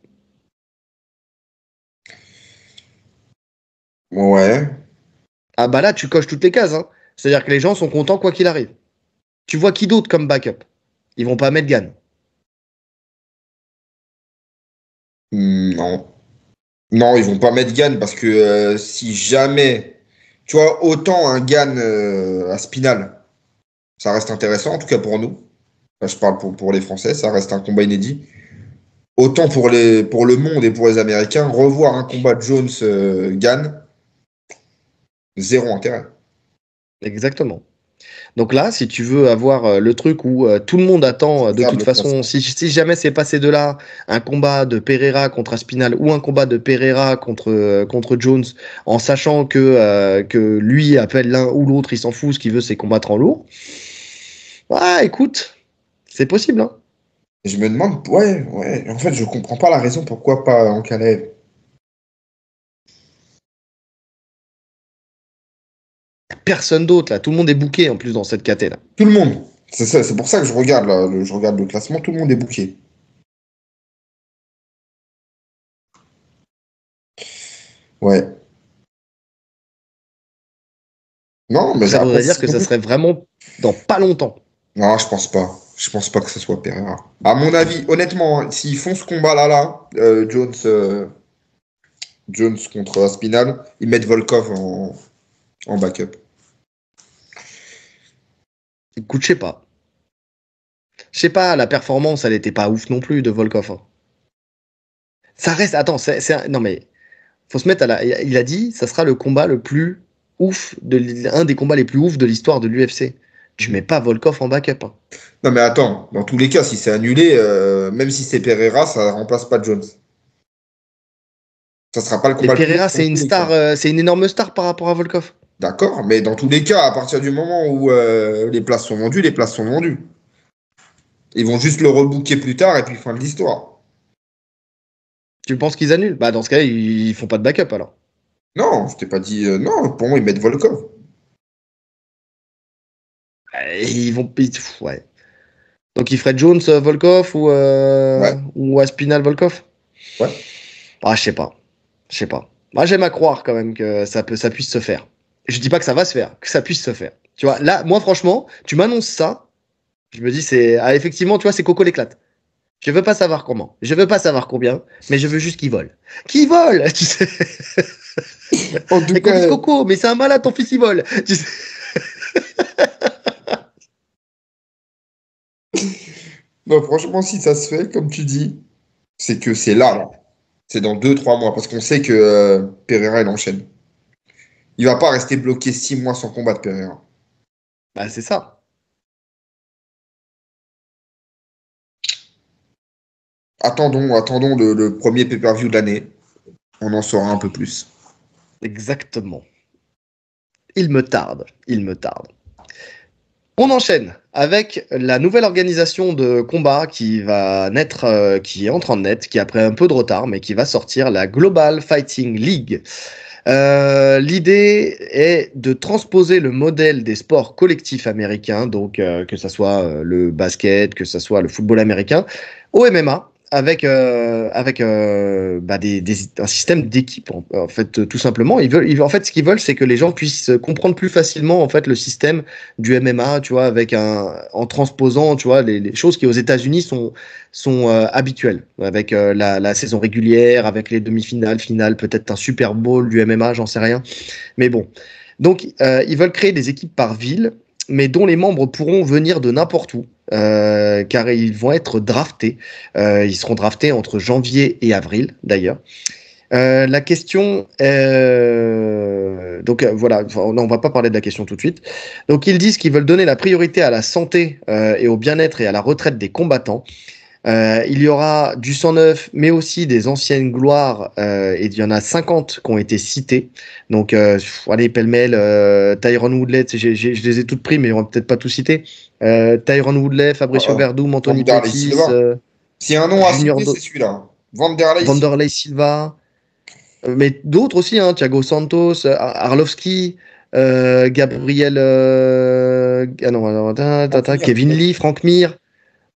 Speaker 2: Ouais.
Speaker 1: Ah bah là, tu coches toutes les cases. Hein. C'est-à-dire que les gens sont contents quoi qu'il arrive. Tu vois qui d'autre comme backup? Ils vont pas mettre Gann.
Speaker 2: Non. Non, ils vont pas mettre Gann parce que si jamais. Tu vois, autant un Gann à Spinal, ça reste intéressant, en tout cas pour nous. Là, je parle pour les Français, ça reste un combat inédit. Autant pour le monde et pour les Américains, revoir un combat de Jones-Gann, zéro intérêt.
Speaker 1: Exactement. Donc là, si tu veux avoir le truc où tout le monde attend, de toute façon, si jamais c'est pas ces deux-là, un combat de Pereira contre Aspinall ou un combat de Pereira contre Jones, en sachant que lui appelle l'un ou l'autre, il s'en fout, ce qu'il veut, c'est combattre en lourd. Ouais, écoute, c'est possible, hein.
Speaker 2: Je me demande, ouais, en fait, je comprends pas la raison pourquoi pas Ankalaev.
Speaker 1: Personne d'autre, là. Tout le monde est booké, en plus, dans cette caté, là.
Speaker 2: Tout le monde. C'est ça, c'est pour ça que je regarde, là, je regarde le classement, tout le monde est booké. Ouais. Non, mais
Speaker 1: Ça
Speaker 2: après,
Speaker 1: voudrait dire que ça serait vraiment dans pas longtemps.
Speaker 2: non, je pense pas. Je pense pas que ce soit Pereira. À mon avis, honnêtement, hein, s'ils font ce combat-là, Jones contre Aspinall, ils mettent Volkov en backup.
Speaker 1: Écoute, je sais pas. Je sais pas, la performance, elle était pas ouf non plus de Volkov, hein. Ça reste. Attends, non mais. Faut se mettre à la. Il a dit, ça sera le combat le plus ouf, un des combats les plus ouf de l'histoire de l'UFC. Tu mets pas Volkov en backup, hein.
Speaker 2: Non, mais attends, dans tous les cas, si c'est annulé, même si c'est Pereira, ça remplace pas Jones. Ça sera pas le
Speaker 1: Et
Speaker 2: combat le plus
Speaker 1: Pereira,
Speaker 2: ouf
Speaker 1: c'est
Speaker 2: dans
Speaker 1: une
Speaker 2: tous les
Speaker 1: star,
Speaker 2: cas.
Speaker 1: c'est une énorme star par rapport à Volkov.
Speaker 2: D'accord, mais dans tous les cas, à partir du moment où les places sont vendues, les places sont vendues. Ils vont juste le rebooker plus tard et puis fin de l'histoire.
Speaker 1: Tu penses qu'ils annulent? Bah, dans ce cas-là, ils font pas de backup alors.
Speaker 2: Non, je t'ai pas dit. Non, pour moi, ils mettent Volkov.
Speaker 1: Ils vont. Ouais. Donc, ils feraient Jones Volkov
Speaker 2: Ouais.
Speaker 1: ou Aspinal Volkov?
Speaker 2: Ouais.
Speaker 1: Ah, je sais pas. Je sais pas. Moi, j'aime à croire quand même que ça puisse se faire. Je dis pas que ça va se faire, que ça puisse se faire. Tu vois, là, moi, franchement, tu m'annonces ça, je me dis, effectivement, tu vois, c'est Coco l'éclate. Je veux pas savoir comment, je veux pas savoir combien, mais je veux juste qu'il vole. Qu'il vole, tu sais.
Speaker 2: En tout
Speaker 1: Et qu'on dise
Speaker 2: cas,
Speaker 1: Coco, mais c'est un malade, ton fils, il vole. Tu sais.
Speaker 2: non, franchement, si ça se fait, comme tu dis, c'est que c'est là. C'est dans 2, 3 mois, parce qu'on sait que Pereira, il enchaîne. Il va pas rester bloqué 6 mois sans combattre, Pereira.
Speaker 1: Bah, c'est ça.
Speaker 2: Attendons le premier pay-per-view de l'année. On en saura un peu plus.
Speaker 1: Exactement. Il me tarde, il me tarde. On enchaîne avec la nouvelle organisation de combat qui va naître, qui est en train de naître, qui a pris un peu de retard, mais qui va sortir, la Global Fighting League. L'idée est de transposer le modèle des sports collectifs américains, donc que ce soit le basket, que ce soit le football américain, au MMA, avec un système d'équipe en fait tout simplement. En fait, ce qu'ils veulent, c'est que les gens puissent comprendre plus facilement en fait le système du MMA, tu vois, en transposant, tu vois, les choses qui aux États-Unis sont habituelles, avec la saison régulière, avec les demi-finales, finales, peut-être un Super Bowl du MMA, j'en sais rien. Mais bon, donc ils veulent créer des équipes par ville, mais dont les membres pourront venir de n'importe où. Car ils vont être draftés. Ils seront draftés entre janvier et avril, d'ailleurs. La question, donc voilà, on va pas parler de la question tout de suite. Donc ils disent qu'ils veulent donner la priorité à la santé et au bien-être et à la retraite des combattants. Il y aura du sang neuf, mais aussi des anciennes gloires, et il y en a 50 qui ont été citées. Donc, allez, pêle-mêle, Tyron Woodley, je les ai toutes pris, mais on va peut-être pas tout citer. Tyron Woodley, Fabricio Verdum, Anthony
Speaker 2: Vanderlei
Speaker 1: Pettis,
Speaker 2: Silva. S'il y a un nom à
Speaker 1: Junior
Speaker 2: citer, c'est celui-là. Vanderlei
Speaker 1: Silva, mais d'autres aussi, hein, Thiago Santos, Arlovski, Gabriel, Kevin Lee, Frank Mir.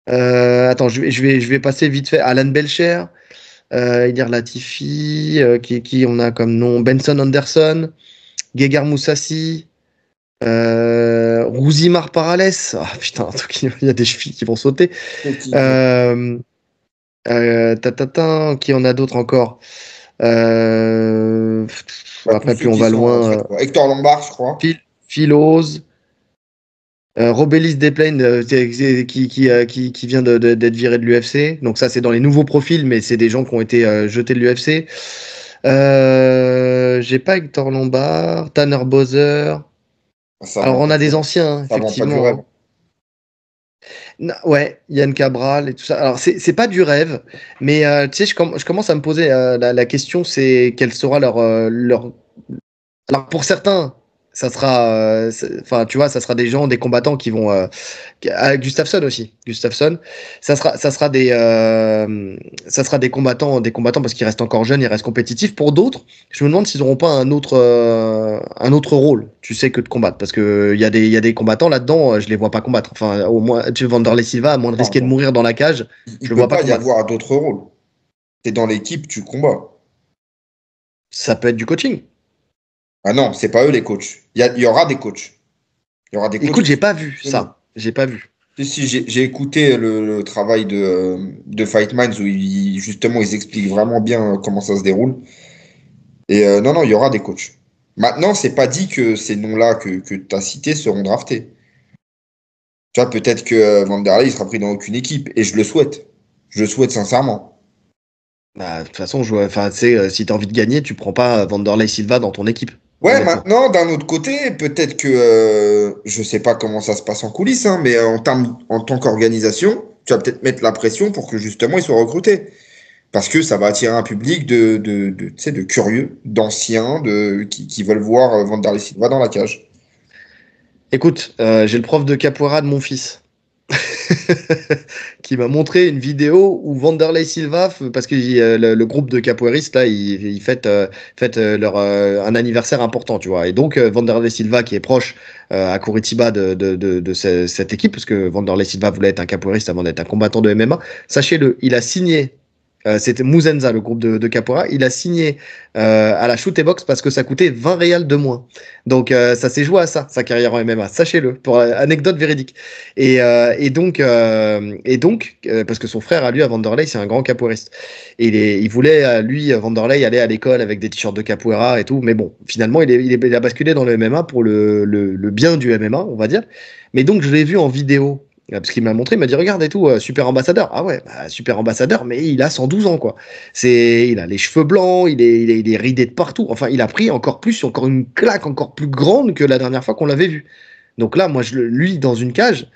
Speaker 1: Attends, je vais passer vite fait. Alan Belcher, Ilir Latifi, qui on a comme nom Benson Anderson, Gegard Moussassi, Rouzimar Parales. Ah putain, il y a des chevilles qui vont sauter. Qui en a d'autres encore. Après, plus on va loin.
Speaker 2: Hector Lombard, je crois.
Speaker 1: Philos. Robelis Desplaines qui vient d'être viré de l'UFC. Donc ça, c'est dans les nouveaux profils, mais c'est des gens qui ont été jetés de l'UFC. J'ai pas Hector Lombard, Tanner Bowser, Alors, on a des anciens,
Speaker 2: ça vend pas du
Speaker 1: effectivement.
Speaker 2: rêve.
Speaker 1: Ouais, Yann Cabral et tout ça. Alors, c'est pas du rêve, mais tu sais, je commence à me poser la question, c'est quel sera leur. Alors, pour certains, ça sera. Enfin, tu vois, ça sera des gens, des combattants qui vont. Gustafsson aussi. Gustafsson, ça sera des combattants parce qu'ils restent encore jeunes, ils restent compétitifs. Pour d'autres, je me demande s'ils n'auront pas un autre rôle, tu sais, que de combattre, parce que il y a des combattants là-dedans, je les vois pas combattre. Enfin, au moins, tu Vanderlei Silva, à moins de risquer de mourir dans la cage,
Speaker 2: Il
Speaker 1: je le
Speaker 2: peut
Speaker 1: vois pas
Speaker 2: pas y
Speaker 1: combattre.
Speaker 2: avoir d'autres rôles. T'es dans l'équipe, tu combats.
Speaker 1: Ça peut être du coaching.
Speaker 2: Ah non, c'est pas eux les coachs. Il y aura des coachs. Il y aura des coachs
Speaker 1: Écoute,
Speaker 2: qui
Speaker 1: j'ai
Speaker 2: sont
Speaker 1: pas vu
Speaker 2: professionnels.
Speaker 1: ça. J'ai pas vu.
Speaker 2: Si, j'ai écouté le travail de Fight Minds où justement ils expliquent vraiment bien comment ça se déroule. Et non, non, il y aura des coachs. Maintenant, c'est pas dit que ces noms-là que tu as cités seront draftés. Tu vois, peut-être que Vanderlei il sera pris dans aucune équipe. Et je le souhaite. Je le souhaite sincèrement.
Speaker 1: Bah, de toute façon, enfin, tu sais, si t'as envie de gagner, tu prends pas Vanderlei Silva dans ton équipe,
Speaker 2: Ouais,
Speaker 1: honnêtement.
Speaker 2: maintenant, d'un autre côté, peut-être que je sais pas comment ça se passe en coulisses, hein, mais en tant qu'organisation, tu vas peut-être mettre la pression pour que justement ils soient recrutés. Parce que ça va attirer un public tu sais, de curieux, d'anciens, qui veulent voir Vanderlei Silva dans la cage.
Speaker 1: Écoute, j'ai le prof de capoeira de mon fils qui m'a montré une vidéo où Vanderlei Silva, parce que le groupe de capoeiristes là, ils fêtent un anniversaire important, tu vois. Et donc Vanderlei Silva, qui est proche à Curitiba de cette équipe, parce que Vanderlei Silva voulait être un capoeiriste avant d'être un combattant de MMA. Sachez-le, il a signé. C'était Muzenza, le groupe de capoeira. Il a signé à la Shoot Box parce que ça coûtait 20 réals de moins. Donc ça s'est joué à ça, sa carrière en MMA. Sachez-le, pour anecdote véridique. Et donc, parce que son frère, à lui, à Vanderlei, c'est un grand capoeiriste. Et il voulait, lui, Vanderlei, aller à l'école avec des t-shirts de capoeira et tout. Mais bon, finalement, il a basculé dans le MMA pour le bien du MMA, on va dire. Mais donc, je l'ai vu en vidéo. Parce qu'il m'a montré, il m'a dit, regarde et tout, super ambassadeur. Ah ouais, bah, super ambassadeur, mais il a 112 ans, quoi. Il a les cheveux blancs, il est ridé de partout. Enfin, il a pris encore une claque encore plus grande que la dernière fois qu'on l'avait vu. Donc là, moi, lui, dans une cage,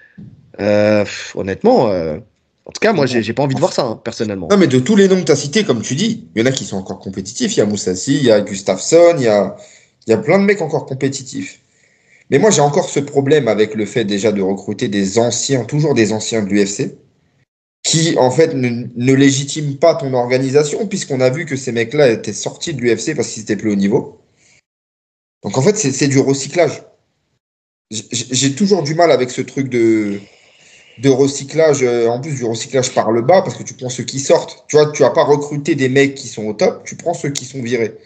Speaker 1: honnêtement, en tout cas, moi, j'ai pas envie de voir ça, hein, personnellement.
Speaker 2: Non, mais de tous les noms que tu as cités, comme tu dis, il y en a qui sont encore compétitifs. Il y a Moussassi, il y a Gustafsson, il y a plein de mecs encore compétitifs. Mais moi, j'ai encore ce problème avec le fait déjà de recruter des anciens, toujours des anciens de l'UFC, qui en fait ne légitiment pas ton organisation, puisqu'on a vu que ces mecs-là étaient sortis de l'UFC parce qu'ils étaient plus haut niveau. Donc en fait, c'est du recyclage. J'ai toujours du mal avec ce truc de recyclage, en plus du recyclage par le bas, parce que tu prends ceux qui sortent. Tu vois, tu vas pas recruter des mecs qui sont au top, tu prends ceux qui sont virés.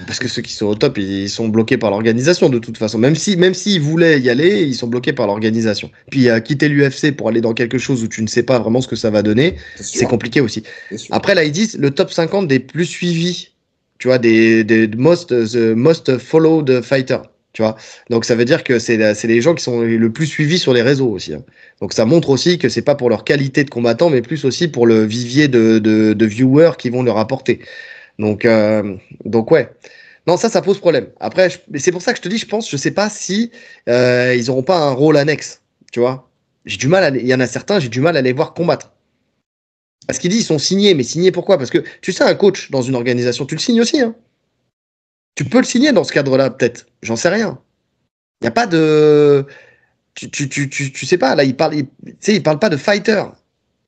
Speaker 1: Parce que ceux qui sont au top, ils sont bloqués par l'organisation de toute façon. Même s'ils voulaient y aller, ils sont bloqués par l'organisation. Puis quitter l'UFC pour aller dans quelque chose où tu ne sais pas vraiment ce que ça va donner,
Speaker 2: C'est
Speaker 1: c'est
Speaker 2: sûr,
Speaker 1: compliqué aussi.
Speaker 2: c'est sûr.
Speaker 1: Après, là, ils disent le top 50 des plus suivis, tu vois, the most followed fighter, tu vois. Donc ça veut dire que c'est les gens qui sont le plus suivis sur les réseaux aussi, hein. Donc ça montre aussi que c'est pas pour leur qualité de combattant, mais plus aussi pour le vivier de viewers qui vont leur apporter. Donc, euh, donc ouais. Non, ça pose problème. Après, c'est pour ça que je te dis, je sais pas si ils auront pas un rôle annexe, tu vois. Il y en a certains, j'ai du mal à les voir combattre. Parce qu'ils disent, ils sont signés, mais signés pourquoi? Parce que tu sais, un coach dans une organisation, tu le signes aussi, hein. Tu peux le signer dans ce cadre-là, peut-être. J'en sais rien. Il n'y a pas de. Tu sais pas, là, tu sais, il parle pas de fighter.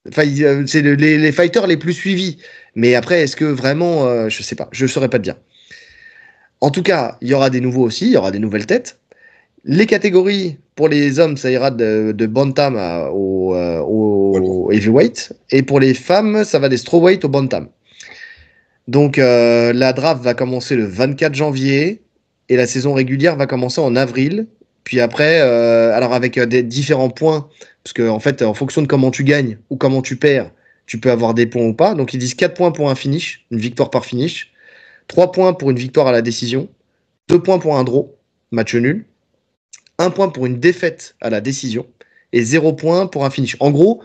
Speaker 1: Enfin, c'est les fighters les plus suivis. Mais après, est-ce que vraiment, je sais pas, je saurais pas te dire. En tout cas, il y aura des nouveaux aussi, il y aura des nouvelles têtes. Les catégories, pour les hommes, ça ira de bantam
Speaker 2: Voilà.
Speaker 1: au heavyweight. Et pour les femmes, ça va des strawweight au bantam. Donc, la draft va commencer le 24 janvier et la saison régulière va commencer en avril. Puis après, alors avec des différents points, parce que en fait, en fonction de comment tu gagnes ou comment tu perds, tu peux avoir des points ou pas. Donc, ils disent 4 points pour un finish, une victoire par finish, 3 points pour une victoire à la décision, 2 points pour un draw, match nul, 1 point pour une défaite à la décision et 0 point pour un finish. En gros,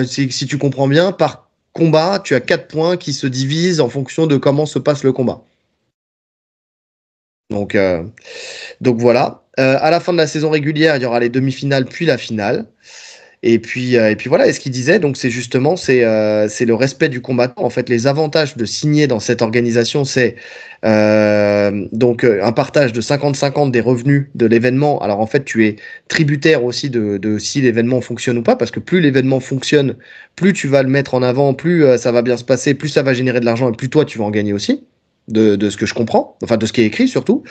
Speaker 1: si tu comprends bien, par combat, tu as 4 points qui se divisent en fonction de comment se passe le combat. Donc, donc voilà. À la fin de la saison régulière, il y aura les demi-finales puis la finale. Et puis voilà. Et ce qu'il disait, donc c'est justement c'est le respect du combattant. En fait, les avantages de signer dans cette organisation, c'est donc un partage de 50-50 des revenus de l'événement. Alors en fait, tu es tributaire aussi de si l'événement fonctionne ou pas, parce que plus l'événement fonctionne, plus tu vas le mettre en avant, plus ça va bien se passer, plus ça va générer de l'argent et plus toi tu vas en gagner aussi. De ce que je comprends, enfin de ce qui est écrit surtout.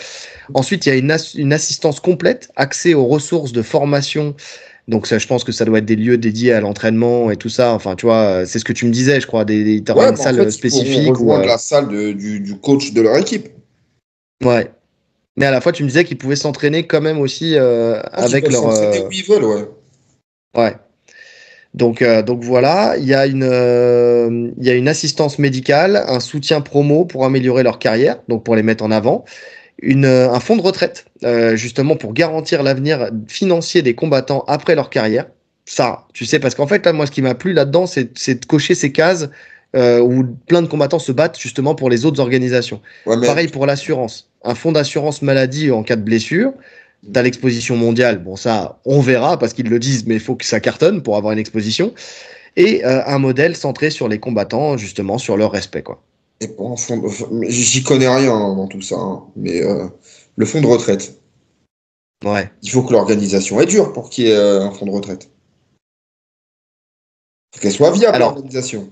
Speaker 1: Ensuite, il y a une assistance complète, accès aux ressources de formation. Donc ça, je pense que ça doit être des lieux dédiés à l'entraînement et tout ça. Enfin, tu vois, c'est ce que tu me disais, je crois, t'auras une
Speaker 2: En
Speaker 1: salle
Speaker 2: fait, ils pourront
Speaker 1: spécifique ou
Speaker 2: rejoindre la salle du coach de leur équipe.
Speaker 1: ouais. Mais à la fois, tu me disais qu'ils pouvaient s'entraîner quand même aussi avec leur
Speaker 2: s'entraîner où ils veulent, ouais.
Speaker 1: ouais. Donc voilà, il y a une assistance médicale, un soutien promo pour améliorer leur carrière, donc pour les mettre en avant. Un fonds de retraite, justement pour garantir l'avenir financier des combattants après leur carrière. Ça, tu sais, parce qu'en fait, là, moi, ce qui m'a plu là-dedans, c'est de cocher ces cases où plein de combattants se battent justement pour les autres organisations.
Speaker 2: Ouais, mais...
Speaker 1: Pareil pour l'assurance. Un fonds d'assurance maladie en cas de blessure. T'as l'exposition mondiale. Bon, ça, on verra parce qu'ils le disent, mais il faut que ça cartonne pour avoir une exposition. Et un modèle centré sur les combattants, justement, sur leur respect, quoi.
Speaker 2: Et pour un j'y connais rien dans tout ça, hein, mais le fonds de retraite,
Speaker 1: Ouais.
Speaker 2: il faut que l'organisation est dure pour qu'il y ait un fonds de retraite. Il faut qu'elle soit viable, l'organisation.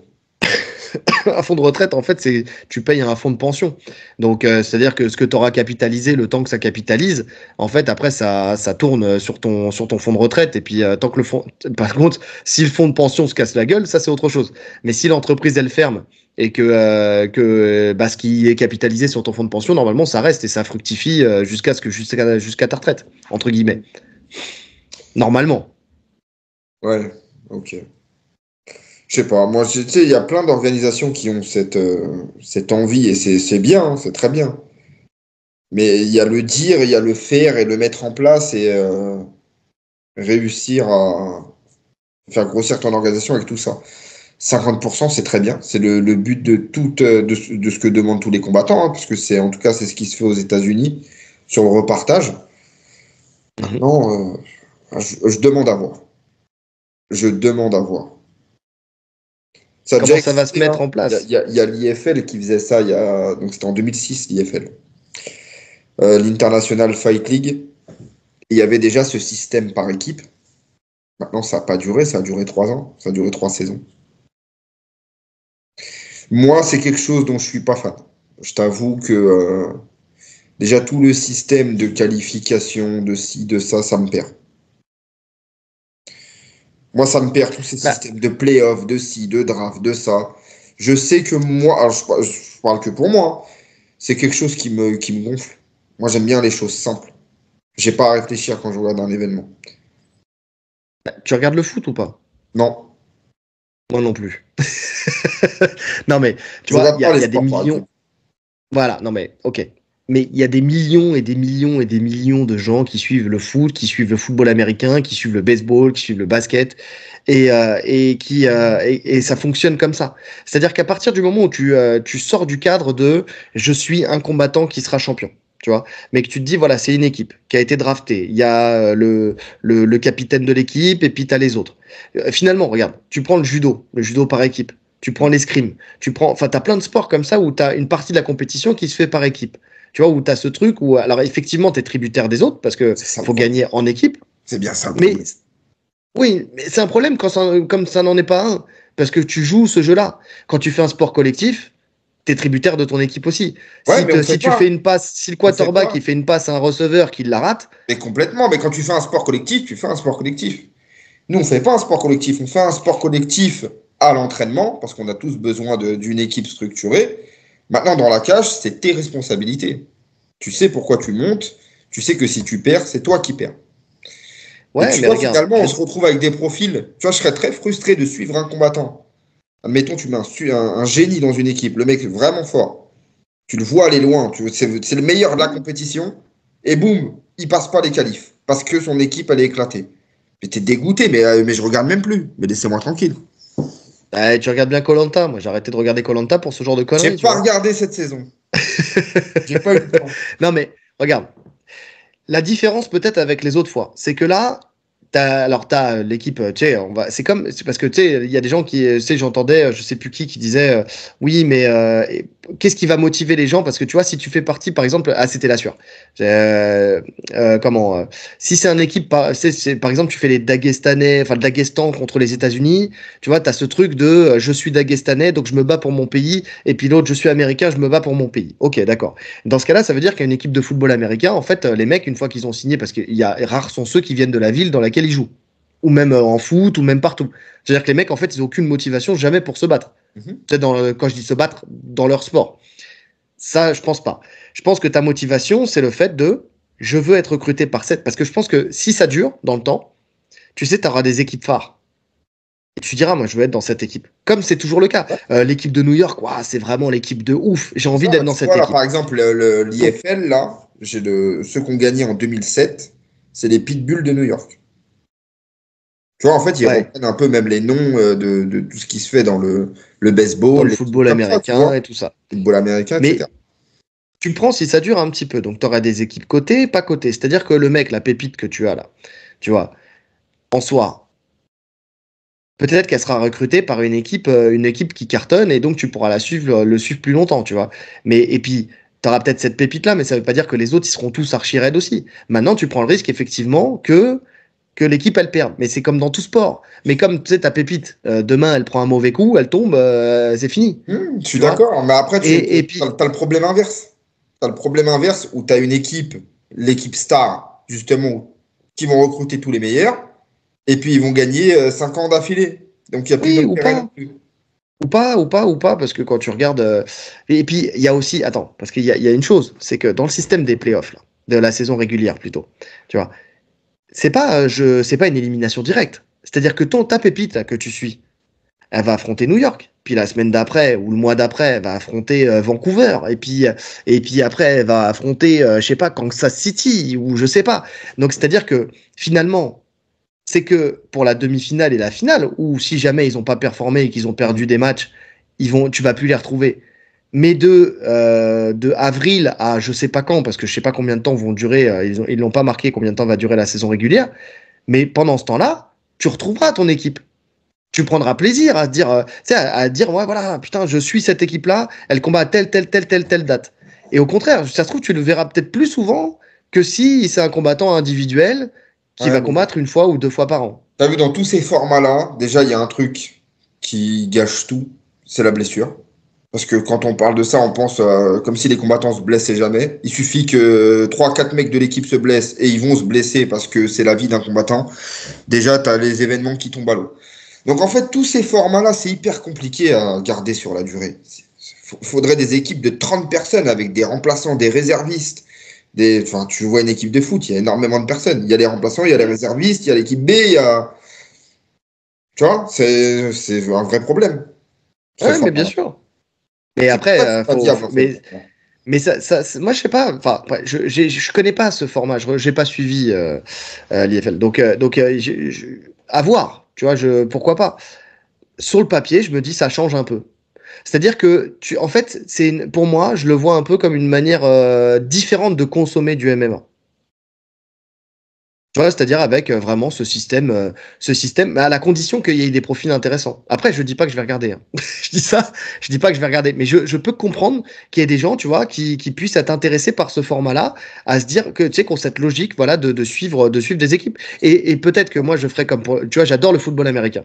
Speaker 1: Un fonds de retraite, en fait, c'est tu payes un fonds de pension. Donc, c'est-à-dire que ce que tu auras capitalisé, le temps que ça capitalise, en fait, après, ça tourne sur ton fonds de retraite. Et puis, tant que le fonds. Par contre, si le fonds de pension se casse la gueule, ça, c'est autre chose. Mais si l'entreprise, elle ferme et que ce qui est capitalisé sur ton fonds de pension, normalement, ça reste et ça fructifie jusqu'à ta retraite, entre guillemets. Normalement.
Speaker 2: Ouais, ok. Je sais pas, moi, tu sais, il y a plein d'organisations qui ont cette envie et c'est bien, hein, c'est très bien. Mais il y a le dire, il y a le faire et le mettre en place et réussir à faire grossir ton organisation avec tout ça. 50%, c'est très bien. C'est le but de ce que demandent tous les combattants, hein, parce que en tout cas, c'est ce qui se fait aux États-Unis sur le repartage. Maintenant, je demande à voir. Je demande à voir.
Speaker 1: Comment ça va se mettre en place?
Speaker 2: Il y a l'IFL qui faisait ça, donc c'était en 2006, l'IFL. L'International Fight League. Il y avait déjà ce système par équipe. Maintenant, ça n'a pas duré, ça a duré 3 ans, ça a duré 3 saisons. Moi, c'est quelque chose dont je suis pas fan. Je t'avoue que déjà tout le système de qualification, de ci, de ça, ça me perd. Moi, ça me perd tous ces systèmes de play-off, de ci, de draft, de ça. Je sais que moi, alors je parle que pour moi, hein, c'est quelque chose qui me gonfle. Moi, j'aime bien les choses simples. J'ai pas à réfléchir quand je regarde un événement.
Speaker 1: Tu regardes le foot ou pas?
Speaker 2: Non.
Speaker 1: Moi non plus. Non, mais tu vois, il y a des millions. Voilà, non, mais ok. Mais il y a des millions et des millions et des millions de gens qui suivent le foot, qui suivent le football américain, qui suivent le baseball, qui suivent le basket, et ça fonctionne comme ça. C'est-à-dire qu'à partir du moment où tu sors du cadre de je suis un combattant qui sera champion, tu vois, mais que tu te dis voilà, c'est une équipe qui a été draftée, il y a le capitaine de l'équipe et puis tu as les autres. Finalement, regarde, tu prends le judo par équipe. Tu prends l'escrime, t'as plein de sports comme ça où tu as une partie de la compétition qui se fait par équipe. Tu vois, où tu as ce truc où, alors effectivement, tu es tributaire des autres parce que faut gagner en équipe.
Speaker 2: C'est bien ça.
Speaker 1: Mais oui, mais c'est un problème comme ça n'en est pas un. Parce que tu joues ce jeu-là. Quand tu fais un sport collectif, tu es tributaire de ton équipe aussi.
Speaker 2: Ouais,
Speaker 1: si tu fais une passe, si le quarterback il fait une passe à un receveur qui la rate.
Speaker 2: Mais complètement, mais quand tu fais un sport collectif, tu fais un sport collectif. Nous, on ne fait pas un sport collectif, on fait un sport collectif à l'entraînement, parce qu'on a tous besoin d'une équipe structurée. Maintenant, dans la cage, c'est tes responsabilités. Tu sais pourquoi tu montes, tu sais que si tu perds, c'est toi qui perds.
Speaker 1: Ouais,
Speaker 2: et tu
Speaker 1: mais
Speaker 2: vois,
Speaker 1: regarde,
Speaker 2: finalement, on se retrouve avec des profils. Tu vois, je serais très frustré de suivre un combattant. Admettons, tu mets un génie dans une équipe, le mec est vraiment fort. Tu le vois aller loin, c'est le meilleur de la compétition, et boum, il passe pas les qualifs, parce que son équipe, elle est éclatée. Mais t'es dégoûté, mais je regarde même plus. Mais laissez-moi tranquille.
Speaker 1: Tu regardes bien Koh-Lanta. Moi, j'ai arrêté de regarder Koh-Lanta pour ce genre de conneries.
Speaker 2: J'ai pas regardé cette saison. J'ai pas eu le temps.
Speaker 1: Non, mais regarde. La différence peut-être avec les autres fois, c'est que là, t'as l'équipe, tu sais, c'est parce que tu sais, il y a des gens qui, tu sais, j'entendais, je sais plus qui disait, oui, mais qu'est-ce qui va motiver les gens? Parce que tu vois, si tu fais partie, par exemple, c'était la sueur. Comment, si c'est une équipe, par exemple, tu fais les Dagestanais, enfin le Daghestan contre les États-Unis, tu vois, t'as ce truc de, je suis Dagestanais, donc je me bats pour mon pays, et puis l'autre, je suis américain, je me bats pour mon pays. Ok, d'accord. Dans ce cas-là, ça veut dire qu'une équipe de football américain, en fait, les mecs, une fois qu'ils ont signé, parce qu'il y a rares sont ceux qui viennent de la ville dans laquelle ils jouent, ou même en foot, ou même partout. C'est-à-dire que les mecs, en fait, ils n'ont aucune motivation jamais pour se battre. C'est quand je dis se battre, dans leur sport. Ça, je pense pas. Je pense que ta motivation, c'est le fait de je veux être recruté par cette. Parce que je pense que si ça dure dans le temps, tu sais, tu auras des équipes phares. Et tu diras, moi, je veux être dans cette équipe. Comme c'est toujours le cas. L'équipe de New York, c'est vraiment l'équipe de ouf. J'ai envie d'être dans cette équipe.
Speaker 2: Par exemple, l'IFL, là, ceux qui ont gagné en 2007, c'est les Pitbulls de New York. Tu vois, en fait, ils reprennent un peu même les noms de tout ce qui se fait dans le baseball.
Speaker 1: Dans le football américain et tout ça.
Speaker 2: Football américain,
Speaker 1: mais
Speaker 2: etc.
Speaker 1: Tu le prends si ça dure un petit peu. Donc, tu auras des équipes cotées, pas cotées. C'est-à-dire que le mec, la pépite que tu as là, tu vois, en soi, peut-être qu'elle sera recrutée par une équipe qui cartonne et donc tu pourras le suivre plus longtemps, tu vois. Et puis, tu auras peut-être cette pépite-là, mais ça veut pas dire que les autres, ils seront tous archi raides aussi. Maintenant, tu prends le risque, effectivement, que l'équipe, elle perde. Mais c'est comme dans tout sport. Mais comme, tu sais, ta pépite, demain, elle prend un mauvais coup, elle tombe, c'est fini.
Speaker 2: Je suis d'accord, mais après, tu as le problème inverse. Tu as le problème inverse où tu as une équipe, l'équipe star, justement, qui vont recruter tous les meilleurs, et puis ils vont gagner 5 ans d'affilée. Donc il n'y a plus d'intérêt non plus.
Speaker 1: Ou pas, parce que quand tu regardes. Et puis, il y a aussi. Attends, parce qu'il y a une chose, c'est que dans le système des playoffs, là, de la saison régulière plutôt, tu vois, c'est pas une élimination directe. C'est-à-dire que ta pépite là, que tu suis, elle va affronter New York. Puis la semaine d'après ou le mois d'après, elle va affronter Vancouver. Et puis après, elle va affronter, je sais pas, Kansas City ou je sais pas. Donc, c'est-à-dire que finalement, c'est que pour la demi-finale et la finale, ou si jamais ils n'ont pas performé et qu'ils ont perdu des matchs, tu vas plus les retrouver. Mais de avril à je sais pas quand, parce que je sais pas combien de temps vont durer, ils l'ont pas marqué combien de temps va durer la saison régulière, mais pendant ce temps-là, tu retrouveras ton équipe. Tu prendras plaisir à dire, ouais, voilà, putain, je suis cette équipe-là, elle combat à telle date. Et au contraire, ça se trouve, tu le verras peut-être plus souvent que si c'est un combattant individuel qui va combattre une fois ou 2 fois par an.
Speaker 2: T'as vu, dans tous ces formats-là, déjà, il y a un truc qui gâche tout, c'est la blessure. Parce que quand on parle de ça, on pense comme si les combattants se blessaient jamais. Il suffit que 3-4 mecs de l'équipe se blessent et ils vont se blesser parce que c'est la vie d'un combattant. Déjà, tu as les événements qui tombent à l'eau. Donc en fait, tous ces formats-là, c'est hyper compliqué à garder sur la durée. Il faudrait des équipes de 30 personnes avec des remplaçants, des réservistes. Enfin, tu vois une équipe de foot, il y a énormément de personnes. Il y a les remplaçants, il y a les réservistes, il y a l'équipe B, il y a... Tu vois, c'est un vrai problème.
Speaker 1: Ouais, mais bien sûr. Mais après, mais ça, moi, je sais pas. Enfin, je connais pas ce format. J'ai pas suivi l'IFL. Donc, à voir. Tu vois, pourquoi pas. Sur le papier, je me dis ça change un peu. C'est-à-dire que en fait, pour moi, je le vois un peu comme une manière différente de consommer du MMA. Tu vois, c'est-à-dire avec vraiment ce système, mais à la condition qu'il y ait des profils intéressants. Après, je dis pas que je vais regarder. Hein. Je dis pas que je vais regarder, mais je peux comprendre qu'il y ait des gens, tu vois, qui puissent être intéressés par ce format-là, à se dire que tu sais qu'on cette logique, voilà, de suivre des équipes. Et peut-être que moi, je ferais comme tu vois, j'adore le football américain.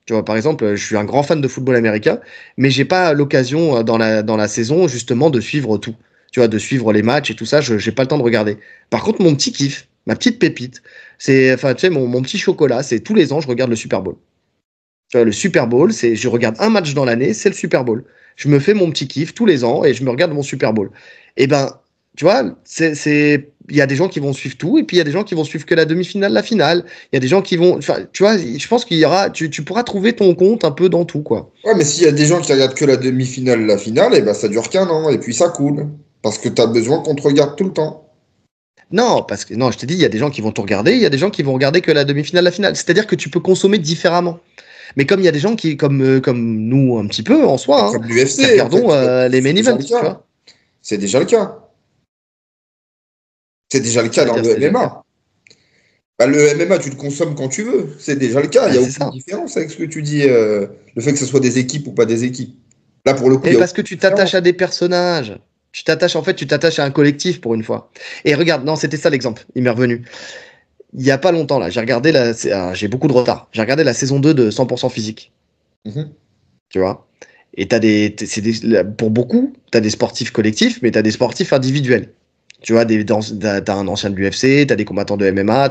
Speaker 1: Tu vois, par exemple, je suis un grand fan de football américain, mais j'ai pas l'occasion dans la saison justement de suivre tout. Tu vois, de suivre les matchs et tout ça, j'ai pas le temps de regarder. Par contre, mon petit kiff, ma petite pépite, c'est, enfin, tu sais, mon petit chocolat, c'est tous les ans, je regarde le Super Bowl. Tu vois, le Super Bowl, je regarde un match dans l'année, c'est le Super Bowl. Je me fais mon petit kiff tous les ans et je me regarde mon Super Bowl. Et ben, tu vois, il y a des gens qui vont suivre tout et puis il y a des gens qui vont suivre que la demi-finale, la finale. Il y a des gens qui vont, enfin, tu vois, je pense qu'il y aura, tu pourras trouver ton compte un peu dans tout, quoi.
Speaker 2: Ouais, mais s'il y a des gens qui regardent que la demi-finale, la finale, et ben ça dure qu'un an et puis ça coule. Parce que tu as besoin qu'on te regarde tout le temps.
Speaker 1: Non, parce que non, je t'ai dit, il y a des gens qui vont tout regarder, il y a des gens qui vont regarder que la demi-finale, la finale. C'est-à-dire que tu peux consommer différemment. Mais comme il y a des gens qui, comme nous un petit peu en soi,
Speaker 2: comme l'UFC,
Speaker 1: qui regardons les main events, tu vois.
Speaker 2: C'est déjà le cas. C'est déjà le cas dans le MMA. Bah, le MMA, tu le consommes quand tu veux. C'est déjà le cas. Il n'y a aucune différence avec ce que tu dis. Le fait que ce soit des équipes ou pas des équipes. Là, pour le coup,
Speaker 1: et parce que tu t'attaches à des personnages. Tu t'attaches à un collectif pour une fois. Et regarde, non, c'était ça l'exemple. Il m'est revenu. Il n'y a pas longtemps, là, j'ai beaucoup de retard. J'ai regardé la saison 2 de 100% physique. Tu vois. Et pour beaucoup, tu as des sportifs collectifs, mais tu as des sportifs individuels. Tu vois, t'as un ancien de l'UFC, t'as des combattants de MMA,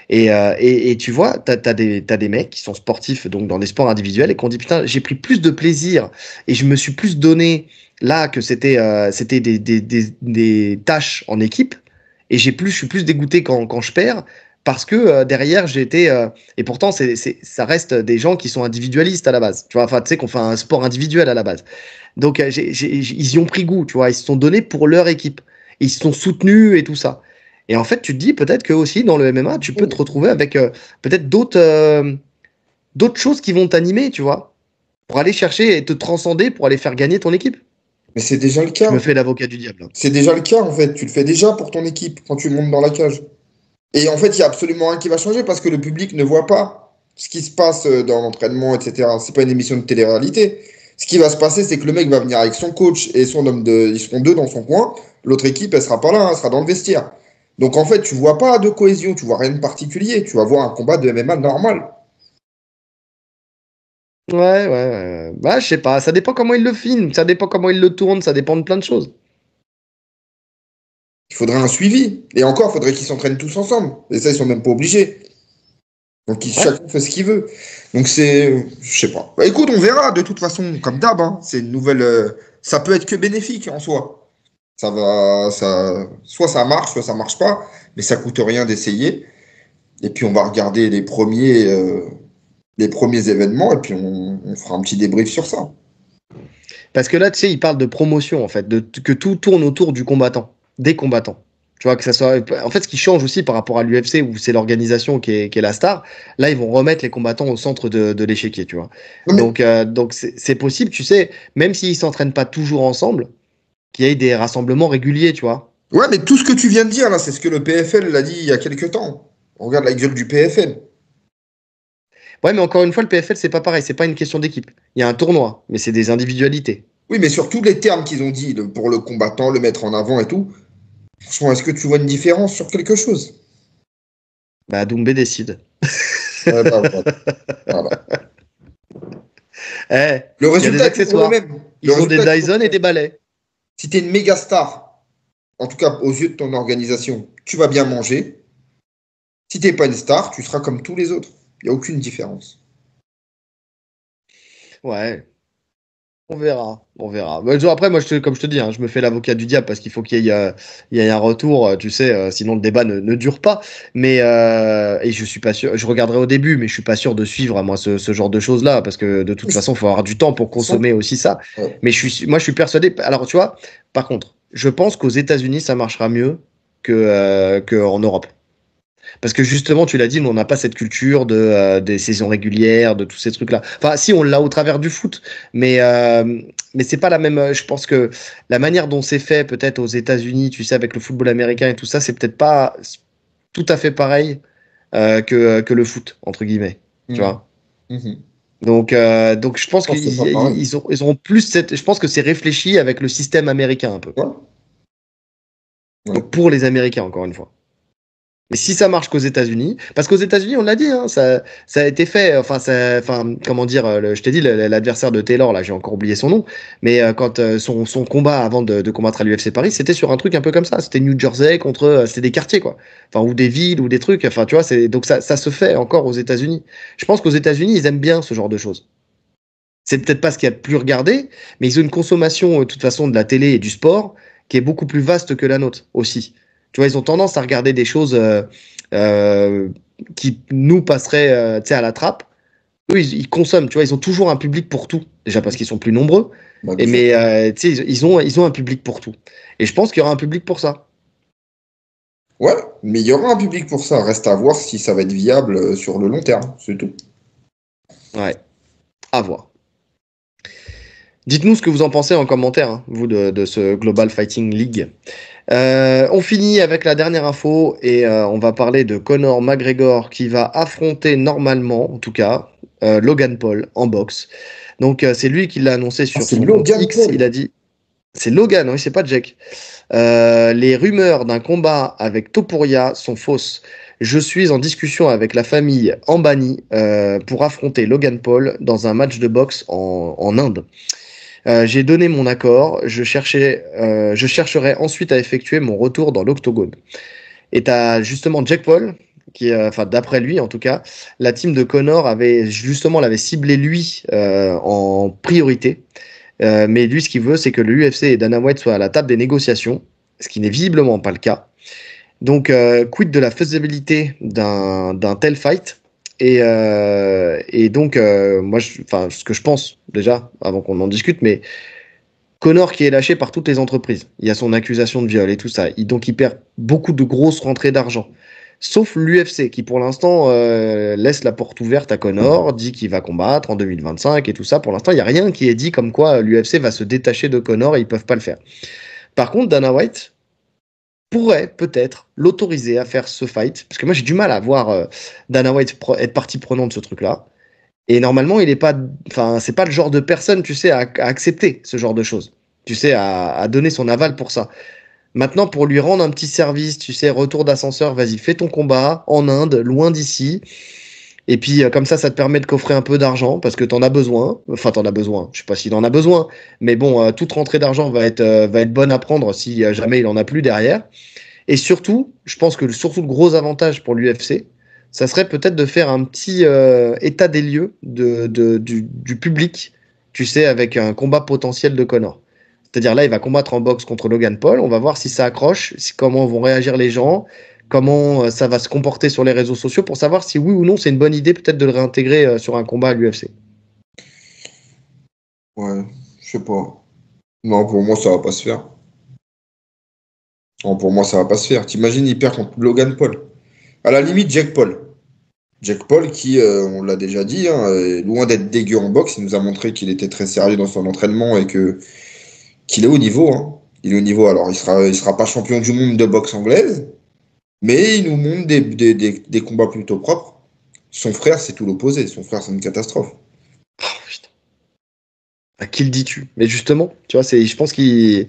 Speaker 1: et tu vois, t'as des mecs qui sont sportifs donc dans des sports individuels et qui ont dit putain, j'ai pris plus de plaisir et je me suis plus donné là que c'était des tâches en équipe et je suis plus dégoûté quand je perds parce que derrière j'ai été et pourtant ça reste des gens qui sont individualistes à la base. Tu vois, enfin tu sais qu'on fait un sport individuel à la base. Donc ils y ont pris goût, tu vois, ils se sont donnés pour leur équipe. Ils se sont soutenus et tout ça. Et en fait, tu te dis peut-être que aussi dans le MMA, tu peux te retrouver avec peut-être d'autres choses qui vont t'animer, tu vois, pour aller chercher et te transcender pour aller faire gagner ton équipe.
Speaker 2: Mais c'est déjà le cas.
Speaker 1: Je me fais l'avocat du diable.
Speaker 2: C'est déjà le cas, en fait. Tu le fais déjà pour ton équipe quand tu montes dans la cage. Et en fait, il y a absolument rien qui va changer parce que le public ne voit pas ce qui se passe dans l'entraînement, etc. C'est pas une émission de télé-réalité. Ce qui va se passer, c'est que le mec va venir avec son coach et son homme ils seront deux dans son coin. L'autre équipe, elle sera pas là, hein, elle sera dans le vestiaire. Donc en fait, tu vois pas de cohésion, tu vois rien de particulier. Tu vas voir un combat de MMA normal.
Speaker 1: Ouais. Bah, je sais pas. Ça dépend comment ils le filment, ça dépend comment ils le tournent, ça dépend de plein de choses.
Speaker 2: Il faudrait un suivi. Et encore, il faudrait qu'ils s'entraînent tous ensemble. Et ça, ils sont même pas obligés. Donc chacun fait ce qu'il veut. Donc je sais pas. Bah, écoute, on verra. De toute façon, comme d'hab, hein, c'est une nouvelle. Ça peut être que bénéfique en soi. Soit ça marche, soit ça marche pas. Mais ça coûte rien d'essayer. Et puis on va regarder les premiers événements et puis on fera un petit débrief sur ça.
Speaker 1: Parce que là, tu sais, ils parlent de promotion en fait, que tout tourne autour du combattant, des combattants. Tu vois, que ça soit. En fait, ce qui change aussi par rapport à l'UFC où c'est l'organisation qui est la star, là, ils vont remettre les combattants au centre de l'échiquier, tu vois. Donc c'est possible, tu sais, même s'ils s'entraînent pas toujours ensemble, qu'il y ait des rassemblements réguliers, tu vois.
Speaker 2: Ouais, mais tout ce que tu viens de dire, là, c'est ce que le PFL l'a dit il y a quelques temps. On regarde la gueule du PFL.
Speaker 1: Ouais, mais encore une fois, le PFL, c'est pas pareil, c'est pas une question d'équipe. Il y a un tournoi, mais c'est des individualités.
Speaker 2: Oui, mais sur tous les termes qu'ils ont dit, pour le combattant, le mettre en avant et tout, franchement, est-ce que tu vois une différence sur quelque chose?
Speaker 1: Bah, Doumbé décide.
Speaker 2: Ouais, bah, voilà.
Speaker 1: Le résultat est toujours le même. Ils ont des Dyson et des balais.
Speaker 2: Si tu es une méga star, en tout cas aux yeux de ton organisation, tu vas bien manger. Si tu n'es pas une star, tu seras comme tous les autres. Il n'y a aucune différence.
Speaker 1: Ouais. On verra. Après, moi, comme je te dis, hein, je me fais l'avocat du diable parce qu'il faut qu'il y ait un retour, tu sais, sinon le débat ne dure pas. Mais et je suis pas sûr. Je regarderai au début, mais je suis pas sûr de suivre moi ce genre de choses là parce que de toute façon, il faut avoir du temps pour consommer aussi ça. Ouais. Mais je suis persuadé. Alors, tu vois, par contre, je pense qu'aux États-Unis, ça marchera mieux que en Europe. Parce que justement, tu l'as dit, nous, on n'a pas cette culture des saisons régulières, de tous ces trucs-là. Enfin, si, on l'a au travers du foot, mais c'est pas la même. Je pense que la manière dont c'est fait, peut-être aux États-Unis, tu sais, avec le football américain et tout ça, c'est peut-être pas tout à fait pareil que le foot, entre guillemets. Tu vois. Donc, je pense qu'ils auront plus cette. Je pense que c'est réfléchi avec le système américain un peu. Ouais. Donc, pour les Américains, encore une fois. Mais si ça marche qu'aux États-Unis, parce qu'aux États-Unis, on l'a dit, hein, ça a été fait. Comment dire, je t'ai dit, l'adversaire de Taylor, là, j'ai encore oublié son nom, mais quand son combat avant de combattre à l'UFC Paris, c'était sur un truc un peu comme ça. C'était New Jersey contre, c'était des quartiers, quoi. Enfin, ou des villes, ou des trucs. Enfin, tu vois, donc ça se fait encore aux États-Unis. Je pense qu'aux États-Unis, ils aiment bien ce genre de choses. C'est peut-être pas ce qu'il y a de plus regardé, mais ils ont une consommation, de toute façon, de la télé et du sport qui est beaucoup plus vaste que la nôtre aussi. Tu vois, ils ont tendance à regarder des choses qui nous passeraient à la trappe. Eux, ils consomment, tu vois, ils ont toujours un public pour tout. Déjà parce qu'ils sont plus nombreux. Mais ils ont un public pour tout. Et je pense qu'il y aura un public pour ça.
Speaker 2: Ouais, mais il y aura un public pour ça. Reste à voir si ça va être viable sur le long terme, c'est tout.
Speaker 1: Ouais, à voir. Dites-nous ce que vous en pensez en commentaire, hein, vous, de ce Global Fighting League. On finit avec la dernière info et on va parler de Conor McGregor qui va affronter normalement, en tout cas, Logan Paul en boxe. Donc c'est lui qui l'a annoncé sur son compte X. Paul. Il a dit, c'est Logan, oui, c'est pas Jack. Les rumeurs d'un combat avec Topuria sont fausses. Je suis en discussion avec la famille Ambani pour affronter Logan Paul dans un match de boxe en Inde. J'ai donné mon accord. Je chercherai ensuite à effectuer mon retour dans l'octogone. Et t'as justement Jake Paul, qui, d'après lui en tout cas, la team de Conor l'avait ciblé lui en priorité. Mais lui, ce qu'il veut, c'est que le UFC et Dana White soient à la table des négociations, ce qui n'est visiblement pas le cas. Donc, quid de la faisabilité d'un tel fight? Et donc, moi, ce que je pense déjà, avant qu'on en discute, mais Conor qui est lâché par toutes les entreprises. Il y a son accusation de viol et tout ça. Donc, il perd beaucoup de grosses rentrées d'argent. Sauf l'UFC qui, pour l'instant, laisse la porte ouverte à Conor, dit qu'il va combattre en 2025 et tout ça. Pour l'instant, il n'y a rien qui est dit comme quoi l'UFC va se détacher de Conor et ils ne peuvent pas le faire. Par contre, Dana White pourrait peut-être l'autoriser à faire ce fight, parce que moi j'ai du mal à voir Dana White être partie prenante de ce truc-là. Et normalement, il est pas, c'est pas le genre de personne, tu sais, à accepter ce genre de choses. Tu sais, à donner son aval pour ça. Maintenant, pour lui rendre un petit service, tu sais, retour d'ascenseur, vas-y, fais ton combat en Inde, loin d'ici. Et puis, comme ça te permet de coffrer un peu d'argent parce que t'en as besoin. Enfin, t'en as besoin. Je sais pas s'il en a besoin. Mais bon, toute rentrée d'argent va être bonne à prendre si jamais il en a plus derrière. Et surtout, je pense que le gros avantage pour l'UFC, ça serait peut-être de faire un petit état des lieux du public, tu sais, avec un combat potentiel de Conor. C'est-à-dire là, il va combattre en boxe contre Logan Paul. On va voir si ça accroche, comment vont réagir les gens, comment ça va se comporter sur les réseaux sociaux pour savoir si oui ou non c'est une bonne idée peut-être de le réintégrer sur un combat à l'UFC.
Speaker 2: Ouais, je sais pas. Non, pour moi, ça va pas se faire. Non, pour moi, ça va pas se faire. T'imagines, il perd contre Logan Paul. À la limite, Jake Paul. Jake Paul qui, on l'a déjà dit, hein, est loin d'être dégueu en boxe. Il nous a montré qu'il était très sérieux dans son entraînement et qu'il est au niveau. Hein. Il est au niveau. Alors, il sera pas champion du monde de boxe anglaise, mais il nous montre des combats plutôt propres. Son frère, c'est tout l'opposé. Son frère, c'est une catastrophe.
Speaker 1: Oh, putain. À qui le dis-tu? Mais justement, tu vois, je pense qu'il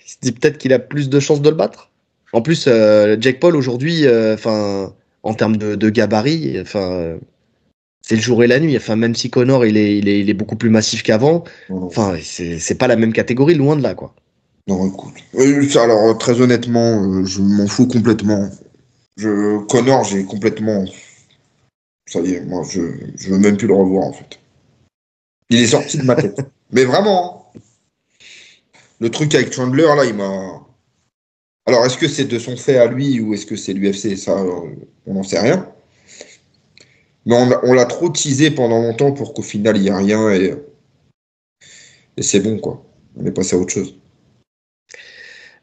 Speaker 1: se dit peut-être qu'il a plus de chances de le battre. En plus, Jake Paul aujourd'hui, en termes de gabarit, c'est le jour et la nuit. Enfin, même si Conor il est beaucoup plus massif qu'avant, c'est pas la même catégorie, loin de là, quoi.
Speaker 2: Non, écoute. Alors, très honnêtement, je m'en fous complètement. Conor, j'ai complètement. Ça y est, moi, je veux même plus le revoir, en fait. Il est sorti de ma tête. Mais vraiment. Le truc avec Chandler, là, il m'a. Alors, est-ce que c'est de son fait à lui ou est-ce que c'est l'UFC? Ça, on n'en sait rien. Mais on l'a trop teasé pendant longtemps pour qu'au final, il n'y ait rien et c'est bon, quoi. On est passé à autre chose.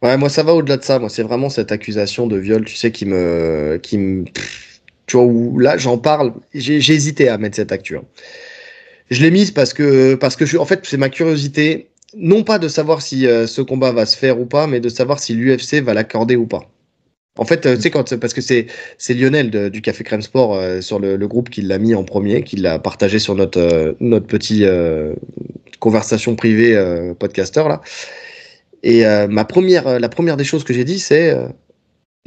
Speaker 1: Ouais, moi, ça va au-delà de ça. Moi, c'est vraiment cette accusation de viol, tu sais, qui me... Tu vois, où là, j'en parle. J'ai hésité à mettre cette actu. Hein. Je l'ai mise parce que en fait, c'est ma curiosité. Non pas de savoir si ce combat va se faire ou pas, mais de savoir si l'UFC va l'accorder ou pas. En fait, tu sais, parce que c'est Lionel du Café Crème Sport sur le groupe qui l'a mis en premier, qui l'a partagé sur notre petit conversation privée podcaster là. Et la première des choses que j'ai dit, c'est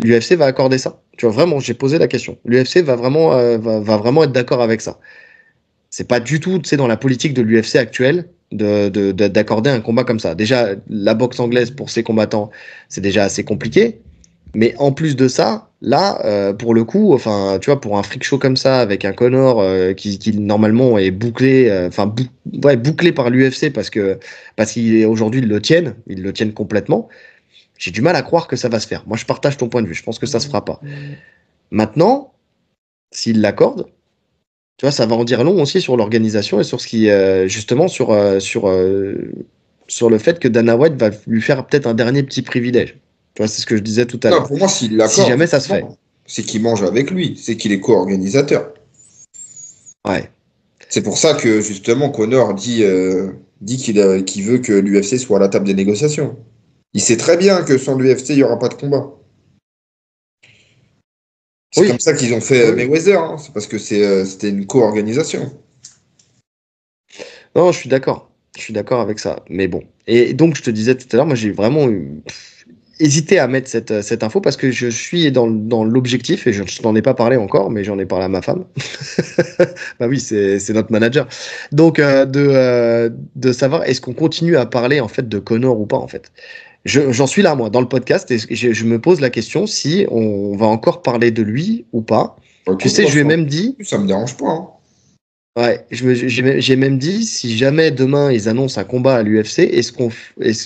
Speaker 1: l'UFC va accorder ça. Tu vois, vraiment, j'ai posé la question. L'UFC va vraiment être d'accord avec ça. C'est pas du tout, tu sais, dans la politique de l'UFC actuelle d'accorder un combat comme ça. Déjà, la boxe anglaise pour ces combattants, c'est déjà assez compliqué. Mais en plus de ça, là, pour le coup, enfin, tu vois, pour un freak show comme ça, avec un Conor qui normalement est bouclé, bouclé par l'UFC parce qu'aujourd'hui ils le tiennent complètement. J'ai du mal à croire que ça va se faire. Moi, je partage ton point de vue. Je pense que ça se fera pas. Maintenant, s'il l'accorde, tu vois, ça va en dire long aussi sur l'organisation et sur ce qui, justement, sur le fait que Dana White va lui faire peut-être un dernier petit privilège. Tu vois, c'est ce que je disais tout à l'heure.
Speaker 2: Pour moi, s'il l'accorde,
Speaker 1: si jamais ça se fait,
Speaker 2: c'est qu'il mange avec lui, c'est qu'il est co-organisateur.
Speaker 1: Ouais.
Speaker 2: C'est pour ça que justement Conor dit dit qu'il veut que l'UFC soit à la table des négociations. Il sait très bien que sans l'UFC, il n'y aura pas de combat. C'est comme ça qu'ils ont fait Mayweather. Hein. C'est parce que c'était une co-organisation.
Speaker 1: Non, je suis d'accord. Je suis d'accord avec ça. Mais bon. Et donc, je te disais tout à l'heure, moi, j'ai vraiment hésité à mettre cette info parce que je suis dans l'objectif, et je n'en ai pas parlé encore, mais j'en ai parlé à ma femme. Bah oui, c'est notre manager. Donc, de savoir est-ce qu'on continue à parler en fait de Conor ou pas en fait. J'en suis là, moi, dans le podcast, et je me pose la question si on va encore parler de lui ou pas. Tu sais, je lui ai même dit.
Speaker 2: Ça me dérange pas. Hein.
Speaker 1: Ouais, j'ai même dit, si jamais demain ils annoncent un combat à l'UFC,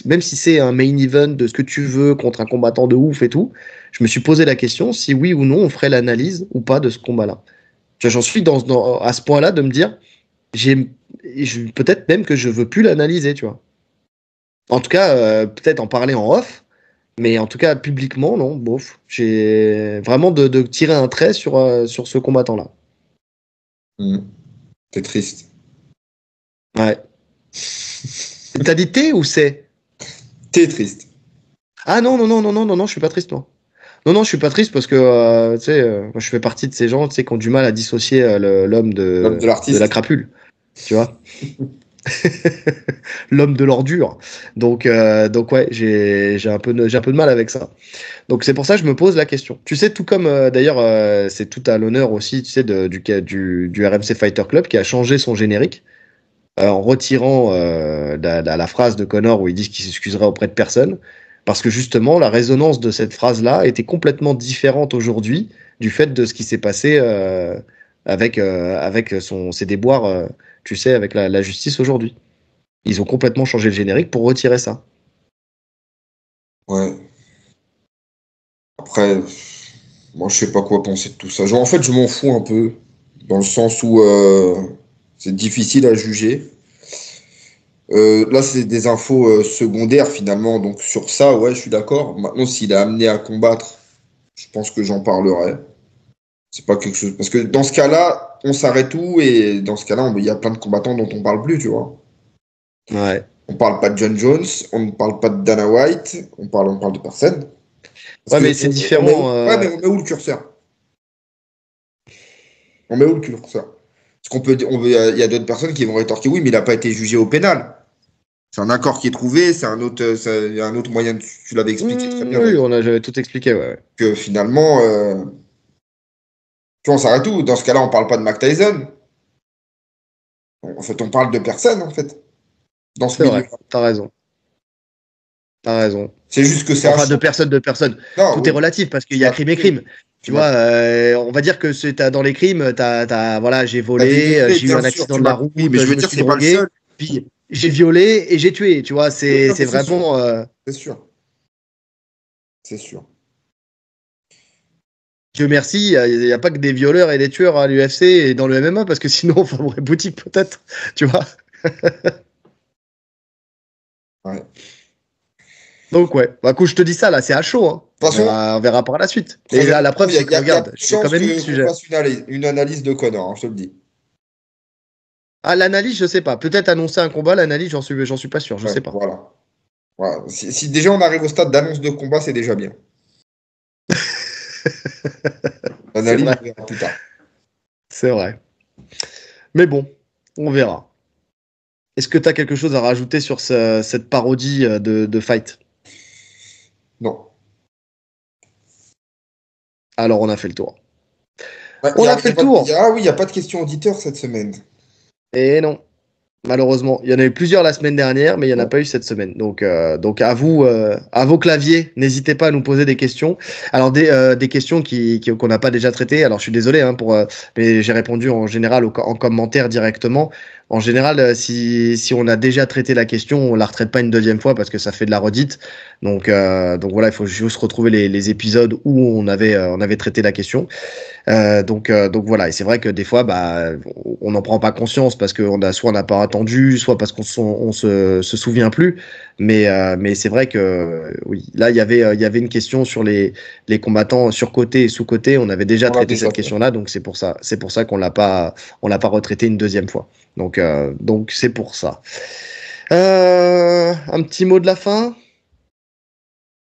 Speaker 1: même si c'est un main event de ce que tu veux contre un combattant de ouf et tout, je me suis posé la question si oui ou non on ferait l'analyse ou pas de ce combat-là. J'en suis à ce point-là de me dire, peut-être même que je veux plus l'analyser, tu vois. En tout cas, peut-être en parler en off, mais en tout cas publiquement, non, bof. J'ai vraiment de tirer un trait sur ce combattant-là.
Speaker 2: T'es triste.
Speaker 1: Ouais. T'as dit T ou c'est?
Speaker 2: T'es triste.
Speaker 1: Ah non, je suis pas triste, moi. Non, je suis pas triste parce que, tu sais, moi, je fais partie de ces gens, tu sais, qui ont du mal à dissocier l'homme de la crapule, tu vois. L'homme de l'ordure. Donc ouais, j'ai un peu de mal avec ça. Donc c'est pour ça que je me pose la question. Tu sais, tout comme d'ailleurs, c'est tout à l'honneur aussi, tu sais, du RMC Fighter Club qui a changé son générique en retirant la phrase de Conor où il dit qu'il s'excuserait auprès de personne, parce que justement la résonance de cette phrase-là était complètement différente aujourd'hui du fait de ce qui s'est passé avec ses déboires, tu sais, avec la justice aujourd'hui. Ils ont complètement changé le générique pour retirer ça.
Speaker 2: Ouais. Après, moi je sais pas quoi penser de tout ça. Genre, en fait, je m'en fous un peu, dans le sens où c'est difficile à juger. Là, c'est des infos secondaires finalement, donc sur ça, ouais, je suis d'accord. Maintenant, s'il est amené à combattre, je pense que j'en parlerai. C'est pas quelque chose. Parce que dans ce cas-là, on s'arrête tout, et dans ce cas-là, il y a plein de combattants dont on parle plus, tu vois.
Speaker 1: Ouais.
Speaker 2: On parle pas de John Jones, on ne parle pas de Dana White, on parle de personne.
Speaker 1: Ouais, mais c'est différent.
Speaker 2: Ouais, mais on met où le curseur? On met où le curseur? Parce qu'on peut, il y a d'autres personnes qui vont rétorquer, oui, mais il n'a pas été jugé au pénal. C'est un accord qui est trouvé, c'est un autre moyen. Tu l'avais expliqué très bien.
Speaker 1: Oui, j'avais tout expliqué, ouais.
Speaker 2: Que finalement, tu vois, on s'arrête tout. Dans ce cas-là, on parle pas de Mike Tyson. En fait, on parle de personne, en fait. Dans ce milieu.
Speaker 1: Vrai, t'as raison.
Speaker 2: C'est juste que c'est
Speaker 1: de personne.
Speaker 2: Non,
Speaker 1: tout est relatif parce qu'il y a crime et crime. Tu vois, on va dire que dans les crimes, voilà, j'ai volé, j'ai eu un accident de la route,
Speaker 2: oui, mais je veux dire, c'est pas le seul.
Speaker 1: Puis j'ai violé et j'ai tué. Tu vois, c'est vraiment.
Speaker 2: C'est sûr. C'est sûr.
Speaker 1: Dieu merci, il n'y a pas que des violeurs et des tueurs à l'UFC et dans le MMA parce que sinon on ferait boutique peut-être. Tu vois.
Speaker 2: Ouais.
Speaker 1: Donc ouais, bah écoute, je te dis ça là, c'est à chaud. Hein. On verra par la suite. Et là, la preuve, c'est que regarde, j'ai quand même mis le sujet.
Speaker 2: Fasse une analyse de Conor, hein, je te le dis.
Speaker 1: Ah, l'analyse, je sais pas. Peut-être annoncer un combat, l'analyse, j'en suis pas sûr, je sais pas.
Speaker 2: Voilà. Si déjà on arrive au stade d'annonce de combat, c'est déjà bien. L'analyse, on verra plus tard.
Speaker 1: C'est vrai. Mais bon, on verra. Est-ce que tu as quelque chose à rajouter sur cette parodie de Fight?
Speaker 2: Non.
Speaker 1: Alors, on a fait le tour.
Speaker 2: Ouais, on a fait le tour. Ah oui, il n'y a pas de questions auditeurs cette semaine.
Speaker 1: Et non. Malheureusement, il y en a eu plusieurs la semaine dernière, mais il n'y en a pas eu cette semaine. Donc à vous, à vos claviers, n'hésitez pas à nous poser des questions. Alors des questions qu'on n'a pas déjà traitées. Alors je suis désolé mais j'ai répondu en général en commentaire directement. En général, si on a déjà traité la question, on la retraite pas une deuxième fois parce que ça fait de la redite. Donc voilà, il faut juste retrouver les épisodes où on avait traité la question. Donc voilà, et c'est vrai que des fois, on n'en prend pas conscience parce soit on n'a pas attendu, soit parce qu'on se souvient plus. Mais c'est vrai que oui, là il y avait une question sur les combattants surcotés et sous-cotés. On avait déjà traité cette question-là, donc c'est pour ça qu'on l'a pas retraité une deuxième fois. Donc c'est pour ça. Un petit mot de la fin.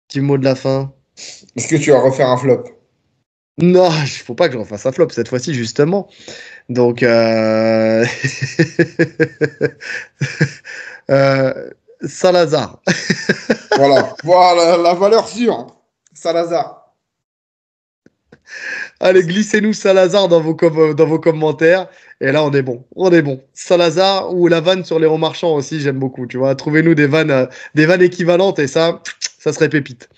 Speaker 1: Petit mot de la fin.
Speaker 2: Est-ce que tu vas refaire un flop?
Speaker 1: Non, il faut pas que j'en fasse un flop cette fois-ci, justement. Donc, Salazar.
Speaker 2: Voilà, la valeur sûre. Salazar.
Speaker 1: Allez, glissez-nous Salazar dans vos commentaires. Et là, on est bon. On est bon. Salazar ou la vanne sur Léon Marchand aussi, j'aime beaucoup. Tu vois, trouvez-nous des vannes équivalentes et ça serait pépite.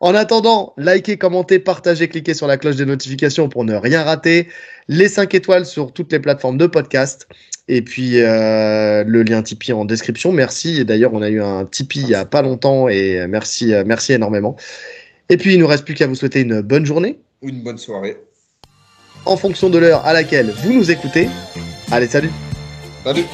Speaker 1: En attendant, likez, commentez, partagez, cliquez sur la cloche des notifications pour ne rien rater. Les 5 étoiles sur toutes les plateformes de podcast. Et puis, le lien Tipeee en description. Merci. Et d'ailleurs, on a eu un Tipeee il n'y a pas longtemps et merci énormément. Et puis, il ne nous reste plus qu'à vous souhaiter une bonne journée.
Speaker 2: Ou une bonne soirée.
Speaker 1: En fonction de l'heure à laquelle vous nous écoutez. Allez, salut!
Speaker 2: Salut!